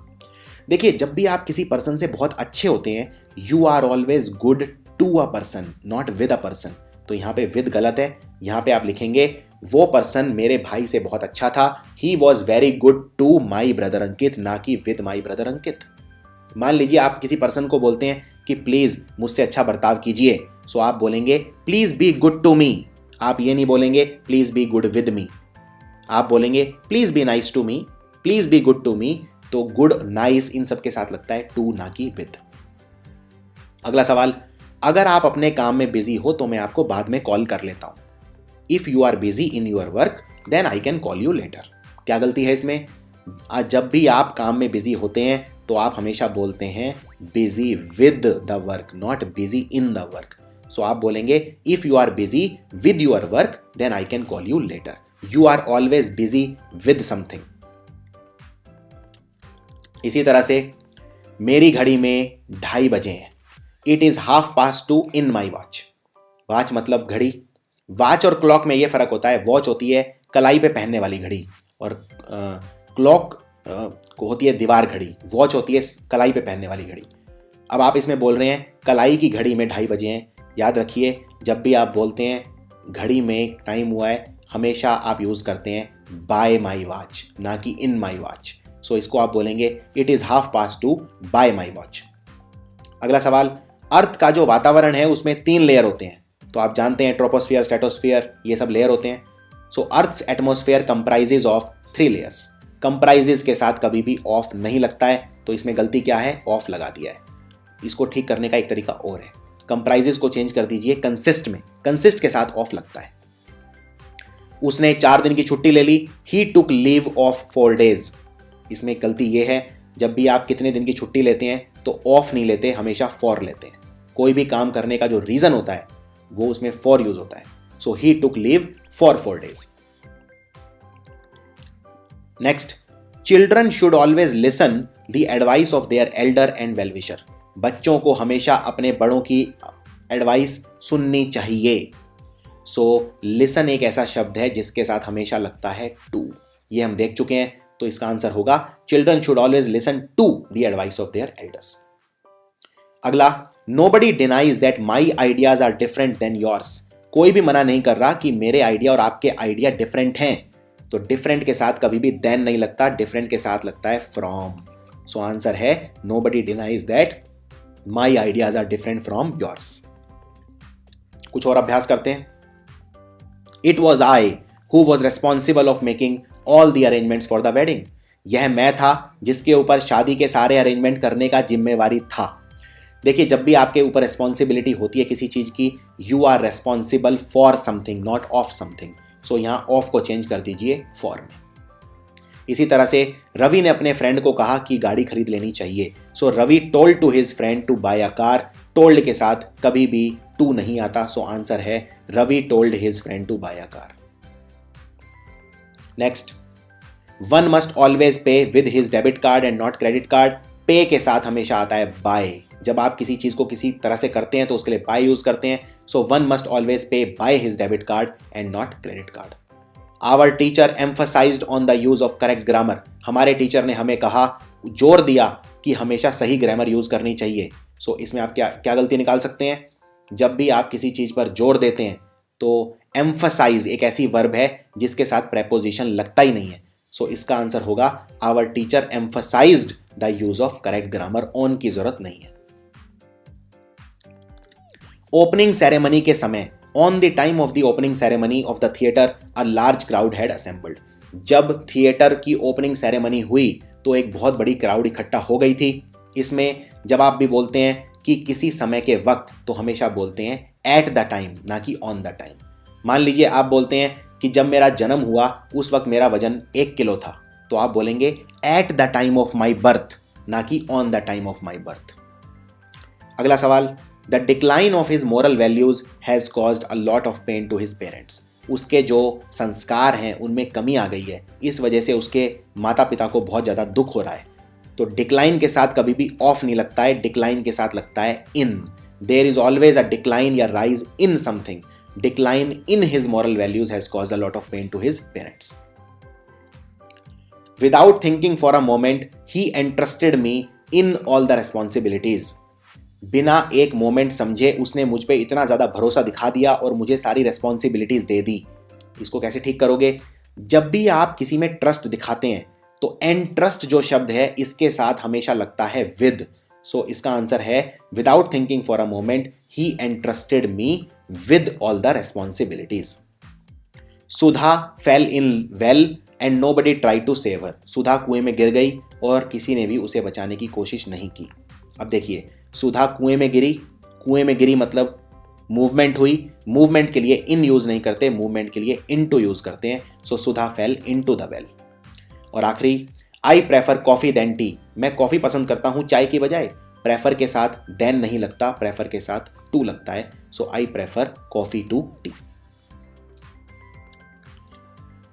Speaker 2: देखिए, जब भी आप किसी पर्सन से बहुत अच्छे होते हैं, you are always good to a person, not with a person. तो यहाँ पे विद गलत है, यहाँ पे आप लिखेंगे वो पर्सन मेरे भाई से बहुत अच्छा था। He was very good to my brother Ankit, ना कि विद माई ब्रदर अंकित। मान लीजिए आप किसी पर्सन को बोलते हैं कि प्लीज मुझसे अच्छा बर्ताव कीजिए, सो आप बोलेंगे please be good to me. आप ये नहीं बोलेंगे please be good with me, आप बोलेंगे please be nice to me, please be good to me. तो गुड, नाइस इन सब के साथ लगता है टू, ना कि विद। अगला सवाल, अगर आप अपने काम में बिजी हो तो मैं आपको बाद में कॉल कर लेता हूं। If you are busy in your work then I can call you later. क्या गलती है इसमें? आज जब भी आप काम में बिजी होते हैं तो आप हमेशा बोलते हैं busy with the work, not busy in the work. So आप बोलेंगे if you are busy with your work then I can call you later. You are always busy with something. इसी तरह से मेरी घड़ी में 2:30 बजे हैं। It is 2:30 in my watch. Watch मतलब घड़ी। वॉच और क्लॉक में यह फर्क होता है, वॉच होती है कलाई पे पहनने वाली घड़ी और क्लॉक होती है दीवार घड़ी, वॉच होती है कलाई पे पहनने वाली घड़ी। अब आप इसमें बोल रहे हैं कलाई की घड़ी में 2:30 बजे हैं। याद रखिए, जब भी आप बोलते हैं घड़ी में टाइम हुआ है, हमेशा आप यूज़ करते हैं बाय माई वॉच, ना कि इन माई वॉच। सो इसको आप बोलेंगे it is 2:30 bye my watch. अगला सवाल, अर्थ का जो वातावरण है उसमें 3 लेयर होते हैं। तो आप जानते हैं ट्रोपोस्फियर, स्ट्रेटोस्फियर, ये सब लेयर होते हैं। So earth's atmosphere comprises of 3 layers. Comprises के साथ कभी भी ऑफ नहीं लगता है, तो इसमें गलती क्या है? ऑफ लगा दिया है। इसको ठीक करने का एक तरीका और है, कंप्राइजेज को चेंज कर दीजिए कंसिस्ट में, कंसिस्ट के साथ ऑफ लगता है। उसने 4 दिन की छुट्टी ले ली। ही टुक लीव ऑफ 4 days। इसमें गलती यह है, जब भी आप कितने दिन की छुट्टी लेते हैं तो ऑफ नहीं लेते, हमेशा फॉर लेते हैं। कोई भी काम करने का जो रीजन होता है वो उसमें फॉर यूज होता है। So he took leave for 4 days। Next, children should always listen the advice of their elder and well wisher. बच्चों को हमेशा अपने बड़ों की एडवाइस सुननी चाहिए। सो लिसन एक ऐसा शब्द है जिसके साथ हमेशा लगता है टू, ये हम देख चुके हैं। तो इसका आंसर होगा children should always listen to the advice of their elders. अगला, nobody denies that my ideas are different than yours. कोई भी मना नहीं कर रहा कि मेरे आइडिया और आपके आइडिया डिफरेंट हैं। तो डिफरेंट के साथ कभी भी देन नहीं लगता, डिफरेंट के साथ लगता है फ्रॉम। सो आंसर है nobody denies that my ideas are different from yours. कुछ और अभ्यास करते हैं। It was I who was responsible of making all the arrangements for the wedding. यह मैं था जिसके ऊपर शादी के सारे अरेंजमेंट करने का जिम्मेवारी था। देखिए, जब भी आपके ऊपर रिस्पॉन्सिबिलिटी होती है किसी चीज की, you are responsible for something, not of something. So यहां ऑफ को चेंज कर दीजिए फॉर में। इसी तरह से रवि ने अपने फ्रेंड को कहा कि गाड़ी खरीद लेनी चाहिए। So Ravi told to his friend to buy a car. Told के साथ कभी भी टू नहीं आता। सो आंसर है Ravi told his friend to buy a car. Next, one must always pay with his debit card and not credit card. Pay के साथ हमेशा आता है बाय। जब आप किसी चीज को किसी तरह से करते हैं तो उसके लिए बाय यूज करते हैं। So one must always pay by his debit card and not credit card. Our teacher emphasised on the use of correct grammar. हमारे टीचर ने हमें कहा, जोर दिया कि हमेशा सही ग्रामर यूज करनी चाहिए। सो इसमें आप क्या गलती निकाल सकते हैं? जब भी आप किसी चीज पर जोर देते हैं तो एम्फसाइज एक ऐसी वर्ब है जिसके साथ प्रेपोजिशन लगता ही नहीं है। सो इसका आंसर होगा our teacher emphasised the use of correct grammar. On की जरूरत नहीं है। ओपनिंग सेरेमनी के समय, on the time of the opening ceremony of the theatre a large crowd had assembled. जब थिएटर की ओपनिंग सेरेमनी हुई तो एक बहुत बड़ी क्राउड इकट्ठा हो गई थी। इसमें जब आप भी बोलते हैं कि किसी समय के वक्त, तो हमेशा बोलते हैं एट द टाइम, ना कि ऑन द टाइम। मान लीजिए आप बोलते हैं कि जब मेरा जन्म हुआ उस वक्त मेरा वजन 1 किलो था, तो आप बोलेंगे at the time of my birth, ना कि on the time of my birth. अगला सवाल, the decline of his moral values has caused a lot of pain to his parents. उसके जो संस्कार हैं उनमें कमी आ गई है, इस वजह से उसके माता पिता को बहुत ज़्यादा दुख हो रहा है। तो डिक्लाइन के साथ कभी भी ऑफ नहीं लगता है, डिक्लाइन के साथ लगता है in. There is always a decline या rise in something. Decline in his moral values has caused a lot of pain to his parents. Without thinking for a moment he entrusted me in all the responsibilities. बिना एक moment समझे उसने मुझ पे इतना ज़्यादा भरोसा दिखा दिया और मुझे सारी रिस्पॉन्सिबिलिटीज दे दी। इसको कैसे ठीक करोगे? जब भी आप किसी में ट्रस्ट दिखाते हैं तो एंट्रस्ट जो शब्द है इसके साथ हमेशा लगता है विद। सो इसका आंसर है without thinking for a moment he entrusted me with all the responsibilities. Sudha fell in well and nobody try to save her. Sudha कुएं में गिर गई और किसी ने भी उसे बचाने की कोशिश नहीं की। अब देखिए, सुधा कुएं में गिरी मतलब मूवमेंट हुई। मूवमेंट के लिए इन यूज नहीं करते, मूवमेंट के लिए इनटू यूज करते हैं। So Sudha fell into the well. और आखिरी, I prefer coffee than tea. मैं कॉफी पसंद करता हूं चाय की बजाय। प्रेफर के साथ देन नहीं लगता, प्रेफर के साथ टू लगता है। So I prefer coffee to tea.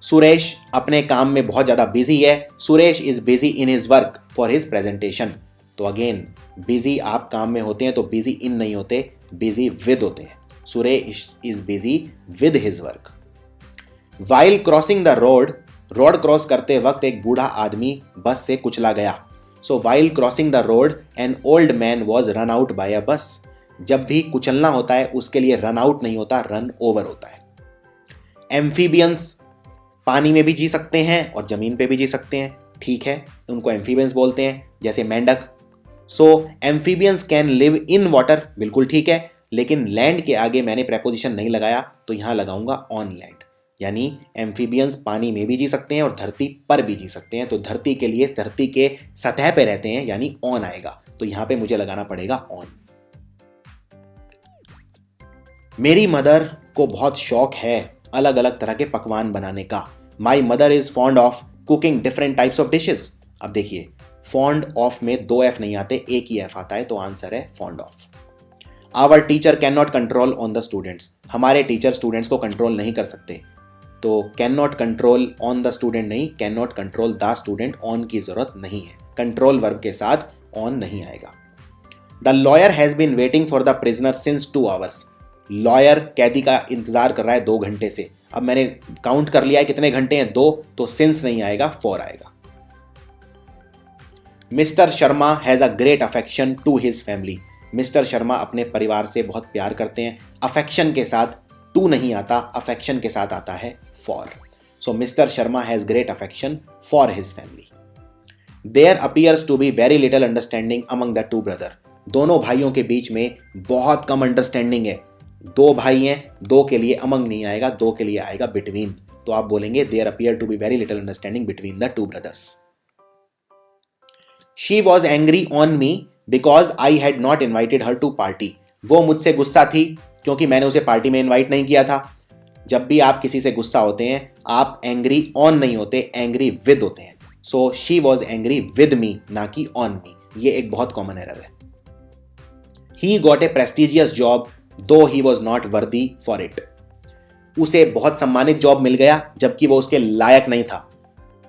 Speaker 2: Suresh अपने काम में बहुत ज्यादा बिजी है। Suresh is busy in his work for his presentation. तो अगेन, बिजी आप काम में होते हैं तो बिजी इन नहीं होते, बिजी विद होते हैं। Suresh is busy with his work. While crossing the road cross करते वक्त एक बूढ़ा आदमी बस से कुचला गया। So while crossing the road an old man was run out by a bus. जब भी कुचलना होता है उसके लिए रन आउट नहीं होता, रन ओवर होता है। एम्फीबियंस पानी में भी जी सकते हैं और जमीन पे भी जी सकते हैं, ठीक है, उनको एम्फीबियंस बोलते हैं, जैसे मेंढक। So amphibians can live in water, बिल्कुल ठीक है, लेकिन लैंड के आगे मैंने प्रेपोजिशन नहीं लगाया तो यहां लगाऊंगा ऑन लैंड। यानी एम्फीबियंस पानी में भी जी सकते हैं और धरती पर भी जी सकते हैं। तो धरती के लिए धरती के सतह पे रहते हैं, यानी ऑन आएगा, तो यहां पे मुझे लगाना पड़ेगा ऑन। मेरी मदर को बहुत शौक है अलग अलग तरह के पकवान बनाने का। My mother is fond of cooking different types of dishes. अब देखिए, फॉन्ड ऑफ में दो एफ नहीं आते, एक ही एफ आता है, तो आंसर है fond of. Our teacher can not control on the students. हमारे टीचर स्टूडेंट्स को कंट्रोल नहीं कर सकते, तो can not control on the student नहीं, can not control the student, on की जरूरत नहीं है, कंट्रोल वर्ब के साथ ऑन नहीं आएगा। The lawyer has been waiting for the prisoner since 2 hours. Lawyer कैदी का इंतजार कर रहा है 2 घंटे से। अब मैंने काउंट कर लिया है कितने घंटे हैं, 2, तो सिंस नहीं आएगा, 4 आएगा। Mister Sharma has a great affection to his family. Mister Sharma अपने परिवार से बहुत प्यार करते हैं। अफेक्शन के साथ टू नहीं आता, अफेक्शन के साथ आता है for. So mister Sharma has great affection for his family. There appears to be very little understanding among the 2 brother. दोनों भाइयों के बीच में बहुत कम अंडरस्टैंडिंग है। 2 भाई हैं, 2 के लिए अमंग नहीं आएगा, 2 के लिए आएगा बिटवीन। तो आप बोलेंगे there appear to be very little understanding between the 2 brothers. She was angry on me because I had not invited her to party. वो मुझसे गुस्सा थी क्योंकि मैंने उसे पार्टी में इन्वाइट नहीं किया था। जब भी आप किसी से गुस्सा होते हैं आप एंग्री ऑन नहीं होते, एंग्री विद होते हैं। So she was angry with me, ना कि ऑन मी। ये एक बहुत कॉमन एरर है। He got a prestigious job though he was not worthy for it. उसे बहुत सम्मानित जॉब मिल गया जबकि वो उसके लायक नहीं था।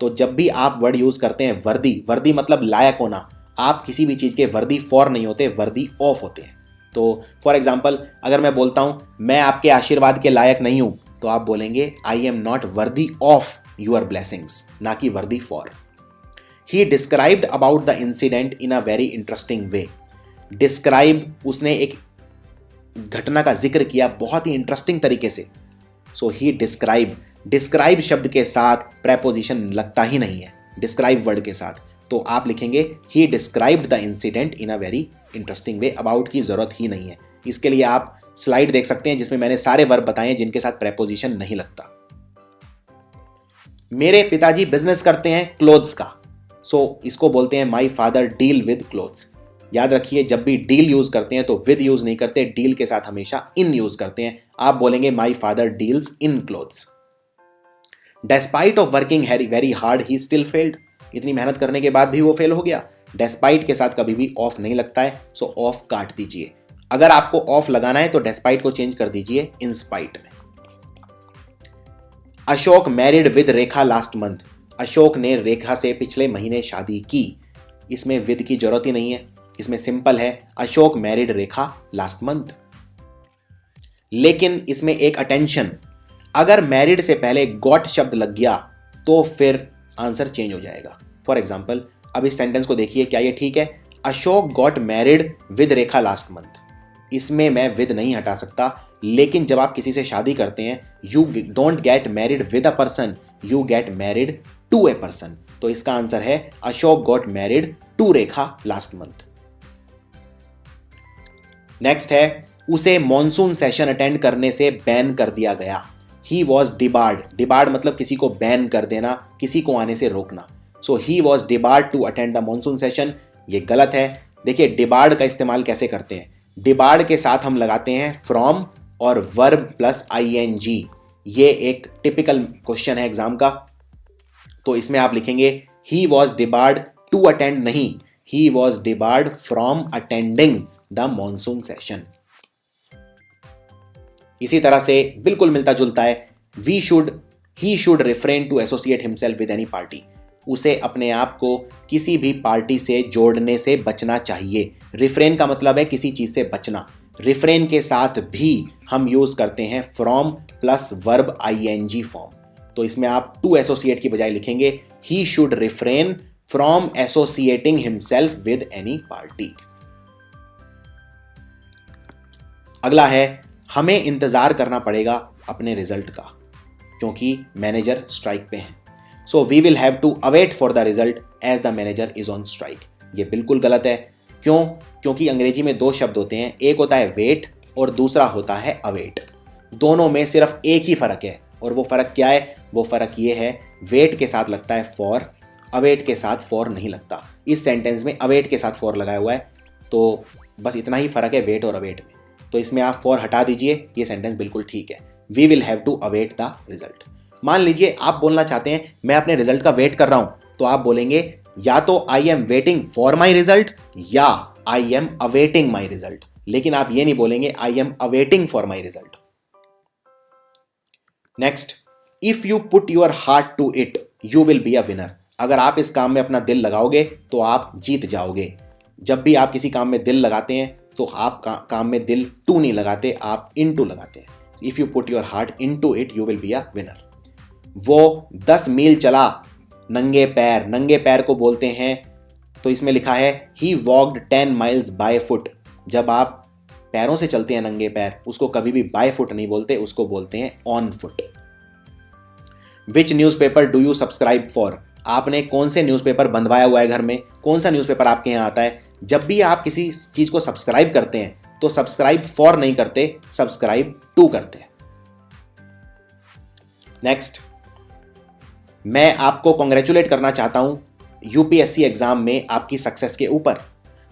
Speaker 2: तो जब भी आप वर्ड यूज करते हैं वर्दी, वर्दी मतलब लायक होना, आप किसी भी चीज के वर्दी फॉर नहीं होते, वर्दी ऑफ होते हैं। तो फॉर एग्जाम्पल अगर मैं बोलता हूं मैं आपके आशीर्वाद के लायक नहीं हूं, तो आप बोलेंगे I am not worthy of your blessings, ना कि worthy for. He described about the incident in a very interesting way. Describe, उसने एक घटना का जिक्र किया बहुत ही इंटरेस्टिंग तरीके से। सो ही डिस्क्राइब, डिस्क्राइब शब्द के साथ प्रेपोजिशन लगता ही नहीं है डिस्क्राइब वर्ड के साथ, तो आप लिखेंगे ही described the incident in a very interesting way. About की जरूरत ही नहीं है। इसके लिए आप स्लाइड देख सकते हैं जिसमें मैंने सारे वर्ब बताए हैं जिनके साथ प्रेपोजिशन नहीं लगता। मेरे पिताजी बिजनेस करते हैं क्लोथ्स का। सो इसको बोलते हैं my father deal with clothes. याद रखिए जब भी डील यूज करते हैं तो विद यूज नहीं करते, डील के साथ हमेशा इन यूज करते हैं। आप बोलेंगे my father deals in clothes. Despite of working very hard he still failed, इतनी मेहनत करने के बाद भी वो फेल हो गया। डेस्पाइट के साथ कभी भी ऑफ नहीं लगता है, सो ऑफ काट दीजिए। अगर आपको ऑफ लगाना है तो डेस्पाइट को चेंज कर दीजिए इन स्पाइट में। Ashok married with Rekha last month, Ashok ने रेखा से पिछले महीने शादी की। इसमें विद की जरूरत ही नहीं है, इसमें सिंपल है अशोक मैरिड रेखा लास्ट मंथ। लेकिन इसमें एक अटेंशन, अगर मैरिड से पहले गॉट शब्द लग गया तो फिर आंसर चेंज हो जाएगा। फॉर एग्जाम्पल अब इस सेंटेंस को देखिए, क्या ये ठीक है? Ashok got married with Rekha last month, इसमें मैं विद नहीं हटा सकता, लेकिन जब आप किसी से शादी करते हैं you don't get married with a person, you get married to a person. तो इसका आंसर है Ashok got married to Rekha last month. Next है उसे मॉनसून सेशन अटेंड करने से बैन कर दिया गया। ही वॉज डिबार्ड, डिबार्ड मतलब किसी को बैन कर देना, किसी को आने से रोकना। So he was debarred to attend the monsoon session, ये गलत है। देखिए डिबार्ड का इस्तेमाल कैसे करते हैं, डिबार्ड के साथ हम लगाते हैं फ्रॉम और वर्ब प्लस ING। ये एक टिपिकल क्वेश्चन है एग्जाम का। तो इसमें आप लिखेंगे he was debarred to attend, नहीं, he was debarred from attending the monsoon session. इसी तरह से बिल्कुल मिलता जुलता है he should refrain to associate himself with any party, उसे अपने आप को किसी भी पार्टी से जोड़ने से बचना चाहिए। रिफ्रेन का मतलब है किसी चीज से बचना। रिफ्रेन के साथ भी हम यूज करते हैं from plus verb ING form. तो इसमें आप टू एसोसिएट की बजाय लिखेंगे ही should refrain from associating himself with any party. अगला है हमें इंतजार करना पड़ेगा अपने रिजल्ट का, क्योंकि मैनेजर स्ट्राइक पे हैं। So we will have to await for the result as the manager is on strike. ये बिल्कुल गलत है। क्यों? क्योंकि अंग्रेजी में दो शब्द होते हैं, एक होता है वेट और दूसरा होता है अवेट। दोनों में सिर्फ एक ही फर्क है, और वो फर्क क्या है? वो फर्क ये है वेट के साथ लगता है फॉर, अवेट के साथ फॉर नहीं लगता। इस सेंटेंस में अवेट के साथ फॉर लगाया हुआ है, तो बस इतना ही फर्क है वेट और अवेट में। तो इसमें आप फॉर हटा दीजिए, ये सेंटेंस बिल्कुल ठीक है। We will have to await the result. मान लीजिए आप बोलना चाहते हैं मैं अपने रिजल्ट का वेट कर रहा हूं, तो आप बोलेंगे या तो I am waiting for my result या I am awaiting my result. लेकिन आप ये नहीं बोलेंगे I am awaiting for my result. Next, if you put your heart to it you will be a winner. अगर आप इस काम में अपना दिल लगाओगे तो आप जीत जाओगे। जब भी आप किसी काम में दिल लगाते हैं तो आप काम में दिल टू नहीं लगाते, आप इनटू लगाते हैं। If you put your heart into it you will be a winner. वो 10 मील चला नंगे पैर, नंगे पैर को बोलते हैं, तो इसमें लिखा है ही वॉक्ड 10 माइल्स बाय फुट। जब आप पैरों से चलते हैं नंगे पैर, उसको कभी भी बाय फुट नहीं बोलते, उसको बोलते हैं on foot. Which newspaper do you subscribe for? आपने कौन से न्यूज़पेपर बंधवाया हुआ है घर में? कौन सा न्यूज़पेपर आपके यहाँ आता है? जब भी आप किसी चीज को सब्सक्राइब करते हैं तो सब्सक्राइब फॉर नहीं करते, सब्सक्राइब टू करते हैं। नेक्स्ट, मैं आपको कॉन्ग्रेचुलेट करना चाहता हूं UPSC एग्जाम में आपकी सक्सेस के ऊपर।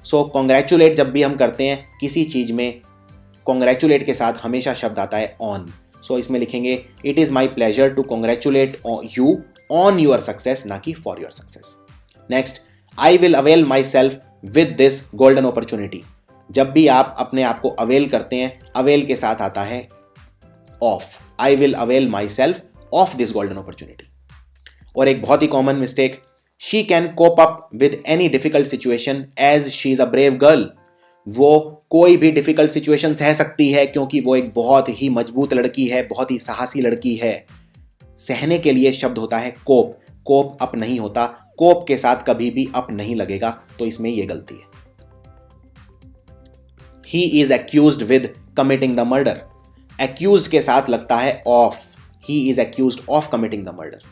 Speaker 2: सो कॉन्ग्रेचुलेट जब भी हम करते हैं किसी चीज में, कॉन्ग्रेचुलेट के साथ हमेशा शब्द आता है ऑन। सो इसमें लिखेंगे it is my pleasure to congratulate you on your success, ना कि for your success. Next, I will avail my self with this golden opportunity. जब भी आप अपने आप को अवेल करते हैं, अवेल के साथ आता है of. I will avail my self of this golden opportunity. और एक बहुत ही common mistake, she can cope up with any difficult situation as she is a brave girl. वो कोई भी डिफिकल्ट सिचुएशन सह सकती है क्योंकि वो एक बहुत ही मजबूत लड़की है, बहुत ही साहसी लड़की है। सहने के लिए शब्द होता है कोप, कोप अप नहीं होता, कोप के साथ कभी भी अप नहीं लगेगा, तो इसमें यह गलती है। He is accused with committing the murder. Accused के साथ लगता है of, he is accused of committing the murder.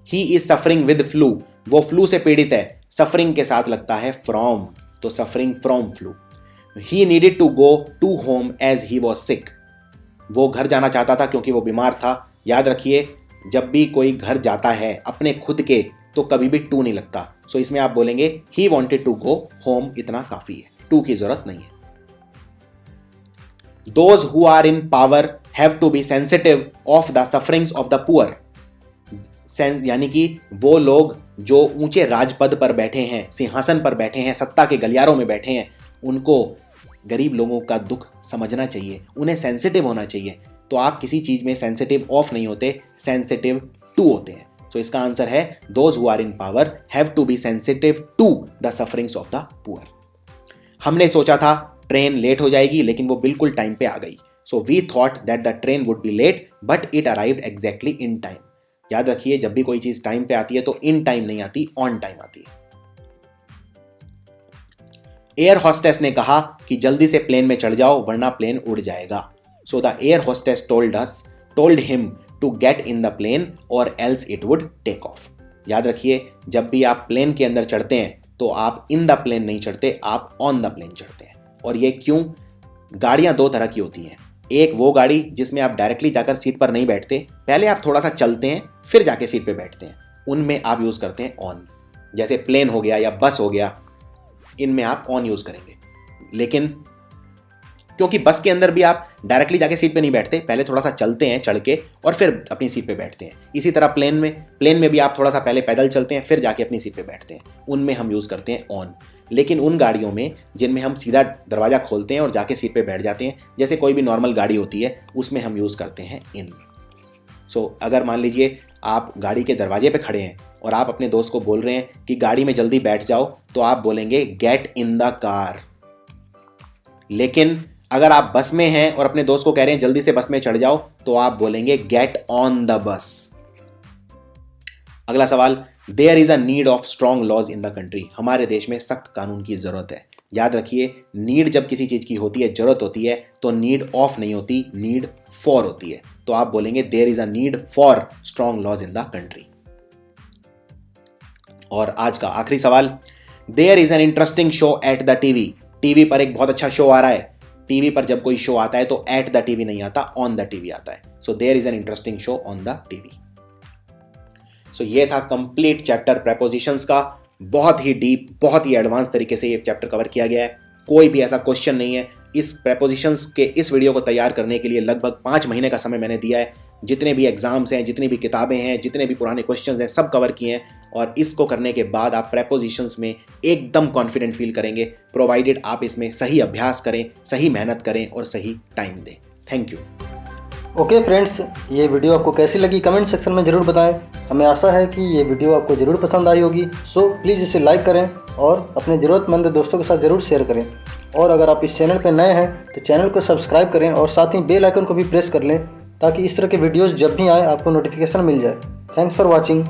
Speaker 2: He is suffering with flu, वो फ्लू से पीड़ित है, सफरिंग के साथ लगता है फ्रॉम, तो suffering from flu. He needed to go to home as he was sick, वो घर जाना चाहता था क्योंकि वो बीमार था। याद रखिए जब भी कोई घर जाता है अपने खुद के तो कभी भी टू नहीं लगता। सो इसमें आप बोलेंगे ही वॉन्टेड टू गो होम, इतना काफी है, टू की जरूरत नहीं है। Those who are in power have to be sensitive of the sufferings of the poor. यानी कि वो लोग जो ऊंचे राजपद पर बैठे हैं, सिंहासन पर बैठे हैं, सत्ता के गलियारों में बैठे हैं, उनको गरीब लोगों का दुख समझना चाहिए, उन्हें सेंसिटिव होना चाहिए। तो आप किसी चीज़ में सेंसिटिव ऑफ नहीं होते, सेंसिटिव टू होते हैं। तो इसका आंसर है those who are in power have to be sensitive to the sufferings of the poor. हमने सोचा था ट्रेन लेट हो जाएगी, लेकिन वो बिल्कुल टाइम पे आ गई। So we thought that the train would be late but it arrived exactly in time. याद रखिए, जब भी कोई चीज टाइम पे आती है तो इन टाइम नहीं आती, ऑन टाइम आती है। एयर हॉस्टेस ने कहा कि जल्दी से प्लेन में चढ़ जाओ वरना प्लेन उड़ जाएगा। So the air hostess told him to get in the plane or else it would take off. याद रखिए, जब भी आप प्लेन के अंदर चढ़ते हैं तो आप इन द प्लेन नहीं चढ़ते, आप ऑन द प्लेन चढ़ते हैं। और ये क्यों? गाड़ियां दो तरह की होती हैं। एक वो गाड़ी जिसमें आप डायरेक्टली जाकर सीट पर नहीं बैठते, पहले आप थोड़ा सा चलते हैं फिर जाके सीट पे बैठते हैं, उनमें आप यूज करते हैं ऑन। जैसे प्लेन हो गया या बस हो गया, इनमें आप ऑन यूज करेंगे। लेकिन क्योंकि बस के अंदर भी आप डायरेक्टली जाके सीट पे नहीं बैठते, पहले थोड़ा सा चलते हैं चढ़ के और फिर अपनी सीट पे बैठते हैं। इसी तरह प्लेन में भी आप थोड़ा सा पहले पैदल चलते हैं फिर जाके अपनी सीट पे बैठते हैं, उनमें हम यूज़ करते हैं ऑन। लेकिन उन गाड़ियों में जिनमें हम सीधा दरवाज़ा खोलते हैं और जाके सीट पे बैठ जाते हैं, जैसे कोई भी नॉर्मल गाड़ी होती है, उसमें हम यूज़ करते हैं इन। सो अगर मान लीजिए आप गाड़ी के दरवाजे पे खड़े हैं और आप अपने दोस्त को बोल रहे हैं कि गाड़ी में जल्दी बैठ जाओ, तो आप बोलेंगे गेट इन द कार। लेकिन अगर आप बस में हैं और अपने दोस्त को कह रहे हैं जल्दी से बस में चढ़ जाओ, तो आप बोलेंगे गेट ऑन द बस। अगला सवाल, there is a need of strong laws in the country. हमारे देश में सख्त कानून की जरूरत है। याद रखिए, नीड जब किसी चीज की होती है, जरूरत होती है, तो नीड ऑफ नहीं होती, नीड फॉर होती है। तो आप बोलेंगे there is a need for strong laws in the country. और आज का आखिरी सवाल, there is an interesting show at the TV. TV पर एक बहुत अच्छा शो आ रहा है। टीवी पर जब कोई शो आता है तो एट द टीवी नहीं आता, ऑन द टीवी आता है। So there is an interesting show on the TV. So ये था कंप्लीट चैप्टर प्रेपोजिशंस का। बहुत ही डीप, बहुत ही एडवांस तरीके से ये चैप्टर कवर किया गया है। कोई भी ऐसा क्वेश्चन नहीं है। इस प्रेपोजिशंस के इस वीडियो को तैयार करने के लिए लगभग 5 महीने का समय मैंने दिया है। जितने भी एग्जाम्स हैं, जितनी भी किताबें हैं, जितने भी पुराने क्वेश्चंस हैं, सब कवर किए हैं। और इसको करने के बाद आप प्रेपोजिशंस में एकदम कॉन्फिडेंट फील करेंगे, प्रोवाइडेड आप इसमें सही अभ्यास करें, सही मेहनत करें और सही टाइम दें। Thank you.
Speaker 1: ओके फ्रेंड्स, ये वीडियो आपको कैसी लगी कमेंट सेक्शन में ज़रूर बताएं। हमें आशा है कि ये वीडियो आपको ज़रूर पसंद आई होगी। सो प्लीज़ इसे लाइक करें और अपने ज़रूरतमंद दोस्तों के साथ ज़रूर शेयर करें। और अगर आप इस चैनल पर नए हैं तो चैनल को सब्सक्राइब करें और साथ ही बेल आइकन को भी प्रेस कर लें, ताकि इस तरह के वीडियोज़ जब भी आएँ आपको नोटिफिकेशन मिल जाए। Thanks for watching.